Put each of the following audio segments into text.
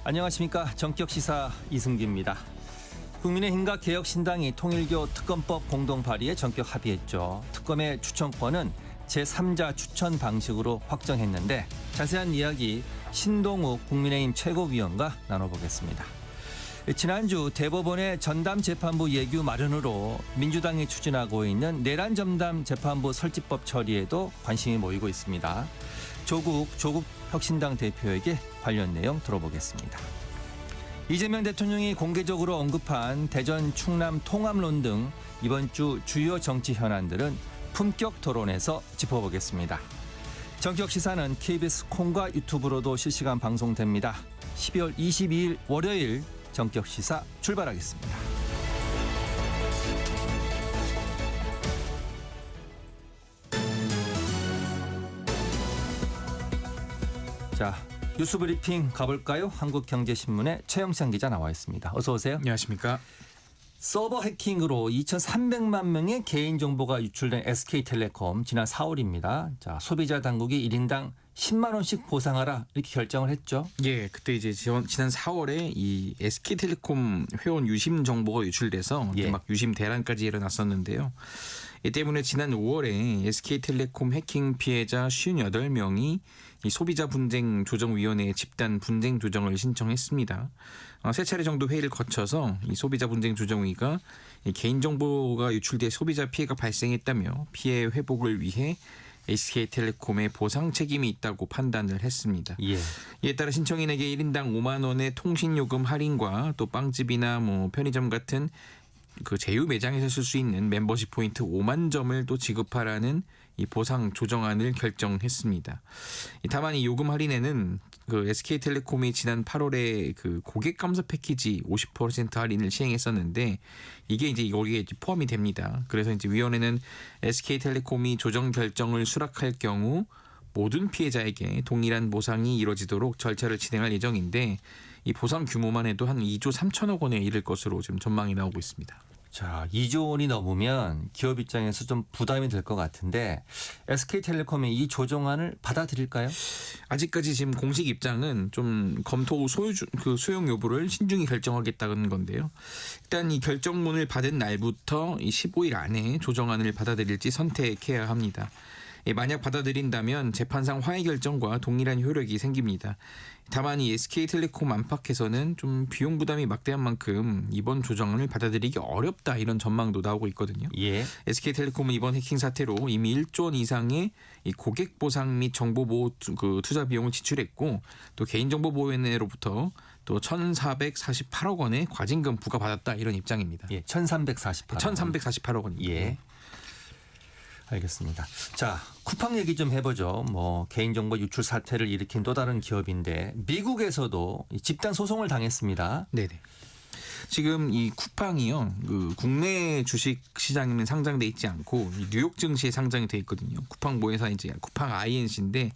안녕하십니까. 정격시사 이승기입니다. 국민의힘과 개혁신당이 통일교 특검법 공동 발의에 전격 합의했죠. 특검의 추천권은 제3자 추천 방식으로 확정했는데 자세한 이야기 신동욱 국민의힘 최고위원과 나눠보겠습니다. 지난주 대법원의 전담재판부 예규 마련으로 민주당이 추진하고 있는 내란 전담 재판부 설치법 처리에도 관심이 모이고 있습니다. 조국 혁신당 대표에게 관련 내용 들어보겠습니다. 이재명 대통령이 공개적으로 언급한 대전 충남 통합론 등 이번 주 주요 정치 현안들은 품격 토론에서 짚어보겠습니다. 정격 시사는 KBS 콩과 유튜브로도 실시간 방송됩니다. 12월 22일 월요일 정격 시사 출발하겠습니다. 자, 뉴스 브리핑 가볼까요? 한국경제신문의 최영찬 기자 나와 있습니다. 어서 오세요. 안녕하십니까. 서버 해킹으로 2,300만 명의 개인정보가 유출된 SK텔레콤 지난 4월입니다. 자, 소비자 당국이 1인당 10만 원씩 보상하라 이렇게 결정을 했죠. 예, 그때 이제 지난 4월에 이 SK텔레콤 회원 유심 정보가 유출돼서 막 유심 대란까지 일어났었는데요. 이 때문에 지난 5월에 SK텔레콤 해킹 피해자 58명이 이 소비자 분쟁 조정위원회에 집단 분쟁 조정을 신청했습니다. 세 차례 정도 회의를 거쳐서 이 소비자 분쟁 조정위가 이 개인정보가 유출돼 소비자 피해가 발생했다며 피해 회복을 위해 SK텔레콤의 보상 책임이 있다고 판단을 했습니다. 이에 따라 신청인에게 1인당 5만 원의 통신요금 할인과 또 빵집이나 편의점 같은 그 제휴 매장에서 쓸 수 있는 멤버십 포인트 5만 점을 또 지급하라는 이 보상 조정안을 결정했습니다. 다만 이 요금 할인에는 그 SK텔레콤이 지난 8월에 그 고객 감사 패키지 50% 할인을 시행했었는데 이게 이제 여기에 포함이 됩니다. 그래서 이제 위원회는 SK텔레콤이 조정 결정을 수락할 경우 모든 피해자에게 동일한 보상이 이루어지도록 절차를 진행할 예정인데 이 보상 규모만 해도 한 2조 3천억 원에 이를 것으로 지금 전망이 나오고 있습니다. 자, 2조 원이 넘으면 기업 입장에서 좀 부담이 될 것 같은데 SK텔레콤이 이 조정안을 받아들일까요? 아직까지 지금 공식 입장은 좀 검토 후 수용 여부를 신중히 결정하겠다는 건데요. 일단 이 결정문을 받은 날부터 이 15일 안에 조정안을 받아들일지 선택해야 합니다. 만약 받아들인다면 재판상 화해 결정과 동일한 효력이 생깁니다. 다만 이 SK텔레콤 안팎에서는 좀 비용 부담이 막대한 만큼 이번 조정안을 받아들이기 어렵다 이런 전망도 나오고 있거든요. SK텔레콤은 이번 해킹 사태로 이미 1조 원 이상의 이 고객 보상 및 정보 보호 투자 비용을 지출했고 또 개인정보보호위원회로부터 또 1,448억 원의 과징금 부과받았다 이런 입장입니다. 1,348억 원입니다. 알겠습니다. 자, 쿠팡 얘기 좀 해보죠. 개인정보 유출 사태를 일으킨 또 다른 기업인데 미국에서도 집단 소송을 당했습니다. 네네. 지금 이 쿠팡이요, 그 국내 주식 시장에는 상장돼 있지 않고 뉴욕 증시에 상장이 돼 있거든요. 쿠팡 모회사 이제 쿠팡 INC인데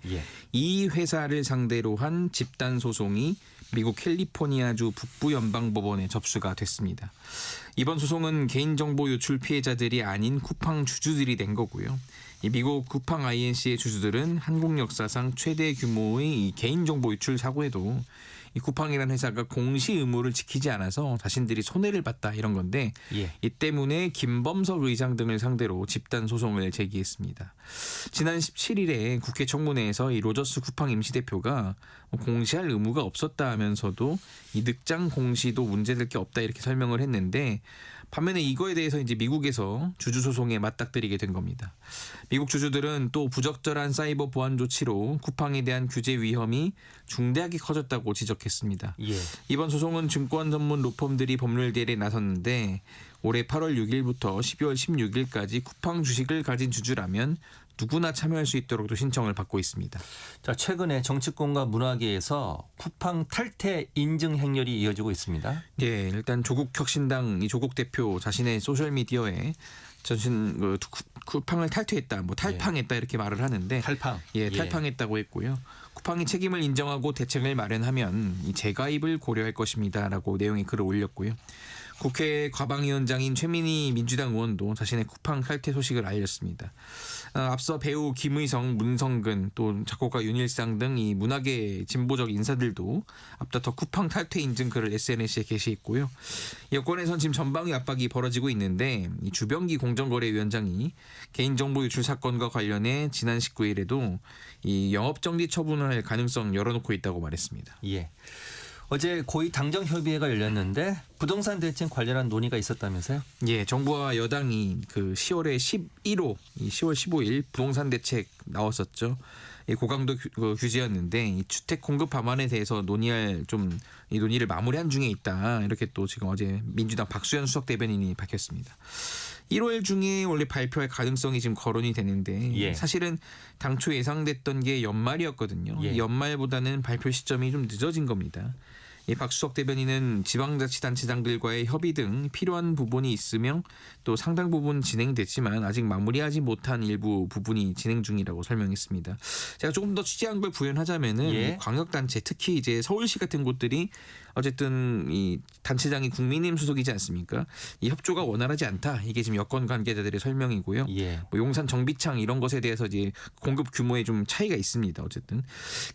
이 회사를 상대로 한 집단 소송이 미국 캘리포니아주 북부연방법원에 접수가 됐습니다. 이번 소송은 개인정보 유출 피해자들이 아닌 쿠팡 주주들이 낸 거고요. 이 미국 쿠팡 INC의 주주들은 한국 역사상 최대 규모의 이 개인정보 유출 사고에도 이 쿠팡이라는 회사가 공시 의무를 지키지 않아서 자신들이 손해를 봤다 이런 건데 이 때문에 김범석 의장 등을 상대로 집단 소송을 제기했습니다. 지난 17일에 국회 청문회에서 이 로저스 쿠팡 임시대표가 공시할 의무가 없었다 하면서도 이 늑장 공시도 문제될 게 없다 이렇게 설명을 했는데 반면에 이거에 대해서 이제 미국에서 주주 소송에 맞닥뜨리게 된 겁니다. 미국 주주들은 또 부적절한 사이버 보안 조치로 쿠팡에 대한 규제 위험이 중대하게 커졌다고 지적했습니다. 이번 소송은 증권 전문 로펌들이 법률 대리에 나섰는데 올해 8월 6일부터 12월 16일까지 쿠팡 주식을 가진 주주라면 누구나 참여할 수 있도록도 신청을 받고 있습니다. 자, 최근에 정치권과 문화계에서 쿠팡 탈퇴 인증 행렬이 이어지고 있습니다. 일단 조국 혁신당 이 조국 대표 자신의 소셜 미디어에 쿠팡을 탈퇴했다, 탈팡했다 이렇게 말을 하는데 탈팡했다고 했고요. 쿠팡이 책임을 인정하고 대책을 마련하면 이 재가입을 고려할 것입니다라고 내용의 글을 올렸고요. 국회 과방위원장인 최민희 민주당 의원도 자신의 쿠팡 탈퇴 소식을 알렸습니다. 앞서 배우 김의성, 문성근 또 작곡가 윤일상 등 이 문학의 진보적 인사들도 앞다퉈 쿠팡 탈퇴 인증 글을 SNS에 게시했고요. 여권에선 지금 전방위 압박이 벌어지고 있는데 이 주병기 공정거래위원장이 개인정보 유출 사건과 관련해 지난 19일에도 이 영업정지 처분을 할 가능성 열어놓고 있다고 말했습니다. 예. 어제 고위 당정협의회가 열렸는데 부동산 대책 관련한 논의가 있었다면서요? 예, 정부와 여당이 그 10월에 11호, 10월 15일 부동산 대책 나왔었죠. 이 고강도 규제였는데 이 주택 공급 방안에 대해서 논의할 이 논의를 마무리한 중에 있다. 이렇게 또 지금 어제 민주당 박수현 수석 대변인이 밝혔습니다. 1월 중에 원래 발표할 가능성이 지금 거론이 되는데 예. 사실은 당초 예상됐던 게 연말이었거든요. 예. 연말보다는 발표 시점이 좀 늦어진 겁니다. 이 박수석 대변인은 지방자치단체장들과의 협의 등 필요한 부분이 있으며 또 상당 부분 진행됐지만 아직 마무리하지 못한 일부 부분이 진행 중이라고 설명했습니다. 제가 조금 더 취재한 걸 부연하자면은 예. 광역단체 특히 이제 서울시 같은 곳들이 어쨌든 이 단체장이 국민의힘 소속이지 않습니까? 이 협조가 원활하지 않다. 이게 지금 여권 관계자들의 설명이고요. 예. 뭐 용산 정비창 이런 것에 대해서 이제 공급 규모에 좀 차이가 있습니다. 어쨌든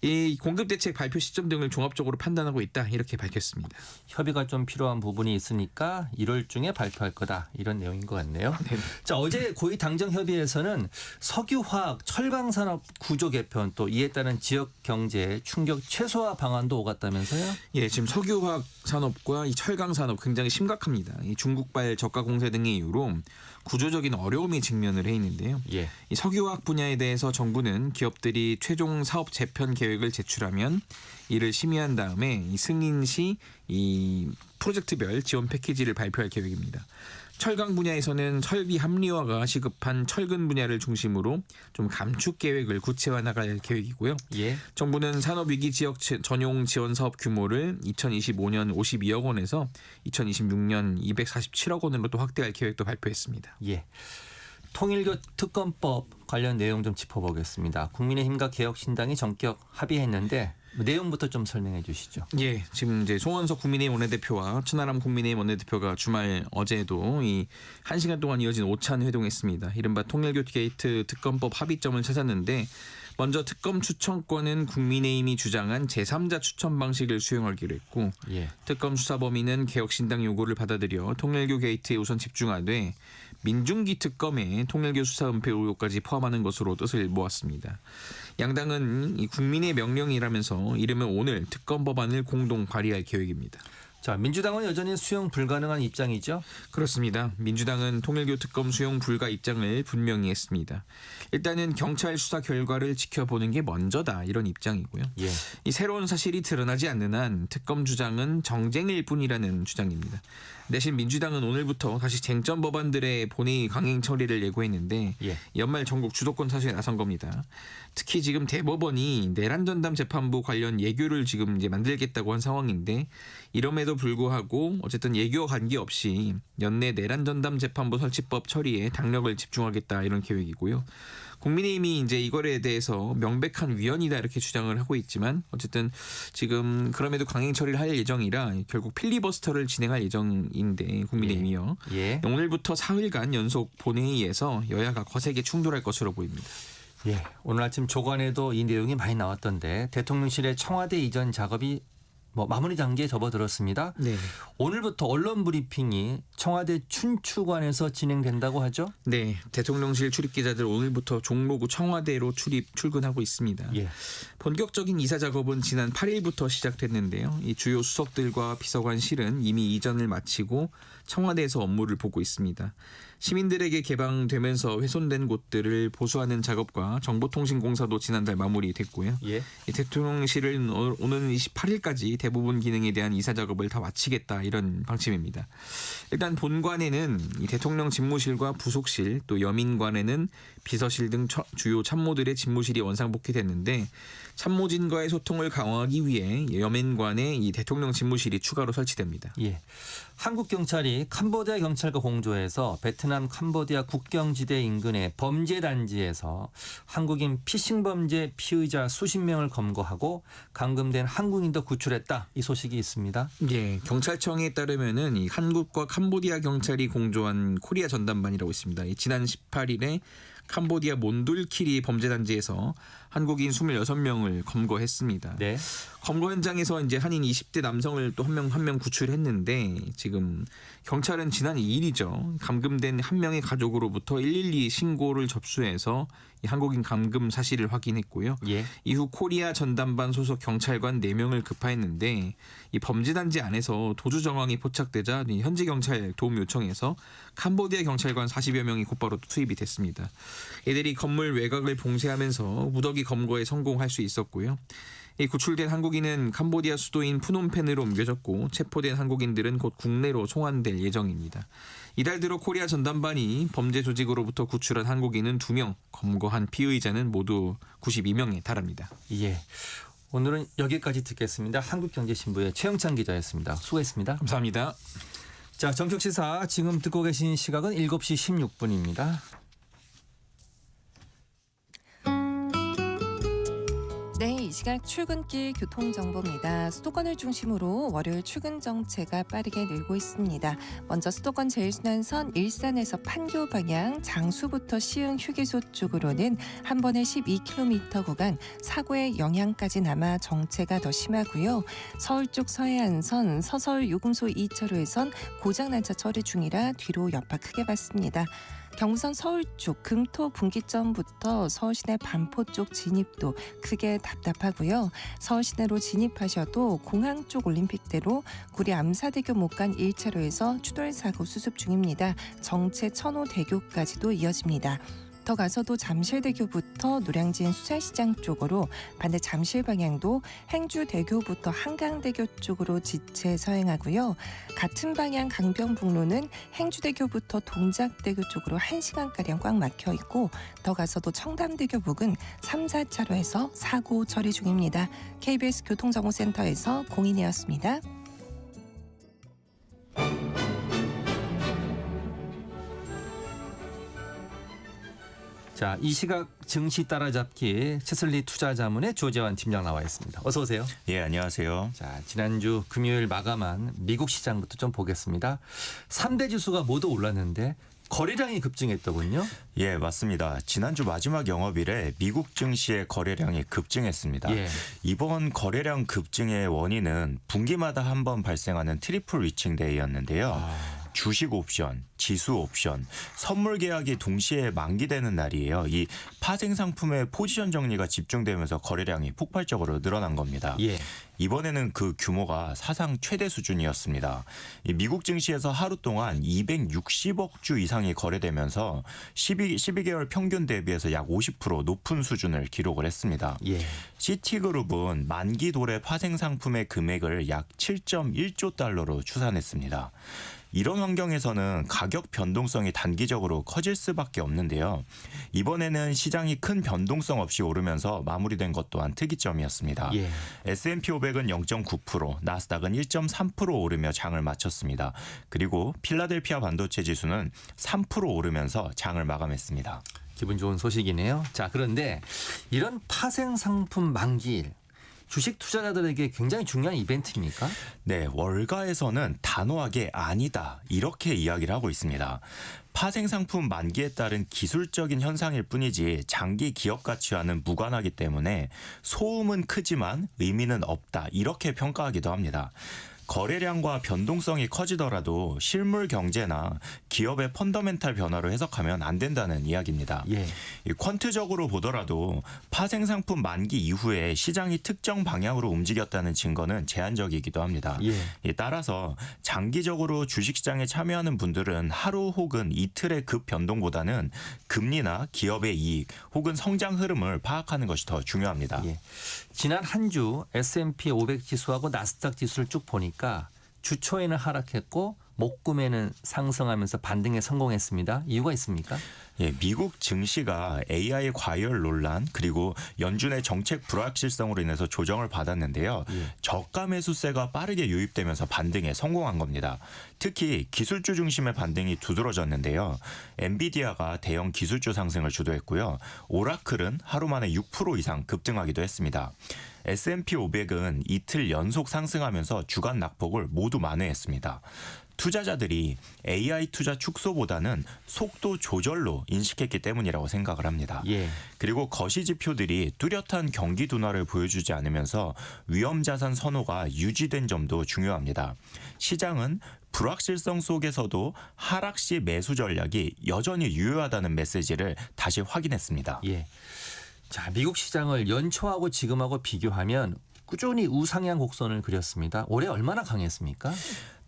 이 공급 대책 발표 시점 등을 종합적으로 판단하고 있다. 이렇게 밝혔습니다. 협의가 좀 필요한 부분이 있으니까 1월 중에 발표할 거다. 이런 내용인 것 같네요. 네. 자, 어제 고위 당정협의회에서는 석유화학 철강산업 구조 개편 또 이에 따른 지역 경제 충격 최소화 방안도 오갔다면서요? 예, 지금 석유화학 산업과 이 철강 산업 굉장히 심각합니다. 이 중국발 저가 공세 등의 이유로 구조적인 어려움이 직면을 해 있는데요. 예. 이 석유화학 분야에 대해서 정부는 기업들이 최종 사업 재편 계획을 제출하면 이를 심의한 다음에 이 승인 시 이 프로젝트별 지원 패키지를 발표할 계획입니다. 철강 분야에서는 설비 합리화가 시급한 철근 분야를 중심으로 좀 감축 계획을 구체화 나갈 계획이고요. 예. 정부는 산업위기 지역 전용 지원 사업 규모를 2025년 52억 원에서 2026년 247억 원으로 또 확대할 계획도 발표했습니다. 예. 통일교 특검법 관련 내용 좀 짚어보겠습니다. 국민의힘과 개혁신당이 전격 합의했는데 내용부터 좀 설명해 주시죠. 예, 지금 이제 송원석 국민의힘 원내대표와 천하람 국민의힘 원내대표가 주말 어제도 이 1시간 동안 이어진 오찬 회동했습니다. 이른바 통일교 게이트 특검법 합의점을 찾았는데 먼저 특검 추천권은 국민의힘이 주장한 제3자 추천 방식을 수용하기로 했고 예. 특검 수사 범위는 개혁신당 요구를 받아들여 통일교 게이트에 우선 집중하되 민중기 특검에 통일교 수사 은폐 의혹까지 포함하는 것으로 뜻을 모았습니다. 양당은 이 국민의 명령이라면서 이르면 오늘 특검 법안을 공동 발의할 계획입니다. 자, 민주당은 여전히 수용 불가능한 입장이죠? 그렇습니다. 민주당은 통일교 특검 수용 불가 입장을 분명히 했습니다. 일단은 경찰 수사 결과를 지켜보는 게 먼저다 이런 입장이고요. 예. 이 새로운 사실이 드러나지 않는 한 특검 주장은 정쟁일 뿐이라는 주장입니다. 대신 민주당은 오늘부터 다시 쟁점 법안들의 본회의 강행 처리를 예고했는데 예. 연말 전국 주도권 사수에 나선 겁니다. 특히 지금 대법원이 내란 전담 재판부 관련 예규를 지금 이제 만들겠다고 한 상황인데 이럼에도 불구하고 어쨌든 예규와 관계없이 연내 내란 전담 재판부 설치법 처리에 당력을 집중하겠다 이런 계획이고요. 국민의힘이 이제 이거에 대해서 명백한 위헌이다 이렇게 주장을 하고 있지만 어쨌든 지금 그럼에도 강행 처리를 할 예정이라 결국 필리버스터를 진행할 예정인데 국민의힘이요. 예. 오늘부터 4일간 연속 본회의에서 여야가 거세게 충돌할 것으로 보입니다. 예. 오늘 아침 조간에도 이 내용이 많이 나왔던데 대통령실의 청와대 이전 작업이 마무리 단계에 접어들었습니다. 네. 오늘부터 언론 브리핑이 청와대 춘추관에서 진행된다고 하죠? 네, 대통령실 출입 기자들 오늘부터 종로구 청와대로 출근하고 있습니다. 예. 본격적인 이사 작업은 지난 8일부터 시작됐는데요. 이 주요 수석들과 비서관실은 이미 이전을 마치고 청와대에서 업무를 보고 있습니다. 시민들에게 개방되면서 훼손된 곳들을 보수하는 작업과 정보통신공사도 지난달 마무리됐고요. 예. 이 대통령실은 오는 28일까지 대부분 기능에 대한 이사 작업을 다 마치겠다 이런 방침입니다. 일단 본관에는 이 대통령 집무실과 부속실 또 여민관에는 비서실 등 주요 참모들의 집무실이 원상복귀됐는데 참모진과의 소통을 강화하기 위해 여민관에 이 대통령 집무실이 추가로 설치됩니다. 예. 한국 경찰이 캄보디아 경찰과 공조해서 베트남 캄보디아 국경지대 인근의 범죄 단지에서 한국인 피싱 범죄 피의자 수십 명을 검거하고 감금된 한국인도 구출했다. 이 소식이 있습니다. 예, 경찰청에 따르면은 이 한국과 캄보디아 경찰이 공조한 코리아 전담반이라고 있습니다. 지난 18일에 캄보디아 몬둘키리 범죄단지에서 한국인 26명을 검거했습니다. 네. 검거 현장에서 이제 한인 20대 남성을 또 한 명 구출했는데 지금 경찰은 지난 2일이죠. 감금된 한 명의 가족으로부터 112 신고를 접수해서 이 한국인 감금 사실을 확인했고요. 예. 이후 코리아 전담반 소속 경찰관 4명을 급파했는데 이 범죄단지 안에서 도주 정황이 포착되자 이 현지 경찰 도움 요청해서 캄보디아 경찰관 40여 명이 곧바로 투입이 됐습니다. 이들이 건물 외곽을 봉쇄하면서 무더기 검거에 성공할 수 있었고요. 이 구출된 한국인은 캄보디아 수도인 푸놈펜으로 옮겨졌고 체포된 한국인들은 곧 국내로 송환될 예정입니다. 이달 들어 코리아 전담반이 범죄 조직으로부터 구출한 한국인은 2명, 검거한 피의자는 모두 92명에 달합니다. 예. 오늘은 여기까지 듣겠습니다. 한국경제신부의 최영찬 기자였습니다. 수고했습니다. 감사합니다. 자, 정책시사 지금 듣고 계신 시각은 7시 16분입니다. 네, 이 시각 출근길 교통정보입니다. 수도권을 중심으로 월요일 출근 정체가 빠르게 늘고 있습니다. 먼저 수도권 제일순환선 일산에서 판교 방향 장수부터 시흥 휴게소 쪽으로는 한 번에 12km 구간 사고의 영향까지 남아 정체가 더 심하고요. 서울 쪽 서해안선 서서울 요금소 2차로에선 고장난 차 처리 중이라 뒤로 여파 크게 봤습니다. 경부선 서울 쪽 금토 분기점부터 서울시내 반포 쪽 진입도 크게 답답하고요. 서울시내로 진입하셔도 공항 쪽 올림픽대로 구리 암사대교 못 간 1차로에서 추돌 사고 수습 중입니다. 정체 천호대교까지도 이어집니다. 더 가서도 잠실대교부터 노량진 수산시장 쪽으로 반대 잠실 방향도 행주대교부터 한강대교 쪽으로 지체 서행하고요. 같은 방향 강변북로는 행주대교부터 동작대교 쪽으로 1시간가량 꽉 막혀 있고 더 가서도 청담대교 부근 3, 4차로에서 사고 처리 중입니다. KBS 교통정보센터에서 공인이었습니다. 자, 이 시각 증시 따라잡기 채슬리 투자자문의 조재환 팀장 나와 있습니다. 어서 오세요. 예, 안녕하세요. 자, 지난주 금요일 마감한 미국 시장부터 좀 보겠습니다. 3대 지수가 모두 올랐는데 거래량이 급증했더군요. 예, 맞습니다. 지난주 마지막 영업일에 미국 증시의 거래량이 급증했습니다. 예. 이번 거래량 급증의 원인은 분기마다 한 번 발생하는 트리플 위칭 데이였는데요. 주식 옵션, 지수 옵션, 선물 계약이 동시에 만기되는 날이에요. 이 파생 상품의 포지션 정리가 집중되면서 거래량이 폭발적으로 늘어난 겁니다. 예. 이번에는 그 규모가 사상 최대 수준이었습니다. 이 미국 증시에서 하루 동안 260억 주 이상이 거래되면서 12개월 평균 대비해서 약 50% 높은 수준을 기록을 했습니다. 예. 시티그룹은 만기 도래 파생 상품의 금액을 약 7.1조 달러로 추산했습니다. 이런 환경에서는 가격 변동성이 단기적으로 커질 수밖에 없는데요. 이번에는 시장이 큰 변동성 없이 오르면서 마무리된 것 또한 특이점이었습니다. 예. S&P 500은 0.9%, 나스닥은 1.3% 오르며 장을 마쳤습니다. 그리고 필라델피아 반도체 지수는 3% 오르면서 장을 마감했습니다. 기분 좋은 소식이네요. 자, 그런데 이런 파생 상품 만기일 주식 투자자들에게 굉장히 중요한 이벤트입니까? 네, 월가에서는 단호하게 아니다 이렇게 이야기를 하고 있습니다. 파생 상품 만기에 따른 기술적인 현상일 뿐이지 장기 기업 가치와는 무관하기 때문에 소음은 크지만 의미는 없다 이렇게 평가하기도 합니다. 거래량과 변동성이 커지더라도 실물 경제나 기업의 펀더멘탈 변화로 해석하면 안 된다는 이야기입니다. 예. 퀀트적으로 보더라도 파생 상품 만기 이후에 시장이 특정 방향으로 움직였다는 증거는 제한적이기도 합니다. 예. 따라서 장기적으로 주식시장에 참여하는 분들은 하루 혹은 이틀의 급 변동보다는 금리나 기업의 이익 혹은 성장 흐름을 파악하는 것이 더 중요합니다. 예. 지난 한 주 S&P 500 지수하고 나스닥 지수를 쭉 보니까 주 초에는 하락했고 목금에는 상승하면서 반등에 성공했습니다. 이유가 있습니까? 예, 미국 증시가 AI 과열 논란 그리고 연준의 정책 불확실성으로 인해서 조정을 받았는데요. 예. 저가 매수세가 빠르게 유입되면서 반등에 성공한 겁니다. 특히 기술주 중심의 반등이 두드러졌는데요. 엔비디아가 대형 기술주 상승을 주도했고요. 오라클은 하루 만에 6% 이상 급등하기도 했습니다. S&P 500은 이틀 연속 상승하면서 주간 낙폭을 모두 만회했습니다. 투자자들이 AI 투자 축소보다는 속도 조절로 인식했기 때문이라고 생각을 합니다. 예. 그리고 거시 지표들이 뚜렷한 경기 둔화를 보여주지 않으면서 위험 자산 선호가 유지된 점도 중요합니다. 시장은 불확실성 속에서도 하락 시 매수 전략이 여전히 유효하다는 메시지를 다시 확인했습니다. 예. 자, 미국 시장을 연초하고 지금하고 비교하면 꾸준히 우상향 곡선을 그렸습니다. 올해 얼마나 강했습니까?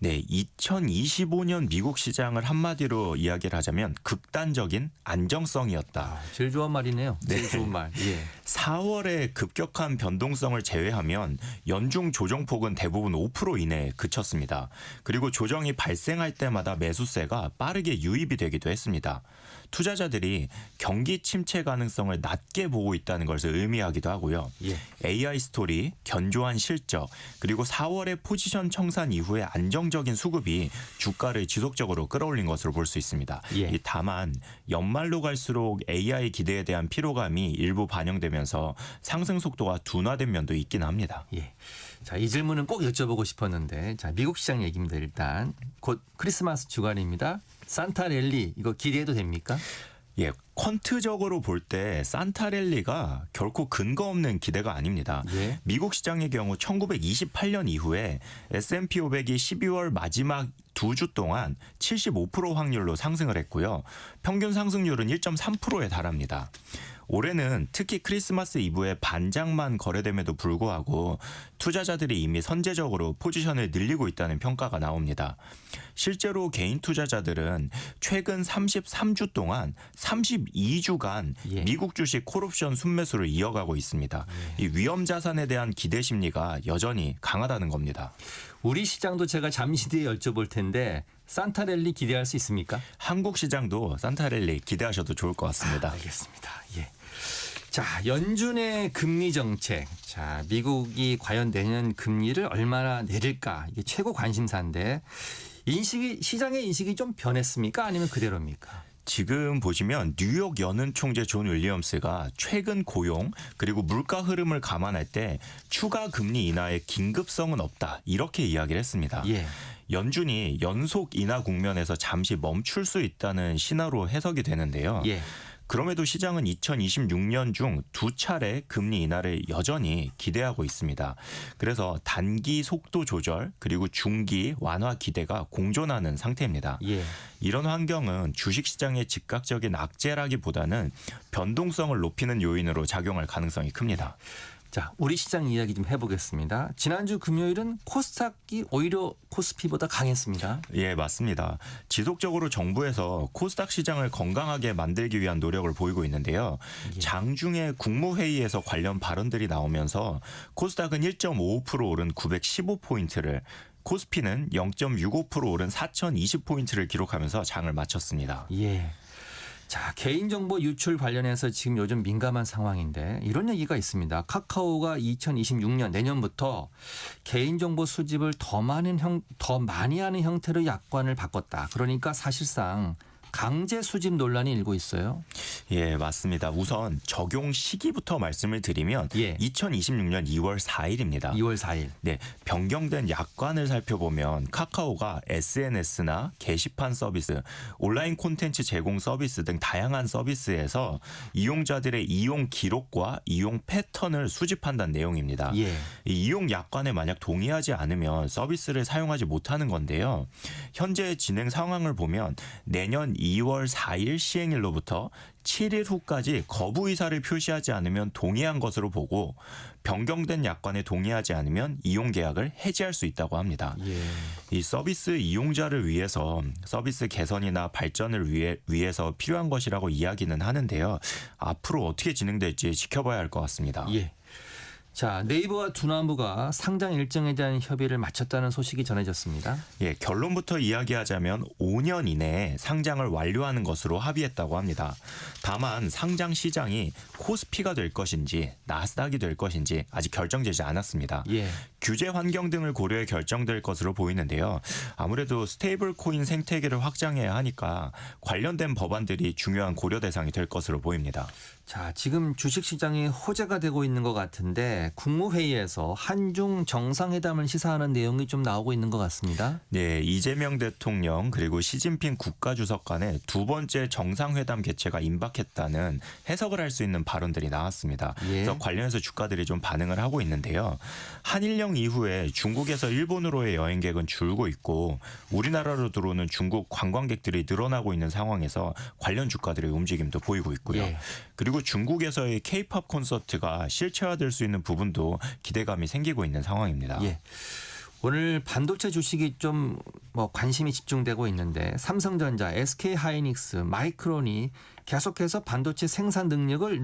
네, 2025년 미국 시장을 한마디로 이야기를 하자면 극단적인 안정성이었다. 제일 좋은 말이네요. 제일 네. 좋은 말. 예. 4월의 급격한 변동성을 제외하면 연중 조정폭은 대부분 5% 이내에 그쳤습니다. 그리고 조정이 발생할 때마다 매수세가 빠르게 유입이 되기도 했습니다. 투자자들이 경기 침체 가능성을 낮게 보고 있다는 것을 의미하기도 하고요. 예. AI 스토리, 견조한 실적, 그리고 4월의 포지션 청산 이후에 안정적인 수급이 주가를 지속적으로 끌어올린 것으로 볼 수 있습니다. 예. 다만 연말로 갈수록 AI 기대에 대한 피로감이 일부 반영되면서 상승 속도가 둔화된 면도 있긴 합니다. 예. 자, 이 질문은 꼭 여쭤보고 싶었는데, 자, 미국 시장 얘기입니다. 일단 곧 크리스마스 주간입니다. 산타 랠리 이거 기대해도 됩니까? 예, 퀀트적으로 볼 때 산타랠리가 결코 근거 없는 기대가 아닙니다. 예. 미국 시장의 경우 1928년 이후에 S&P 500이 12월 마지막 2주 동안 75% 확률로 상승을 했고요. 평균 상승률은 1.3%에 달합니다. 올해는 특히 크리스마스 이브에 반장만 거래됨에도 불구하고 투자자들이 이미 선제적으로 포지션을 늘리고 있다는 평가가 나옵니다. 실제로 개인 투자자들은 최근 33주 동안 32주간 예. 미국 주식 콜옵션 순매수를 이어가고 있습니다. 이 위험 자산에 대한 기대 심리가 여전히 강하다는 겁니다. 우리 시장도 제가 잠시 뒤에 여쭤볼 텐데 산타 랠리 기대할 수 있습니까? 한국 시장도 산타랠리 기대하셔도 좋을 것 같습니다. 알겠습니다. 예. 자, 연준의 금리 정책. 자, 미국이 과연 내년 금리를 얼마나 내릴까? 이게 최고 관심사인데 시장의 인식이 좀 변했습니까? 아니면 그대로입니까? 지금 보시면 뉴욕 연은 총재 존 윌리엄스가 최근 고용 그리고 물가 흐름을 감안할 때 추가 금리 인하의 긴급성은 없다 이렇게 이야기를 했습니다. 예. 연준이 연속 인하 국면에서 잠시 멈출 수 있다는 신호로 해석이 되는데요. 예. 그럼에도 시장은 2026년 중 2차례 금리 인하를 여전히 기대하고 있습니다. 그래서 단기 속도 조절 그리고 중기 완화 기대가 공존하는 상태입니다. 예. 이런 환경은 주식시장의 즉각적인 악재라기보다는 변동성을 높이는 요인으로 작용할 가능성이 큽니다. 자, 우리 시장 이야기 좀 해보겠습니다. 지난주 금요일은 코스닥이 오히려 코스피보다 강했습니다. 예, 맞습니다. 지속적으로 정부에서 코스닥 시장을 건강하게 만들기 위한 노력을 보이고 있는데요. 예. 장중에 국무회의에서 관련 발언들이 나오면서 코스닥은 1.55% 오른 915포인트를 코스피는 0.65% 오른 4020포인트를 기록하면서 장을 마쳤습니다. 예. 자, 개인정보 유출 관련해서 지금 요즘 민감한 상황인데 이런 얘기가 있습니다. 카카오가 2026년 내년부터 개인정보 수집을 더 많이 하는 형태로 약관을 바꿨다. 그러니까 사실상 강제 수집 논란이 일고 있어요. 예, 맞습니다. 우선 적용 시기부터 말씀을 드리면 예. 2026년 2월 4일입니다. 2월 4일. 네, 변경된 약관을 살펴보면 카카오가 SNS나 게시판 서비스, 온라인 콘텐츠 제공 서비스 등 다양한 서비스에서 이용자들의 이용 기록과 이용 패턴을 수집한다는 내용입니다. 예. 이 이용 약관에 만약 동의하지 않으면 서비스를 사용하지 못하는 건데요. 현재 진행 상황을 보면 내년 2월 4일 시행일로부터 7일 후까지 거부 의사를 표시하지 않으면 동의한 것으로 보고 변경된 약관에 동의하지 않으면 이용 계약을 해지할 수 있다고 합니다. 예. 이 서비스 이용자를 위해서 서비스 개선이나 발전을 위해서 필요한 것이라고 이야기는 하는데요. 앞으로 어떻게 진행될지 지켜봐야 할 것 같습니다. 예. 자, 네이버와 두나무가 상장 일정에 대한 협의를 마쳤다는 소식이 전해졌습니다. 예, 결론부터 이야기하자면 5년 이내에 상장을 완료하는 것으로 합의했다고 합니다. 다만 상장 시장이 코스피가 될 것인지 나스닥이 될 것인지 아직 결정되지 않았습니다. 예. 규제 환경 등을 고려해 결정될 것으로 보이는데요. 아무래도 스테이블 코인 생태계를 확장해야 하니까 관련된 법안들이 중요한 고려 대상이 될 것으로 보입니다. 자, 지금 주식시장이 호재가 되고 있는 것 같은데 국무회의에서 한중 정상회담을 시사하는 내용이 좀 나오고 있는 것 같습니다. 네, 이재명 대통령 그리고 시진핑 국가주석 간의 두 번째 정상회담 개최가 임박했다는 해석을 할 수 있는 발언들이 나왔습니다. 예. 그래서 관련해서 주가들이 좀 반응을 하고 있는데요. 한일령 이후에 중국에서 일본으로의 여행객은 줄고 있고 우리나라로 들어오는 중국 관광객들이 늘어나고 있는 상황에서 관련 주가들의 움직임도 보이고 있고요. 예. 그리고 중국에서의 K-팝 콘서트가 실체화될 수 있는 부분도 기대감이 생기고 있는 상황입니다. 예. 오늘 반도체 주식이 좀 관심이 집중되고 있는데 삼성전자, SK하이닉스, 마이크론이 계속해서 반도체 생산 능력을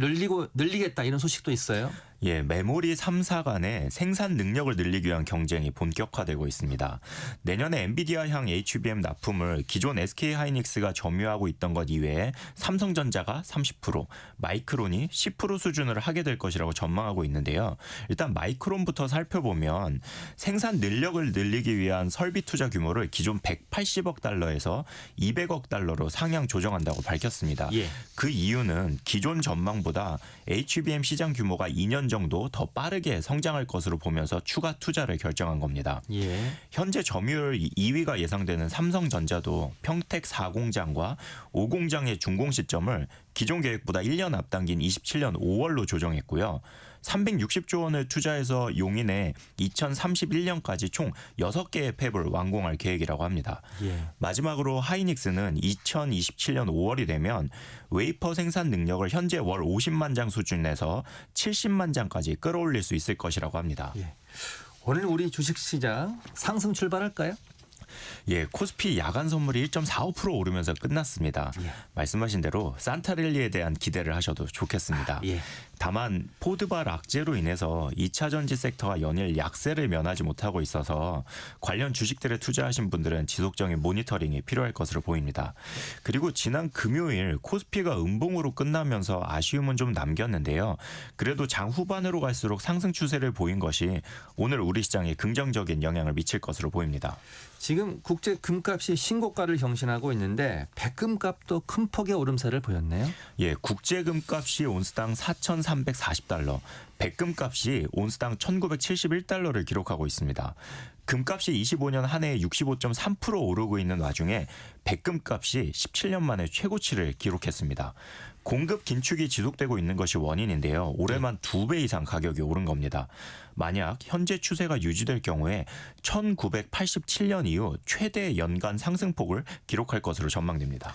늘리겠다 이런 소식도 있어요. 예, 메모리 3사 간의 생산 능력을 늘리기 위한 경쟁이 본격화되고 있습니다. 내년에 엔비디아향 HBM 납품을 기존 SK하이닉스가 점유하고 있던 것 이외에 삼성전자가 30%, 마이크론이 10% 수준을 하게 될 것이라고 전망하고 있는데요. 일단 마이크론부터 살펴보면 생산 능력을 늘리기 위한 설비 투자 규모를 기존 180억 달러에서 200억 달러로 상향 조정한다고 밝혔습니다. 예. 그 이유는 기존 전망보다 HBM 시장 규모가 2년 정도 더 빠르게 성장할 것으로 보면서 추가 투자를 결정한 겁니다. 예. 현재 점유율 2위가 예상되는 삼성전자도 평택 4공장과 5공장의 준공 시점을 기존 계획보다 1년 앞당긴 27년 5월로 조정했고요. 360조 원을 투자해서 용인에 2031년까지 총 6개의 팹을 완공할 계획이라고 합니다. 예. 마지막으로 하이닉스는 2027년 5월이 되면 웨이퍼 생산 능력을 현재 월 50만 장 수준에서 70만 장까지 끌어올릴 수 있을 것이라고 합니다. 예. 오늘 우리 주식시장 상승 출발할까요? 예, 코스피 야간 선물이 1.45% 오르면서 끝났습니다. 예. 말씀하신 대로 산타랠리에 대한 기대를 하셔도 좋겠습니다. 예. 다만 포드바 락제로 인해서 2차 전지 섹터가 연일 약세를 면하지 못하고 있어서 관련 주식들에 투자하신 분들은 지속적인 모니터링이 필요할 것으로 보입니다. 그리고 지난 금요일 코스피가 음봉으로 끝나면서 아쉬움은 좀 남겼는데요. 그래도 장 후반으로 갈수록 상승 추세를 보인 것이 오늘 우리 시장에 긍정적인 영향을 미칠 것으로 보입니다. 지금 국제 금값이 신고가를 경신하고 있는데 백금값도 큰 폭의 오름세를 보였네요. 예, 국제 금값이 온스당 4,340달러, 백금값이 온스당 1,971달러를 기록하고 있습니다. 금값이 25년 한 해에 65.3% 오르고 있는 와중에 백금값이 17년 만에 최고치를 기록했습니다. 공급 긴축이 지속되고 있는 것이 원인인데요. 올해만 2배 이상 가격이 오른 겁니다. 만약 현재 추세가 유지될 경우에 1987년 이후 최대 연간 상승폭을 기록할 것으로 전망됩니다.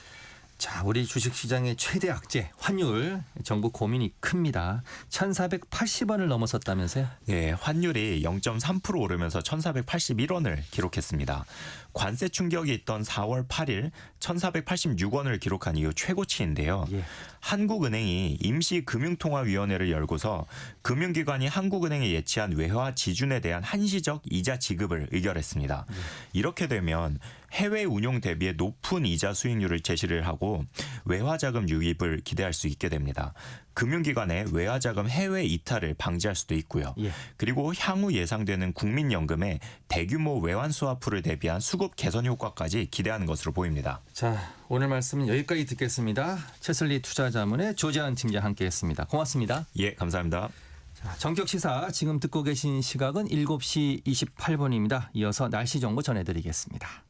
자, 우리 주식시장의 최대 악재 환율 정부 고민이 큽니다. 1,480원을 넘어섰다면서요? 네, 환율이 0.3% 오르면서 1,481원을 기록했습니다. 관세 충격이 있던 4월 8일 1,486원을 기록한 이후 최고치인데요. 예. 한국은행이 임시금융통화위원회를 열고서 금융기관이 한국은행에 예치한 외화 지준에 대한 한시적 이자 지급을 의결했습니다. 이렇게 되면 해외 운용 대비에 높은 이자 수익률을 제시를 하고 외화자금 유입을 기대할 수 있게 됩니다. 금융기관의 외화자금 해외 이탈을 방지할 수도 있고요. 예. 그리고 향후 예상되는 국민연금의 대규모 외환 수화풀을 대비한 수급 개선 효과까지 기대하는 것으로 보입니다. 자, 오늘 말씀은 여기까지 듣겠습니다. 최슬리 투자자문의 조재환 팀장 함께했습니다. 고맙습니다. 예, 감사합니다. 자, 정격시사 지금 듣고 계신 시각은 7시 28분입니다. 이어서 날씨 정보 전해드리겠습니다.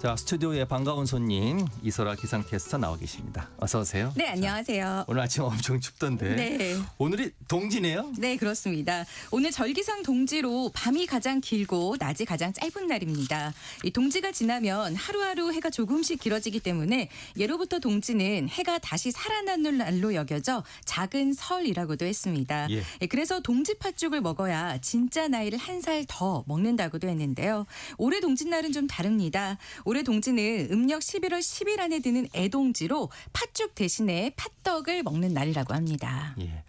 자, 스튜디오에 반가운 손님 이소라 기상캐스터 나와 계십니다. 어서 오세요. 네, 안녕하세요. 오늘 아침 엄청 춥던데 네. 오늘이 동지네요? 네, 그렇습니다. 오늘 절기상 동지로 밤이 가장 길고 낮이 가장 짧은 날입니다. 이 동지가 지나면 하루하루 해가 조금씩 길어지기 때문에 예로부터 동지는 해가 다시 살아나는 날로 여겨져 작은 설이라고도 했습니다. 예. 그래서 동지 팥죽을 먹어야 진짜 나이를 한 살 더 먹는다고도 했는데요. 올해 동짓날은 좀 다릅니다. 올해 동지는 음력 11월 10일 안에 드는 애동지로 팥죽 대신에 팥떡을 먹는 날이라고 합니다. 예.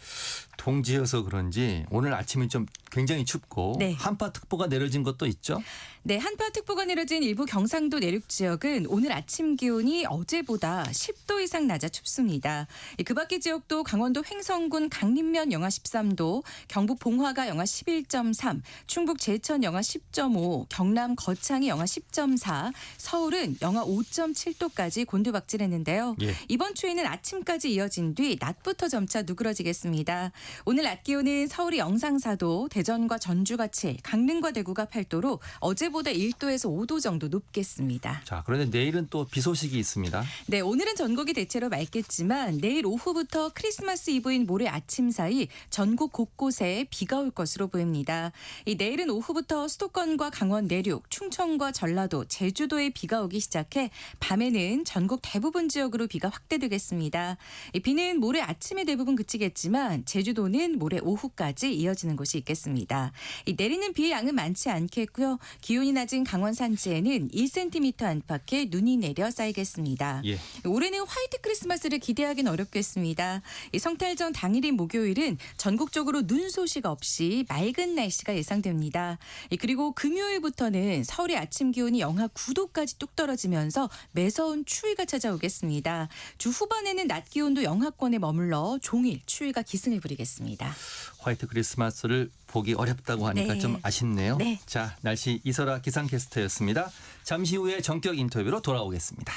동지여서 그런지 오늘 아침이 좀 굉장히 춥고 네. 한파특보가 내려진 것도 있죠. 네, 한파특보가 내려진 일부 경상도 내륙 지역은 오늘 아침 기온이 어제보다 10도 이상 낮아 춥습니다. 그 밖의 지역도 강원도 횡성군 강림면 영하 13도, 경북 봉화가 영하 11.3, 충북 제천 영하 10.5, 경남 거창이 영하 10.4, 서울은 영하 5.7도까지 곤두박질했는데요. 예. 이번 추위는 아침까지 이어진 뒤 낮부터 점차 누그러지겠습니다. 오늘 낮 기온은 서울이 영상 4도, 대전과 전주가 7, 강릉과 대구가 8도로 어제보다 1도에서 5도 정도 높겠습니다. 자, 그런데 내일은 또 비 소식이 있습니다. 네, 오늘은 전국이 대체로 맑겠지만 내일 오후부터 크리스마스 이브인 모레 아침 사이 전국 곳곳에 비가 올 것으로 보입니다. 내일은 오후부터 수도권과 강원 내륙, 충청과 전라도, 제주도에 비가 오기 시작해 밤에는 전국 대부분 지역으로 비가 확대되겠습니다. 비는 모레 아침에 대부분 그치겠지만 제주도는 모레 오후까지 이어지는 곳이 있겠습니다. 내리는 비의 양은 많지 않겠고요. 기온이 낮은 강원 산지에는 1cm 안팎의 눈이 내려 쌓이겠습니다. 예. 올해는 화이트 크리스마스를 기대하기는 어렵겠습니다. 성탄절 당일인 목요일은 전국적으로 눈 소식 없이 맑은 날씨가 예상됩니다. 그리고 금요일부터는 서울의 아침 기온이 영하 9도까지 뚝 떨어지면서 매서운 추위가 찾아오겠습니다. 주 후반에는 낮 기온도 영하권에 머물러 종일 추위가 기승을 부리겠습니다. 화이트 크리스마스를 보기 어렵다고 하니까 네. 좀 아쉽네요. 네. 자, 날씨 이설아 기상캐스터였습니다. 잠시 후에 전격 인터뷰로 돌아오겠습니다.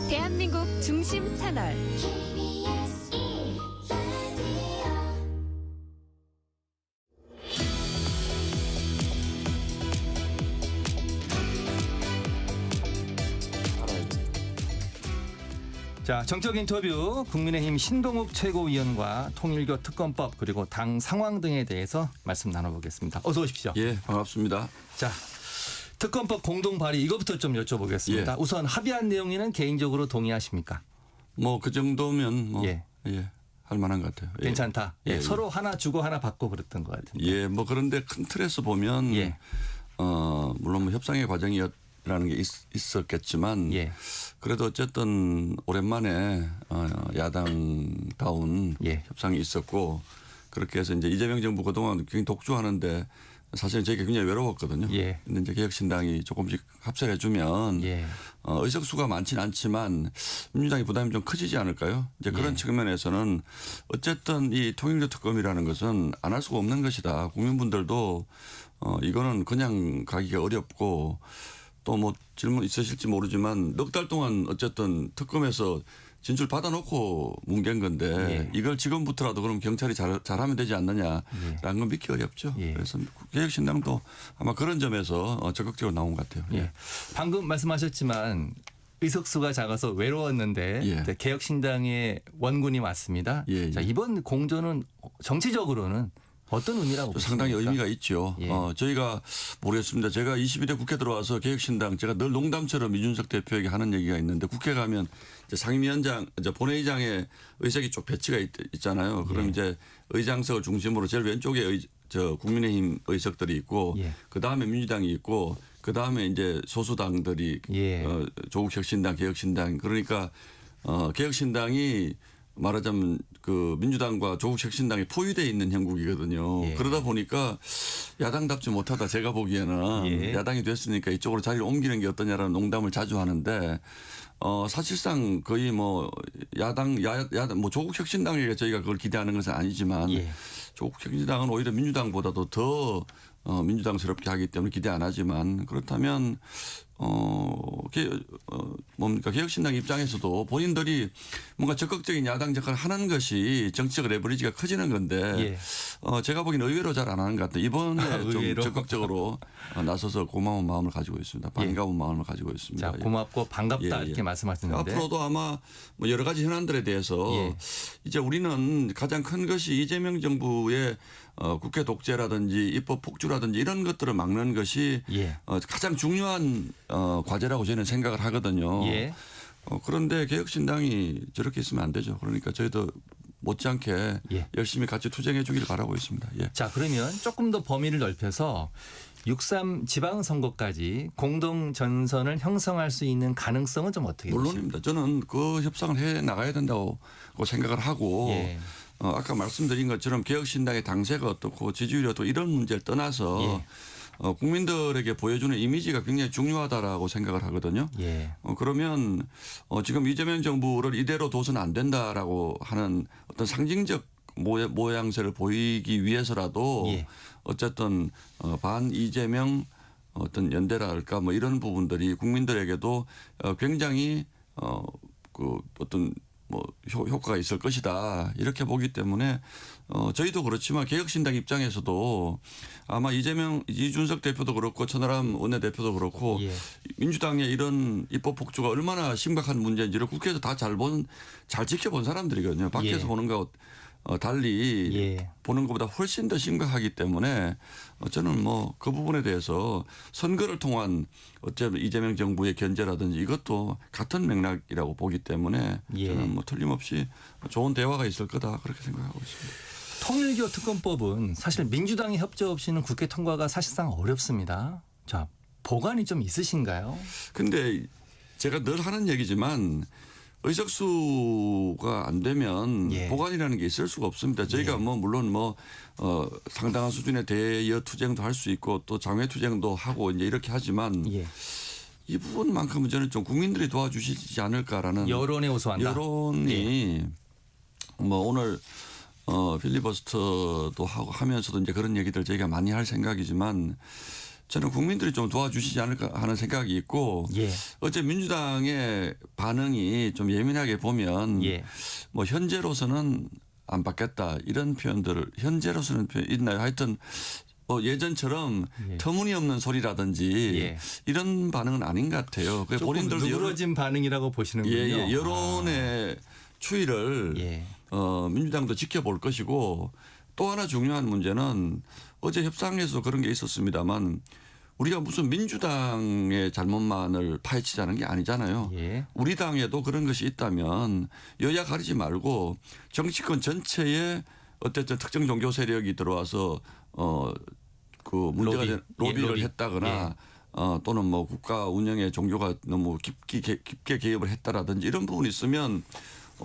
대한민국 중심 채널 자, 정적 인터뷰 국민의힘 신동욱 최고위원과 통일교 특검법 그리고 당 상황 등에 대해서 말씀 나눠보겠습니다. 어서 오십시오. 예, 반갑습니다. 자, 특검법 공동 발의 이거부터 좀 여쭤보겠습니다. 예. 우선 합의한 내용에는 개인적으로 동의하십니까? 뭐 그 정도면 뭐 예. 할 만한 것 같아요. 예. 괜찮다. 예, 예, 서로 하나 주고 하나 받고 그랬던 것 같은데. 예, 뭐 그런데 큰 틀에서 보면 예. 물론 뭐 협상의 과정이었라는 게 있었겠지만 예. 그래도 어쨌든 오랜만에 야당다운 예. 협상이 있었고 그렇게 해서 이제 이재명 정부 그동안 굉장히 독주하는데 사실은 저희가 굉장히 외로웠거든요. 예. 근데 이제 개혁신당이 조금씩 합세를 해주면 예. 의석수가 많지는 않지만 민주당의 부담이 좀 커지지 않을까요? 이제 그런 예. 측면에서는 어쨌든 이 통일교 특검이라는 것은 안 할 수가 없는 것이다. 국민분들도 이거는 그냥 가기가 어렵고 또 뭐 질문 있으실지 모르지만 넉 달 동안 어쨌든 특검에서 진술 받아놓고 뭉갠 건데 예. 이걸 지금부터라도 그럼 경찰이 잘하면 되지 않느냐라는 건 믿기 어렵죠. 예. 그래서 개혁신당도 아마 그런 점에서 적극적으로 나온 것 같아요. 예. 방금 말씀하셨지만 의석수가 작아서 외로웠는데 예. 이제 개혁신당의 원군이 왔습니다. 예, 예. 자, 이번 공조는 정치적으로는 어떤 의미라고 상당히 보십니까? 의미가 있죠. 예. 저희가 모르겠습니다. 제가 21대 국회 들어와서 개혁신당 제가 늘 농담처럼 이준석 대표에게 하는 얘기가 있는데 국회 가면 이제 상임위원장, 이제 본회의장에 의석이 쭉 배치가 있잖아요. 그럼 예. 이제 의장석을 중심으로 제일 왼쪽에 국민의힘 의석들이 있고 예. 그 다음에 민주당이 있고 그 다음에 이제 소수당들이 예. 조국혁신당, 개혁신당 그러니까 개혁신당이 말하자면 그 민주당과 조국혁신당이 포위되어 있는 형국이거든요. 예. 그러다 보니까 야당답지 못하다 제가 보기에는 예. 야당이 됐으니까 이쪽으로 자리를 옮기는 게 어떠냐라는 농담을 자주 하는데 사실상 거의 뭐 야당 뭐 조국혁신당에게 저희가 그걸 기대하는 것은 아니지만 예. 조국혁신당은 오히려 민주당보다도 더 민주당스럽게 하기 때문에 기대 안 하지만 그렇다면 뭡니까 개혁신당 입장에서도 본인들이 뭔가 적극적인 야당 역할을 하는 것이 정치적 레버리지가 커지는 건데 예. 제가 보기에는 의외로 잘 안 하는 것 같아요. 이번에 좀 의외로? 적극적으로 나서서 고마운 마음을 가지고 있습니다. 반가운 마음을 가지고 있습니다. 자, 고맙고 반갑다 예, 예. 이렇게 말씀하셨는데 앞으로도 아마 뭐 여러 가지 현안들에 대해서 예. 이제 우리는 가장 큰 것이 이재명 정부의 국회 독재라든지 입법 폭주라든지 이런 것들을 막는 것이 예. 가장 중요한 과제라고 저는 생각을 하거든요. 예. 그런데 개혁신당이 저렇게 있으면 안 되죠. 그러니까 저희도 못지않게 예. 열심히 같이 투쟁해 주기를 바라고 있습니다. 예. 자, 그러면 조금 더 범위를 넓혀서 6.3 지방선거까지 공동 전선을 형성할 수 있는 가능성은 좀 어떻게 보십니까? 물론입니다. 저는 그 협상을 해 나가야 된다고 생각을 하고 예. 아까 말씀드린 것처럼 개혁신당의 당세가 어떻고 지지율이 어떻고 이런 문제를 떠나서 예. 국민들에게 보여주는 이미지가 굉장히 중요하다라고 생각을 하거든요. 예. 그러면 지금 이재명 정부를 이대로 둬서는 안 된다라고 하는 어떤 상징적 모양새를 보이기 위해서라도 예. 어쨌든 반 이재명 어떤 연대랄까 뭐 이런 부분들이 국민들에게도 굉장히 그 어떤 뭐 효과가 있을 것이다 이렇게 보기 때문에 저희도 그렇지만 개혁신당 입장에서도 아마 이준석 대표도 그렇고 천하람 원내대표도 그렇고 예. 민주당의 이런 입법 폭주가 얼마나 심각한 문제인지를 국회에서 다 잘 지켜본 사람들이거든요. 밖에서 예. 보는 거 달리 예. 보는 것보다 훨씬 더 심각하기 때문에 저는 뭐 그 부분에 대해서 선거를 통한 어쩌면 이재명 정부의 견제라든지 이것도 같은 맥락이라고 보기 때문에 예. 저는 뭐 틀림없이 좋은 대화가 있을 거다 그렇게 생각하고 있습니다. 통일교 특검법은 사실 민주당의 협조 없이는 국회 통과가 사실상 어렵습니다. 자, 보관이 좀 있으신가요? 근데 제가 늘 하는 얘기지만 의석수가 안 되면 예. 보관이라는 게 있을 수가 없습니다. 저희가 뭐 물론 뭐 상당한 수준의 대여 투쟁도 할 수 있고 또 장외 투쟁도 하고 이제 이렇게 하지만 예. 이 부분만큼은 저는 좀 국민들이 도와주시지 않을까라는 여론에 호소한다. 여론이 뭐 오늘 필리버스터도 하고 하면서도 이제 그런 얘기들 저희가 많이 할 생각이지만 저는 국민들이 좀 도와주시지 않을까 하는 생각이 있고 예. 어제 민주당의 반응이 좀 예민하게 보면 예. 뭐 현재로서는 안 받겠다 이런 표현들을 현재로서는 있나요? 하여튼 예전처럼 예. 터무니없는 소리라든지 예. 이런 반응은 아닌 것 같아요. 그 조금 누그러진 반응이라고 보시는군요. 예, 여론의 추이를 예. 민주당도 지켜볼 것이고 또 하나 중요한 문제는 어제 협상에서 그런 게 있었습니다만 우리가 무슨 민주당의 잘못만을 파헤치자는 게 아니잖아요. 예. 우리 당에도 그런 것이 있다면 여야 가리지 말고 정치권 전체에 어쨌든 특정 종교 세력이 들어와서 그 문제가 로비를 로비. 했다거나 또는 뭐 국가 운영에 종교가 너무 깊게 개입을 했다라든지 이런 부분이 있으면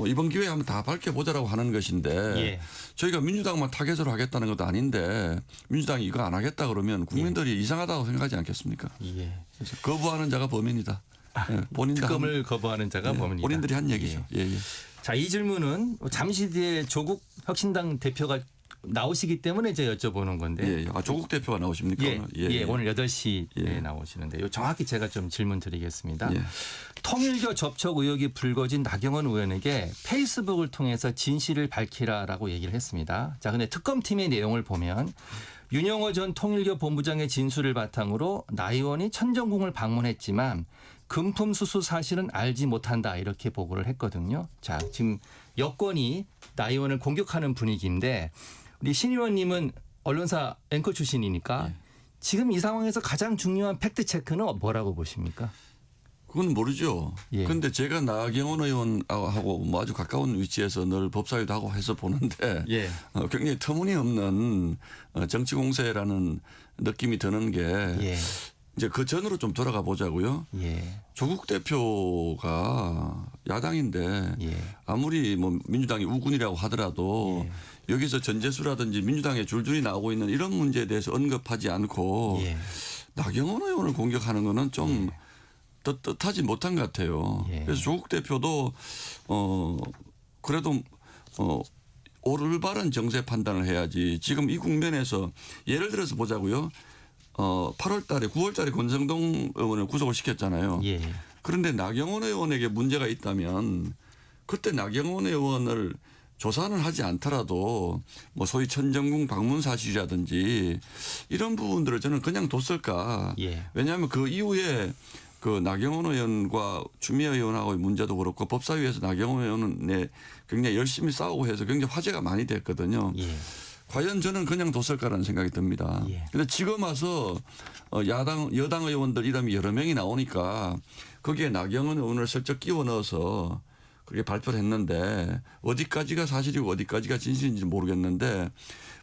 이번 기회에 한번 다 밝혀보자라고 하는 것인데 예. 저희가 민주당만 타겟으로 하겠다는 것도 아닌데 민주당이 이거 안 하겠다 그러면 국민들이 이상하다고 생각하지 않겠습니까? 예. 그래서 거부하는 자가 범인이다. 예, 본인 특검을 거부하는 자가 범인이다. 본인들이 한 얘기죠. 예. 예. 자, 이 질문은 잠시 뒤에 조국 혁신당 대표가 나오시기 때문에 제가 여쭤보는 건데. 예. 조국 대표가 나오십니까? 예, 오늘? 오늘 8시에 예. 나오시는데요. 정확히 제가 좀 질문 드리겠습니다. 예. 통일교 접촉 의혹이 불거진 나경원 의원에게 페이스북을 통해서 진실을 밝히라라고 얘기를 했습니다. 자, 근데 특검팀의 내용을 보면 윤영호 전 통일교 본부장의 진술을 바탕으로 나 의원이 천정궁을 방문했지만 금품 수수 사실은 알지 못한다 이렇게 보고를 했거든요. 자, 지금 여권이 나 의원을 공격하는 분위기인데 우리 신 의원님은 언론사 앵커 출신이니까 지금 이 상황에서 가장 중요한 팩트 체크는 뭐라고 보십니까? 그건 모르죠. 예. 그런데 제가 나경원 의원하고 뭐 아주 가까운 위치에서 늘 법사위도 하고 해서 보는데 예. 굉장히 터무니없는 정치 공세라는 느낌이 드는 게 예. 이제 그 전으로 좀 돌아가 보자고요. 예. 조국 대표가 야당인데 예. 아무리 뭐 민주당이 우군이라고 하더라도 예. 여기서 전재수라든지 민주당에 줄줄이 나오고 있는 이런 문제에 대해서 언급하지 않고 예. 나경원 의원을 공격하는 거는 좀 뜻하지 못한 것 같아요. 예. 그래서 조국 대표도 그래도 올바른 정세 판단을 해야지. 지금 이 국면에서 예를 들어서 보자고요. 8월 달에 9월 달에 권성동 의원을 구속을 시켰잖아요. 예. 그런데 나경원 의원에게 문제가 있다면 그때 나경원 의원을 조사는 하지 않더라도 뭐 소위 천정궁 방문 사실이라든지 이런 부분들을 저는 그냥 뒀을까. 예. 왜냐하면 그 이후에 그 나경원 의원과 추미애 의원하고의 문제도 그렇고 법사위에서 나경원 의원은 굉장히 열심히 싸우고 해서 굉장히 화제가 많이 됐거든요. 예. 과연 저는 그냥 뒀을까라는 생각이 듭니다. 예. 근데 지금 와서 여당 의원들 이름이 여러 명이 나오니까 거기에 나경원 의원을 슬쩍 끼워 넣어서 그렇게 발표를 했는데 어디까지가 사실이고 어디까지가 진실인지 모르겠는데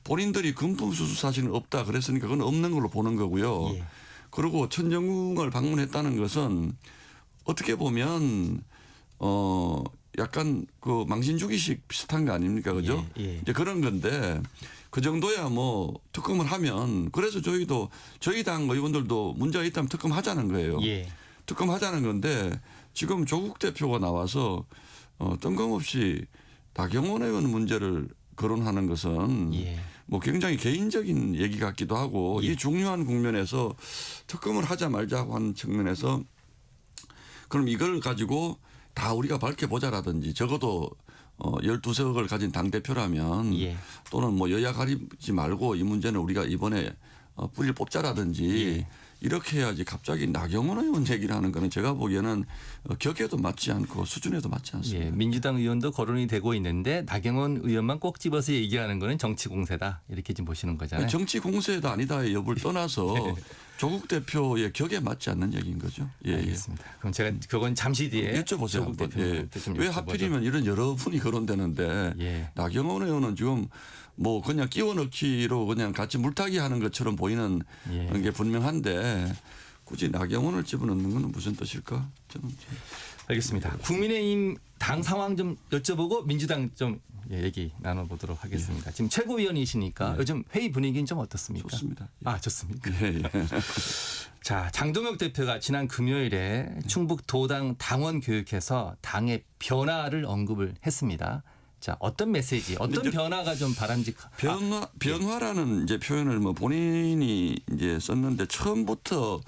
본인들이 금품수수 사실은 없다 그랬으니까 그건 없는 걸로 보는 거고요. 예. 그리고 천정궁을 방문했다는 것은 어떻게 보면 약간 그 망신주기식 비슷한 거 아닙니까, 그죠? 예, 예. 이제 그런 건데 그 정도야 뭐 특검을 하면 그래서 저희 당 의원들도 문제가 있다면 특검하자는 거예요. 예. 특검하자는 건데 지금 조국 대표가 나와서 뜬금없이 나경원 의원 문제를 거론하는 것은 예. 뭐 굉장히 개인적인 얘기 같기도 하고 예. 이 중요한 국면에서 특검을 하자 말자고 하는 측면에서 그럼 이걸 가지고 다 우리가 밝혀보자라든지 적어도 12석을 가진 당대표라면 예. 또는 뭐 여야 가리지 말고 이 문제는 우리가 이번에 뿌리를 뽑자라든지 예. 이렇게 해야지 갑자기 나경원 의원 얘기를 하는 거는 제가 보기에는 격에도 맞지 않고 수준에도 맞지 않습니다. 예, 민주당 의원도 거론이 되고 있는데 나경원 의원만 꼭 집어서 얘기하는 거는 정치 공세다 이렇게 지금 보시는 거잖아요. 정치 공세다 아니다의 여부를 떠나서 네. 조국 대표의 격에 맞지 않는 얘기인 거죠. 예, 알겠습니다. 그럼 제가 그건 잠시 뒤에 여쭤보세요. 조국 한번. 대표님한테 좀 왜 여쭤보죠. 하필이면 이런 여러 분이 거론되는데 예. 나경원 의원은 지금 뭐 그냥 끼워 넣기로 그냥 같이 물타기 하는 것처럼 보이는 예. 게 분명한데 굳이 나경원을 집어넣는 건 무슨 뜻일까? 저는 알겠습니다. 국민의힘 당 상황 좀 여쭤보고 민주당 좀 얘기 나눠보도록 하겠습니다. 지금 최고위원이시니까 요즘 회의 분위기는 좀 어떻습니까? 좋습니다. 아 좋습니까? 예, 예. 자 장동혁 대표가 지난 금요일에 충북 도당 당원 교육에서 당의 변화를 언급을 했습니다. 자 어떤 메시지, 어떤 변화가 좀 변화라는 이제 표현을 뭐 본인이 이제 썼는데 처음부터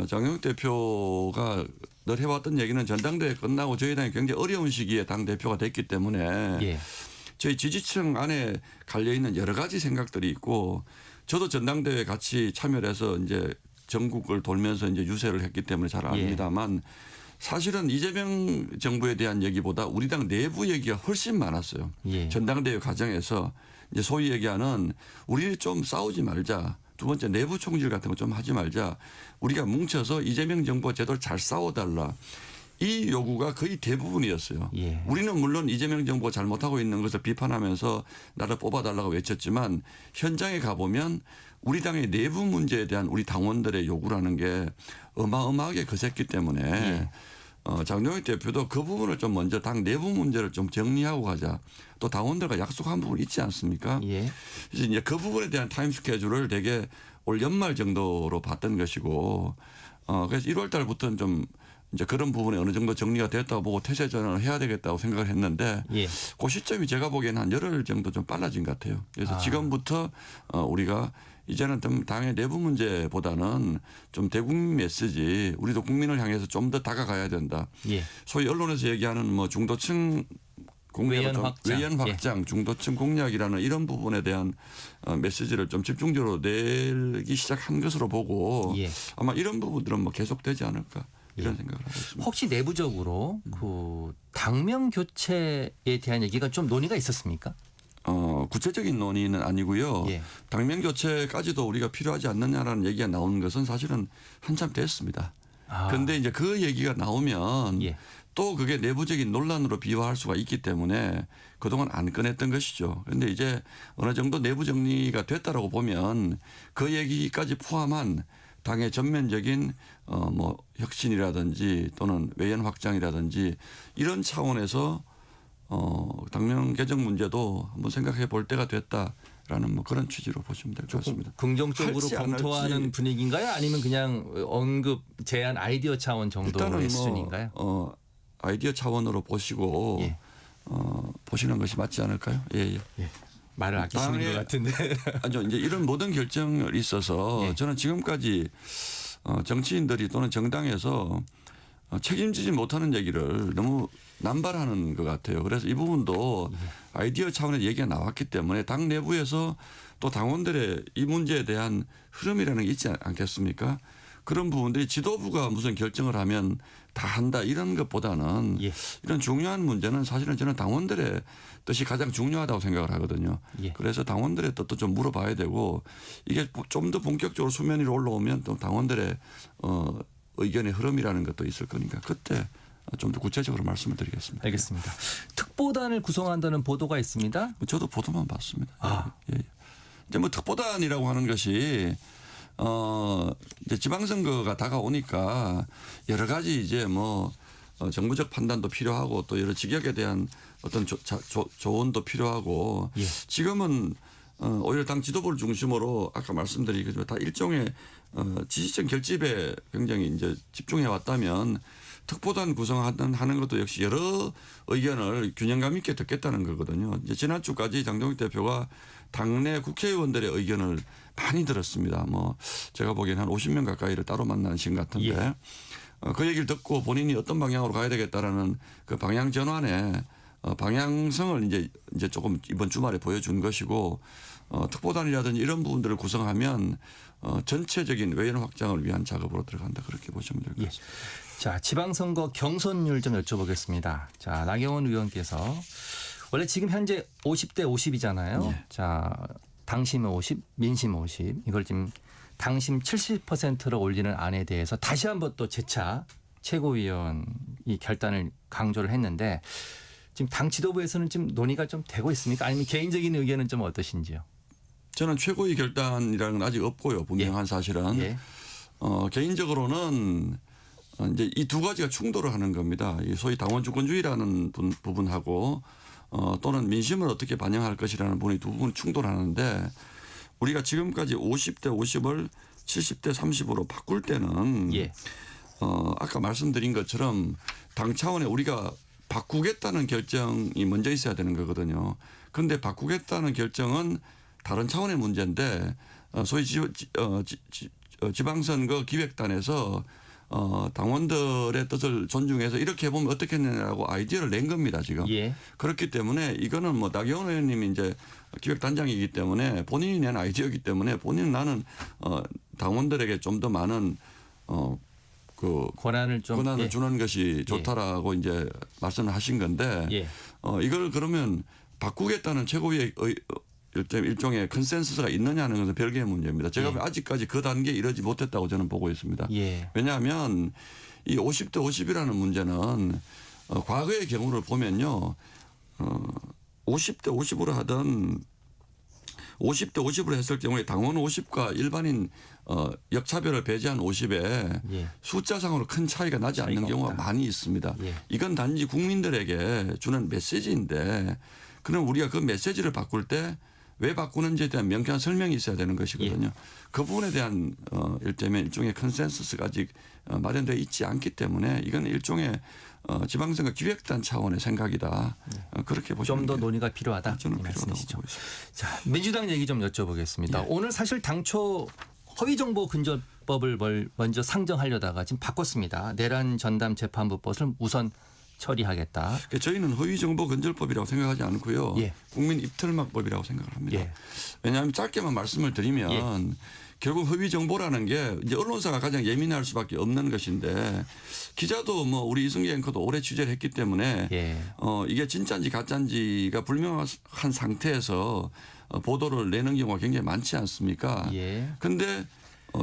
장동혁 대표가 늘 해왔던 얘기는 전당대회 끝나고 저희 당이 굉장히 어려운 시기에 당 대표가 됐기 때문에 예. 저희 지지층 안에 갈려 있는 여러 가지 생각들이 있고 저도 전당대회 같이 참여를 해서 이제 전국을 돌면서 이제 유세를 했기 때문에 잘 압니다만 사실은 이재명 정부에 대한 얘기보다 우리 당 내부 얘기가 훨씬 많았어요. 예. 전당대회 과정에서 이제 소위 얘기하는 우리 좀 싸우지 말자. 두 번째 내부 총질 같은 거 좀 하지 말자. 우리가 뭉쳐서 이재명 정부와 제대로 잘 싸워달라. 이 요구가 거의 대부분이었어요. 예. 우리는 물론 이재명 정부가 잘못하고 있는 것을 비판하면서 나를 뽑아달라고 외쳤지만 현장에 가보면 우리 당의 내부 문제에 대한 우리 당원들의 요구라는 게 어마어마하게 거셌기 때문에 장동혁 대표도 그 부분을 좀 먼저 당 내부 문제를 좀 정리하고 가자. 또 당원들과 약속한 부분 있지 않습니까? 예. 그래서 이제 그 부분에 대한 타임 스케줄을 되게 올 연말 정도로 봤던 것이고 그래서 1월 달부터는 좀 이제 그런 부분에 어느 정도 정리가 됐다고 보고 태세 전환을 해야 되겠다고 생각을 했는데 예. 그 시점이 제가 보기에는 한 열흘 정도 좀 빨라진 것 같아요. 그래서 지금부터 우리가 이제는 좀 당의 내부 문제보다는 좀 대국민 메시지 우리도 국민을 향해서 좀 더 다가가야 된다. 예. 소위 언론에서 얘기하는 뭐 중도층 외연 확장. 외연 확장, 중도층 공략이라는 이런 부분에 대한 메시지를 좀 집중적으로 내기 시작한 것으로 보고 예. 아마 이런 부분들은 뭐 계속되지 않을까 이런 생각을 하고 있습니다. 혹시 내부적으로 그 당명 교체에 대한 얘기가 좀 논의가 있었습니까? 구체적인 논의는 아니고요. 예. 당명 교체까지도 우리가 필요하지 않느냐라는 얘기가 나오는 것은 사실은 한참 됐습니다. 그런데 이제 그 얘기가 나오면 예. 또 그게 내부적인 논란으로 비화할 수가 있기 때문에 그동안 안 꺼냈던 것이죠. 그런데 이제 어느 정도 내부 정리가 됐다라고 보면 그 얘기까지 포함한 당의 전면적인 뭐 혁신이라든지 또는 외연 확장이라든지 이런 차원에서 당명 개정 문제도 한번 생각해 볼 때가 됐다라는 뭐 그런 취지로 보시면 될 것 같습니다. 긍정적으로 할지 안 검토하는 할지. 분위기인가요? 아니면 그냥 언급 제안 아이디어 차원 정도의 일단은 수준인가요? 아이디어 차원으로 보시고 예. 보시는 것이 맞지 않을까요? 예, 예. 말을 아끼시는 당의- 것 같은데. 아니요, 이제 이런 모든 결정을 있어서 예. 저는 지금까지 정치인들이 또는 정당에서 책임지지 못하는 얘기를 너무 남발하는 것 같아요. 그래서 이 부분도 아이디어 차원의 얘기가 나왔기 때문에 당 내부에서 또 당원들의 이 문제에 대한 흐름이라는 게 있지 않겠습니까? 그런 부분들이 지도부가 무슨 결정을 하면 다 한다 이런 것보다는 예. 이런 중요한 문제는 사실은 저는 당원들의 뜻이 가장 중요하다고 생각을 하거든요. 예. 그래서 당원들의 뜻도 좀 물어봐야 되고 이게 좀 더 본격적으로 수면 위로 올라오면 또 당원들의 의견의 흐름이라는 것도 있을 거니까 그때 좀 더 구체적으로 말씀을 드리겠습니다. 알겠습니다. 특보단을 구성한다는 보도가 있습니다. 저도 보도만 봤습니다. 아. 예. 이제 뭐 특보단이라고 하는 것이 이제 지방선거가 다가오니까 여러 가지 이제 뭐 정부적 판단도 필요하고 또 여러 직역에 대한 어떤 조언도 필요하고 예. 지금은 오히려 당 지도부를 중심으로 아까 말씀드리기지만 다 일종의 지지층 결집에 굉장히 이제 집중해 왔다면 특보단 구성하는 것도 역시 여러 의견을 균형감 있게 듣겠다는 거거든요. 이제 지난주까지 장동익 대표가 당내 국회의원들의 의견을 많이 들었습니다. 뭐 제가 보기엔 한 50명 가까이를 따로 만나신 것 같은데 예. 그 얘기를 듣고 본인이 어떤 방향으로 가야 되겠다라는 그 방향 전환에 방향성을 이제 조금 이번 주말에 보여준 것이고 특보단이라든지 이런 부분들을 구성하면 전체적인 외연 확장을 위한 작업으로 들어간다 그렇게 보시면 될 것 예. 같습니다. 자, 지방선거 경선율 좀 여쭤보겠습니다. 자, 나경원 의원께서 원래 지금 현재 50대 50이잖아요. 예. 자, 당심 50, 민심 50. 이걸 지금 당심 70%로 올리는 안에 대해서 다시 한번 또 재차 최고위원이 결단을 강조를 했는데 지금 당 지도부에서는 지금 논의가 좀 되고 있습니까? 아니면 개인적인 의견은 좀 어떠신지요? 저는 최고위 결단이라는 건 아직 없고요. 분명한 사실은. 예. 개인적으로는 이제 이 두 가지가 충돌을 하는 겁니다. 이 소위 당원 주권주의라는 부분하고 또는 민심을 어떻게 반영할 것이라는 부분이 두 부분이 충돌하는데 우리가 지금까지 50대 50을 70대 30으로 바꿀 때는 예. 아까 말씀드린 것처럼 당 차원에 우리가 바꾸겠다는 결정이 먼저 있어야 되는 거거든요. 그런데 바꾸겠다는 결정은 다른 차원의 문제인데 소위 지방선거 기획단에서 당원들의 뜻을 존중해서 이렇게 해보면 어떻겠느냐고 아이디어를 낸 겁니다, 지금. 예. 그렇기 때문에 이거는 뭐 나경원 의원님이 이제 기획단장이기 때문에 본인이 낸 아이디어이기 때문에 본인은 나는 당원들에게 좀 더 많은 그 권한을 좀 권한을 예. 주는 것이 좋다라고 이제 말씀을 하신 건데 예. 이걸 그러면 바꾸겠다는 최고위의 일종의 컨센서스가 있느냐는 것은 별개의 문제입니다. 제가 예. 아직까지 그 단계에 이르지 못했다고 저는 보고 있습니다. 예. 왜냐하면 이 50대 50이라는 문제는 과거의 경우를 보면요. 50대 50으로 하던 50대 50으로 했을 경우에 당원 50과 일반인 역차별을 배제한 50에 예. 숫자상으로 큰 차이가 나지 않는 차이가 경우가 없다. 많이 있습니다. 예. 이건 단지 국민들에게 주는 메시지인데 그럼 우리가 그 메시지를 바꿀 때 왜 바꾸는지에 대한 명쾌한 설명이 있어야 되는 것이거든요. 그 부분에 대한 일종의 컨센서스가 아직 마련되어 있지 않기 때문에 이건 일종의 지방선거 기획단 차원의 생각이다. 그렇게 보시면 좀 더 논의가 필요하다. 저는 이 필요하다고 말씀이시죠. 보고 있습니다. 자, 민주당 얘기 좀 여쭤보겠습니다. 예. 오늘 사실 당초 허위정보 근절법을 먼저 상정하려다가 지금 바꿨습니다. 내란 전담 재판부법을 우선 처리하겠다. 저희는 허위정보 건절법이라고 생각하지 않고요. 예. 국민 입틀막법이라고 생각을 합니다. 예. 왜냐하면 짧게만 말씀을 드리면 결국 허위정보라는 게 이제 언론사가 가장 예민할 수밖에 없는 것인데 기자도 뭐 우리 이승기 앵커도 오래 취재를 했기 때문에 예. 이게 진짜인지 가짜인지가 불명한 상태에서 보도를 내는 경우가 굉장히 많지 않습니까? 예. 근데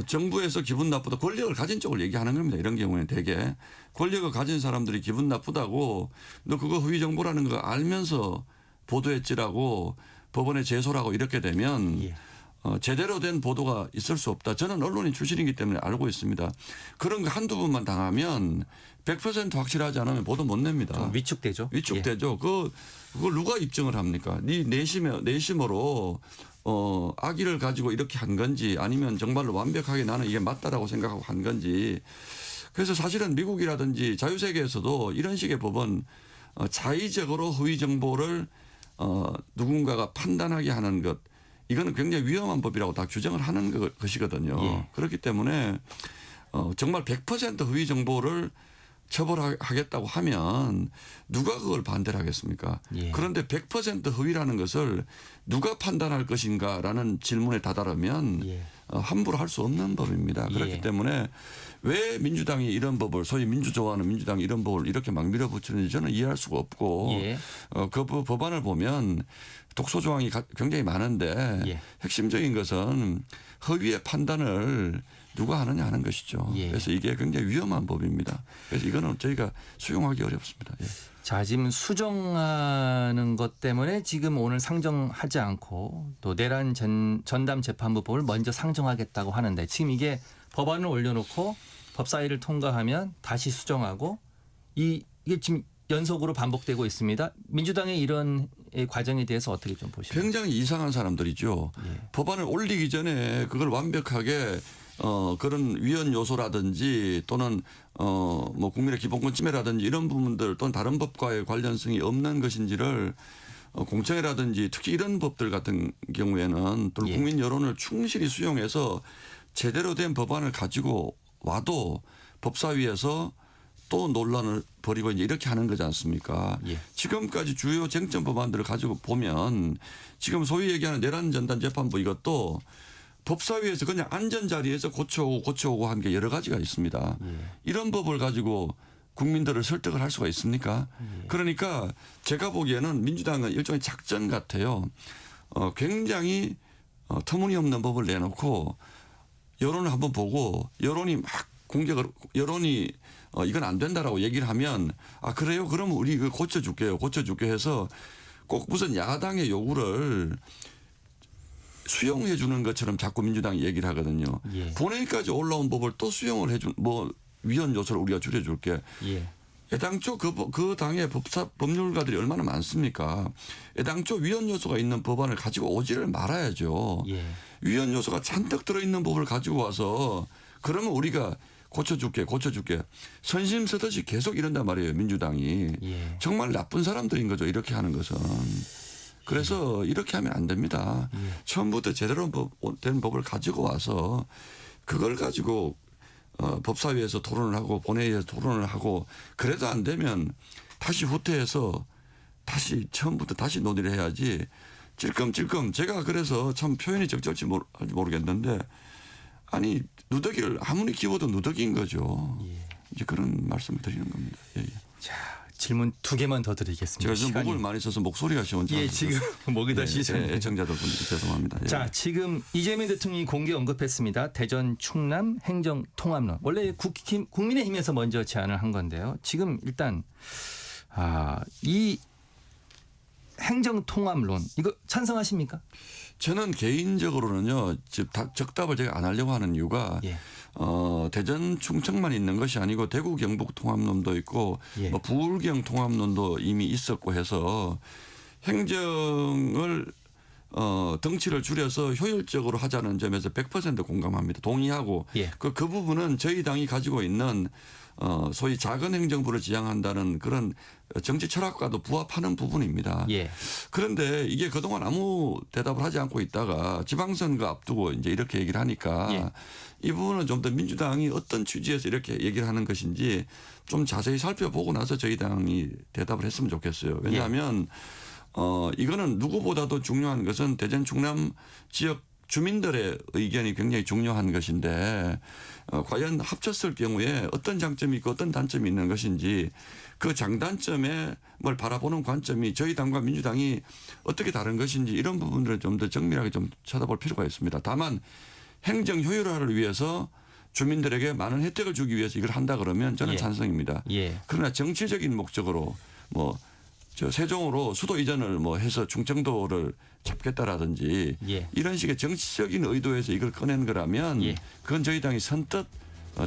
정부에서 기분 나쁘다 권력을 가진 쪽을 얘기하는 겁니다. 이런 경우에는 대개 권력을 가진 사람들이 기분 나쁘다고 너 그거 허위 정보라는 거 알면서 보도했지라고 법원에 제소라고 이렇게 되면 예. 제대로 된 보도가 있을 수 없다. 저는 언론인 출신이기 때문에 알고 있습니다. 그런 거 한두 번만 당하면 100% 확실하지 않으면 보도 못 냅니다. 좀 위축되죠. 위축되죠. 그걸 누가 입증을 합니까? 네 내심으로 악의를 가지고 이렇게 한 건지 아니면 정말로 완벽하게 나는 이게 맞다라고 생각하고 한 건지. 그래서 사실은 미국이라든지 자유세계에서도 이런 식의 법은 자의적으로 허위 정보를 누군가가 판단하게 하는 것 이거는 굉장히 위험한 법이라고 다 규정을 하는 것이거든요. 예. 그렇기 때문에 정말 100% 허위 정보를 처벌하겠다고 하면 누가 그걸 반대를 하겠습니까? 예. 그런데 100% 허위라는 것을 누가 판단할 것인가라는 질문에 다다르면 예. 함부로 할 수 없는 법입니다. 그렇기 예. 때문에 왜 민주당이 이런 법을 소위 민주좋아하는 민주당이 이런 법을 이렇게 막 밀어붙이는지 저는 이해할 수가 없고 예. 그 법안을 보면 독소 조항이 굉장히 많은데 예. 핵심적인 것은 허위의 판단을 누가 하느냐 하는 것이죠. 예. 그래서 이게 굉장히 위험한 법입니다. 그래서 이거는 저희가 수용하기 어렵습니다. 예. 자, 지금 수정하는 것 때문에 지금 오늘 상정하지 않고 또 내란 전담 재판부법을 먼저 상정하겠다고 하는데 지금 이게 법안을 올려놓고 법사위를 통과하면 다시 수정하고 이게 지금 연속으로 반복되고 있습니다. 민주당의 이런 과정에 대해서 어떻게 좀 보시나요? 굉장히 이상한 사람들이죠. 예. 법안을 올리기 전에 그걸 완벽하게 그런 위헌 요소라든지 또는 뭐 국민의 기본권 침해라든지 이런 부분들 또는 다른 법과의 관련성이 없는 것인지를 공청회라든지 특히 이런 법들 같은 경우에는 또 예. 국민 여론을 충실히 수용해서 제대로 된 법안을 가지고 와도 법사위에서 또 논란을 벌이고 이제 이렇게 하는 거지 않습니까? 예. 지금까지 주요 쟁점 법안들을 가지고 보면 지금 소위 얘기하는 내란 전담 재판부 이것도 법사위에서 그냥 앉은 자리에서 고쳐오고 한 게 여러 가지가 있습니다. 예. 이런 법을 가지고 국민들을 설득을 할 수가 있습니까? 그러니까 제가 보기에는 민주당은 일종의 작전 같아요. 굉장히 터무니없는 법을 내놓고 여론을 한번 보고 여론이 막 여론이 이건 안 된다라고 얘기를 하면 아 그래요? 그러면 우리 이거 고쳐줄게요 해서 꼭 무슨 야당의 요구를 수용해 주는 것처럼 자꾸 민주당이 얘기를 하거든요. 예. 본회의까지 올라온 법을 또 수용을 해준 뭐 위헌 요소를 우리가 줄여줄게. 예. 애당초 그 당의 법률가들이 얼마나 많습니까? 애당초 위헌 요소가 있는 법안을 가지고 오지를 말아야죠. 예. 위헌 요소가 잔뜩 들어있는 법을 가지고 와서 그러면 우리가 고쳐줄게. 선심 쓰듯이 계속 이런단 말이에요. 민주당이. 예. 정말 나쁜 사람들인 거죠. 이렇게 하는 것은. 그래서 이렇게 하면 안 됩니다. 처음부터 제대로 된 법을 가지고 와서 그걸 가지고 법사위에서 토론을 하고 본회의에서 토론을 하고 그래도 안 되면 다시 후퇴해서 다시 처음부터 다시 논의를 해야지 찔끔찔끔 제가 그래서 참 표현이 적절치 모르겠는데 아니 누더기를 아무리 키워도 누더기인 거죠. 이제 그런 말씀을 드리는 겁니다. 예. 자, 질문 2개만 더 드리겠습니다. 제가 좀 목을 많이 써서 목소리가 시원치 예, 않아서 지금 목이 다 쉬셨네요. 애청자들분들 죄송합니다. 예. 자, 지금 이재명 대통령이 공개 언급했습니다. 대전 충남 행정통합론. 원래 국민의힘에서 먼저 제안을 한 건데요. 지금 일단 이 행정통합론 이거 찬성하십니까? 저는 개인적으로는요. 적답을 제가 안 하려고 하는 이유가 예. 대전 충청만 있는 것이 아니고 대구 경북 통합론도 있고 예. 뭐 부울경 통합론도 이미 있었고 해서 행정을 덩치를 줄여서 효율적으로 하자는 점에서 100% 공감합니다. 동의하고 예. 그 부분은 저희 당이 가지고 있는 소위 작은 행정부를 지향한다는 그런 정치 철학과도 부합하는 부분입니다. 예. 그런데 이게 그동안 아무 대답을 하지 않고 있다가 지방선거 앞두고 이제 이렇게 얘기를 하니까 예. 이 부분은 좀 더 민주당이 어떤 취지에서 이렇게 얘기를 하는 것인지 좀 자세히 살펴보고 나서 저희 당이 대답을 했으면 좋겠어요. 왜냐하면 이거는 누구보다도 중요한 것은 대전 충남 지역 주민들의 의견이 굉장히 중요한 것인데 과연 합쳤을 경우에 어떤 장점이 있고 어떤 단점이 있는 것인지 그 장단점에 뭘 바라보는 관점이 저희 당과 민주당이 어떻게 다른 것인지 이런 부분들을 좀 더 정밀하게 좀 쳐다볼 필요가 있습니다. 다만 행정 효율화를 위해서 주민들에게 많은 혜택을 주기 위해서 이걸 한다 그러면 저는 예. 찬성입니다. 예. 그러나 정치적인 목적으로 세종으로 수도 이전을 해서 충청도를 잡겠다라든지 예. 이런 식의 정치적인 의도에서 이걸 꺼낸 거라면 예. 그건 저희 당이 선뜻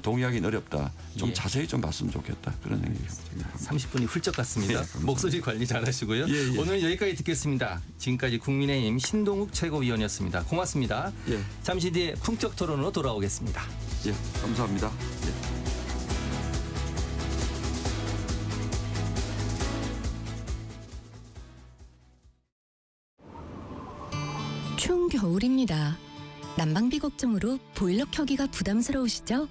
동의하기는 어렵다. 좀 예. 자세히 좀 봤으면 좋겠다. 그런 생각이 듭니다. 30분이 훌쩍 갔습니다. 예, 목소리 관리 잘하시고요. 예, 예. 오늘 여기까지 듣겠습니다. 지금까지 국민의힘 신동욱 최고위원이었습니다. 고맙습니다. 예. 잠시 뒤에 품격 토론으로 돌아오겠습니다. 예, 감사합니다. 예. 추운 겨울입니다. 난방비 걱정으로 보일러 켜기가 부담스러우시죠?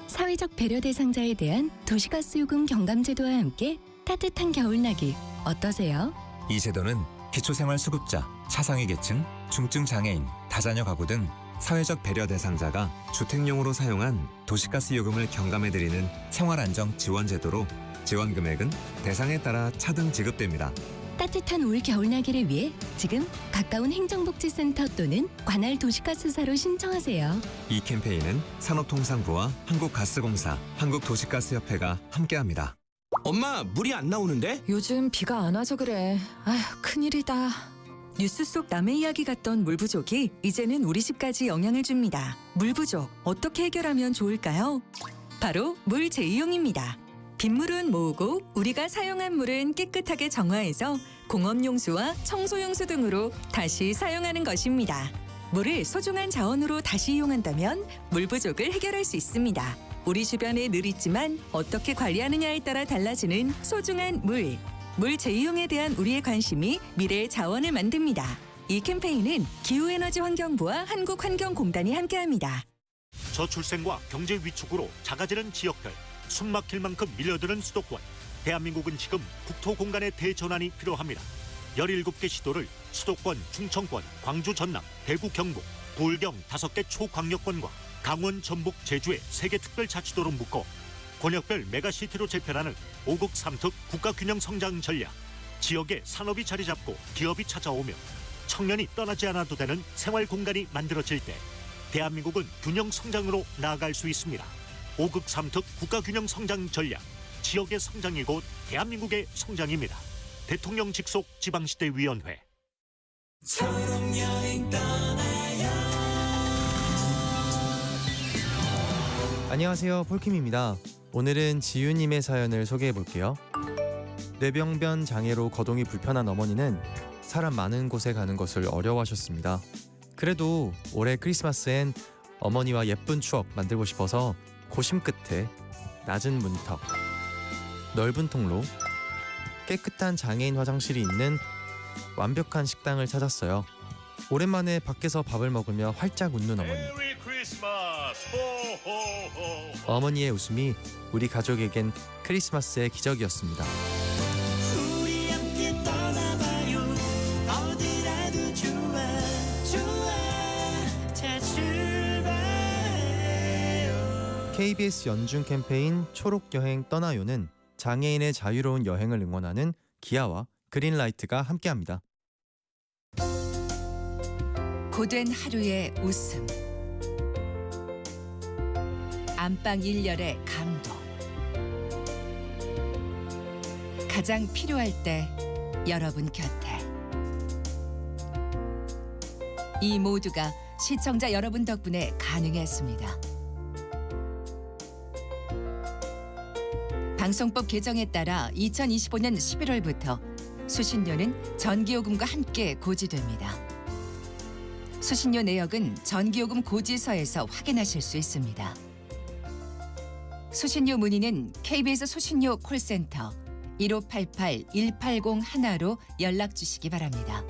사회적 배려 대상자에 대한 도시가스 요금 경감제도와 함께 따뜻한 겨울나기 어떠세요? 이 제도는 기초생활수급자, 차상위 계층, 중증 장애인, 다자녀 가구 등 사회적 배려 대상자가 주택용으로 사용한 도시가스 요금을 경감해드리는 생활안정 지원제도로 지원 금액은 대상에 따라 차등 지급됩니다. 따뜻한 올 겨울나기를 위해 지금 가까운 행정복지센터 또는 관할 도시가스사로 신청하세요. 이 캠페인은 산업통상부와 한국가스공사, 한국도시가스협회가 함께합니다. 엄마, 물이 안 나오는데? 요즘 비가 안 와서 그래. 아휴, 큰일이다. 뉴스 속 남의 이야기 같던 물 부족이 이제는 우리 집까지 영향을 줍니다. 물 부족 어떻게 해결하면 좋을까요? 바로 물 재이용입니다. 빗물은 모으고 우리가 사용한 물은 깨끗하게 정화해서 공업용수와 청소용수 등으로 다시 사용하는 것입니다. 물을 소중한 자원으로 다시 이용한다면 물 부족을 해결할 수 있습니다. 우리 주변에 늘 있지만 어떻게 관리하느냐에 따라 달라지는 소중한 물. 물 재이용에 대한 우리의 관심이 미래의 자원을 만듭니다. 이 캠페인은 기후에너지환경부와 한국환경공단이 함께합니다. 저출생과 경제 위축으로 작아지는 지역들, 숨막힐 만큼 밀려드는 수도권. 대한민국은 지금 국토 공간의 대전환이 필요합니다. 17개 시도를 수도권, 충청권, 광주, 전남, 대구, 경북, 부울경 5개 초광역권과 강원, 전북, 제주의 3개 특별자치도로 묶어 권역별 메가시티로 재편하는 5국 3특 국가균형 성장 전략. 지역에 산업이 자리 잡고 기업이 찾아오며 청년이 떠나지 않아도 되는 생활 공간이 만들어질 때 대한민국은 균형 성장으로 나아갈 수 있습니다. 5국 3특 국가균형 성장 전략. 지역의 성장이 곧 대한민국의 성장입니다. 대통령 직속 지방시대위원회. 안녕하세요, 폴킴입니다. 오늘은 지유님의 사연을 소개해 볼게요. 뇌병변 장애로 거동이 불편한 어머니는 사람 많은 곳에 가는 것을 어려워하셨습니다. 그래도 올해 크리스마스엔 어머니와 예쁜 추억 만들고 싶어서 고심 끝에 낮은 문턱, 넓은 통로, 깨끗한 장애인 화장실이 있는 완벽한 식당을 찾았어요. 오랜만에 밖에서 밥을 먹으며 활짝 웃는 어머니. 어머니의 웃음이 우리 가족에겐 크리스마스의 기적이었습니다. 우리 함께 떠나봐요. 어디라도 좋아, 좋아. 자, 출발해요. KBS 연중 캠페인 초록여행 떠나요는 장애인의 자유로운 여행을 응원하는 기아와 그린라이트가 함께합니다. 고된 하루의 웃음, 안방 일렬의 감동, 가장 필요할 때 여러분 곁에. 이 모두가 시청자 여러분 덕분에 가능했습니다. 방송법 개정에 따라 2025년 11월부터 수신료는 전기요금과 함께 고지됩니다. 수신료 내역은 전기요금 고지서에서 확인하실 수 있습니다. 수신료 문의는 KBS 수신료 콜센터 1588-1801로 연락 주시기 바랍니다.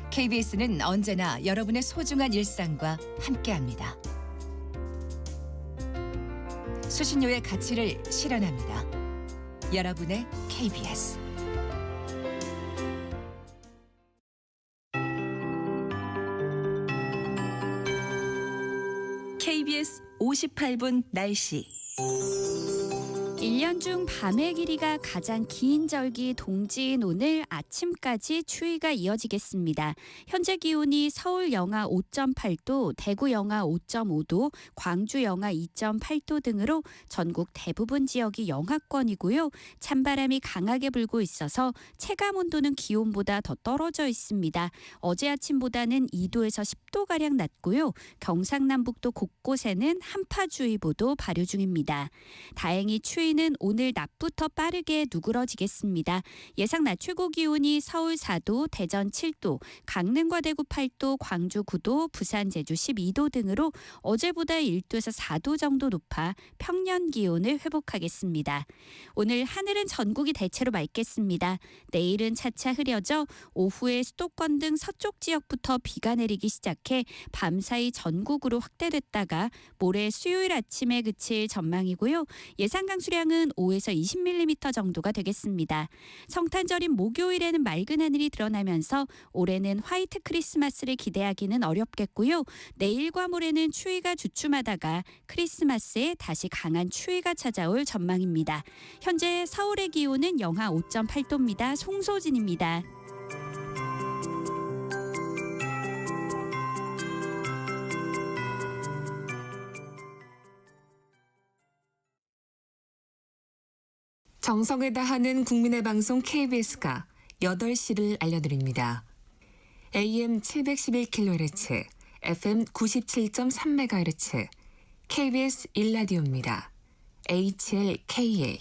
KBS는 언제나 여러분의 소중한 일상과 함께합니다. 수신료의 가치를 실현합니다. 여러분의 KBS. KBS 58분 날씨. 1년 중 밤의 길이가 가장 긴 절기 동지인 오늘 아침까지 추위가 이어지겠습니다. 현재 기온이 서울 영하 5.8도, 대구 영하 5.5도, 광주 영하 2.8도 등으로 전국 대부분 지역이 영하권이고요. 찬바람이 강하게 불고 있어서 체감 온도는 기온보다 더 떨어져 있습니다. 어제 아침보다는 2도에서 10도가량 낮고요. 경상남북도 곳곳에는 한파주의보도 발효 중입니다. 다행히 추위는 오늘 낮부터 빠르게 누그러지겠습니다. 예상 낮 최고 기온이 서울 4도, 대전 7도, 강릉과 대구 8도, 광주 9도, 부산 제주 12도 등으로 어제보다 1도에서 4도 정도 높아 평년 기온을 회복하겠습니다. 오늘 하늘은 전국이 대체로 맑겠습니다. 내일은 차차 흐려져 오후에 수도권 등 서쪽 지역부터 비가 내리기 시작해 밤사이 전국으로 확대됐다가 모레 수요일 아침에 그칠 전망이고요. 예상 강수량 雨量은 5에서 20mm 정도가 되겠습니다. 성탄절인 목요일에는 맑은 하늘이 드러나면서 올해는 화이트 크리스마스를 기대하기는 어렵겠고요. 내일과 모레는 추위가 주춤하다가 크리스마스에 다시 강한 추위가 찾아올 전망입니다. 현재 서울의 기온은 영하 5.8도입니다. 송소진입니다. 정성을 다하는 국민의 방송 KBS가 8시를 알려드립니다. AM 711kHz, FM 97.3MHz, KBS 1라디오입니다. HLKA.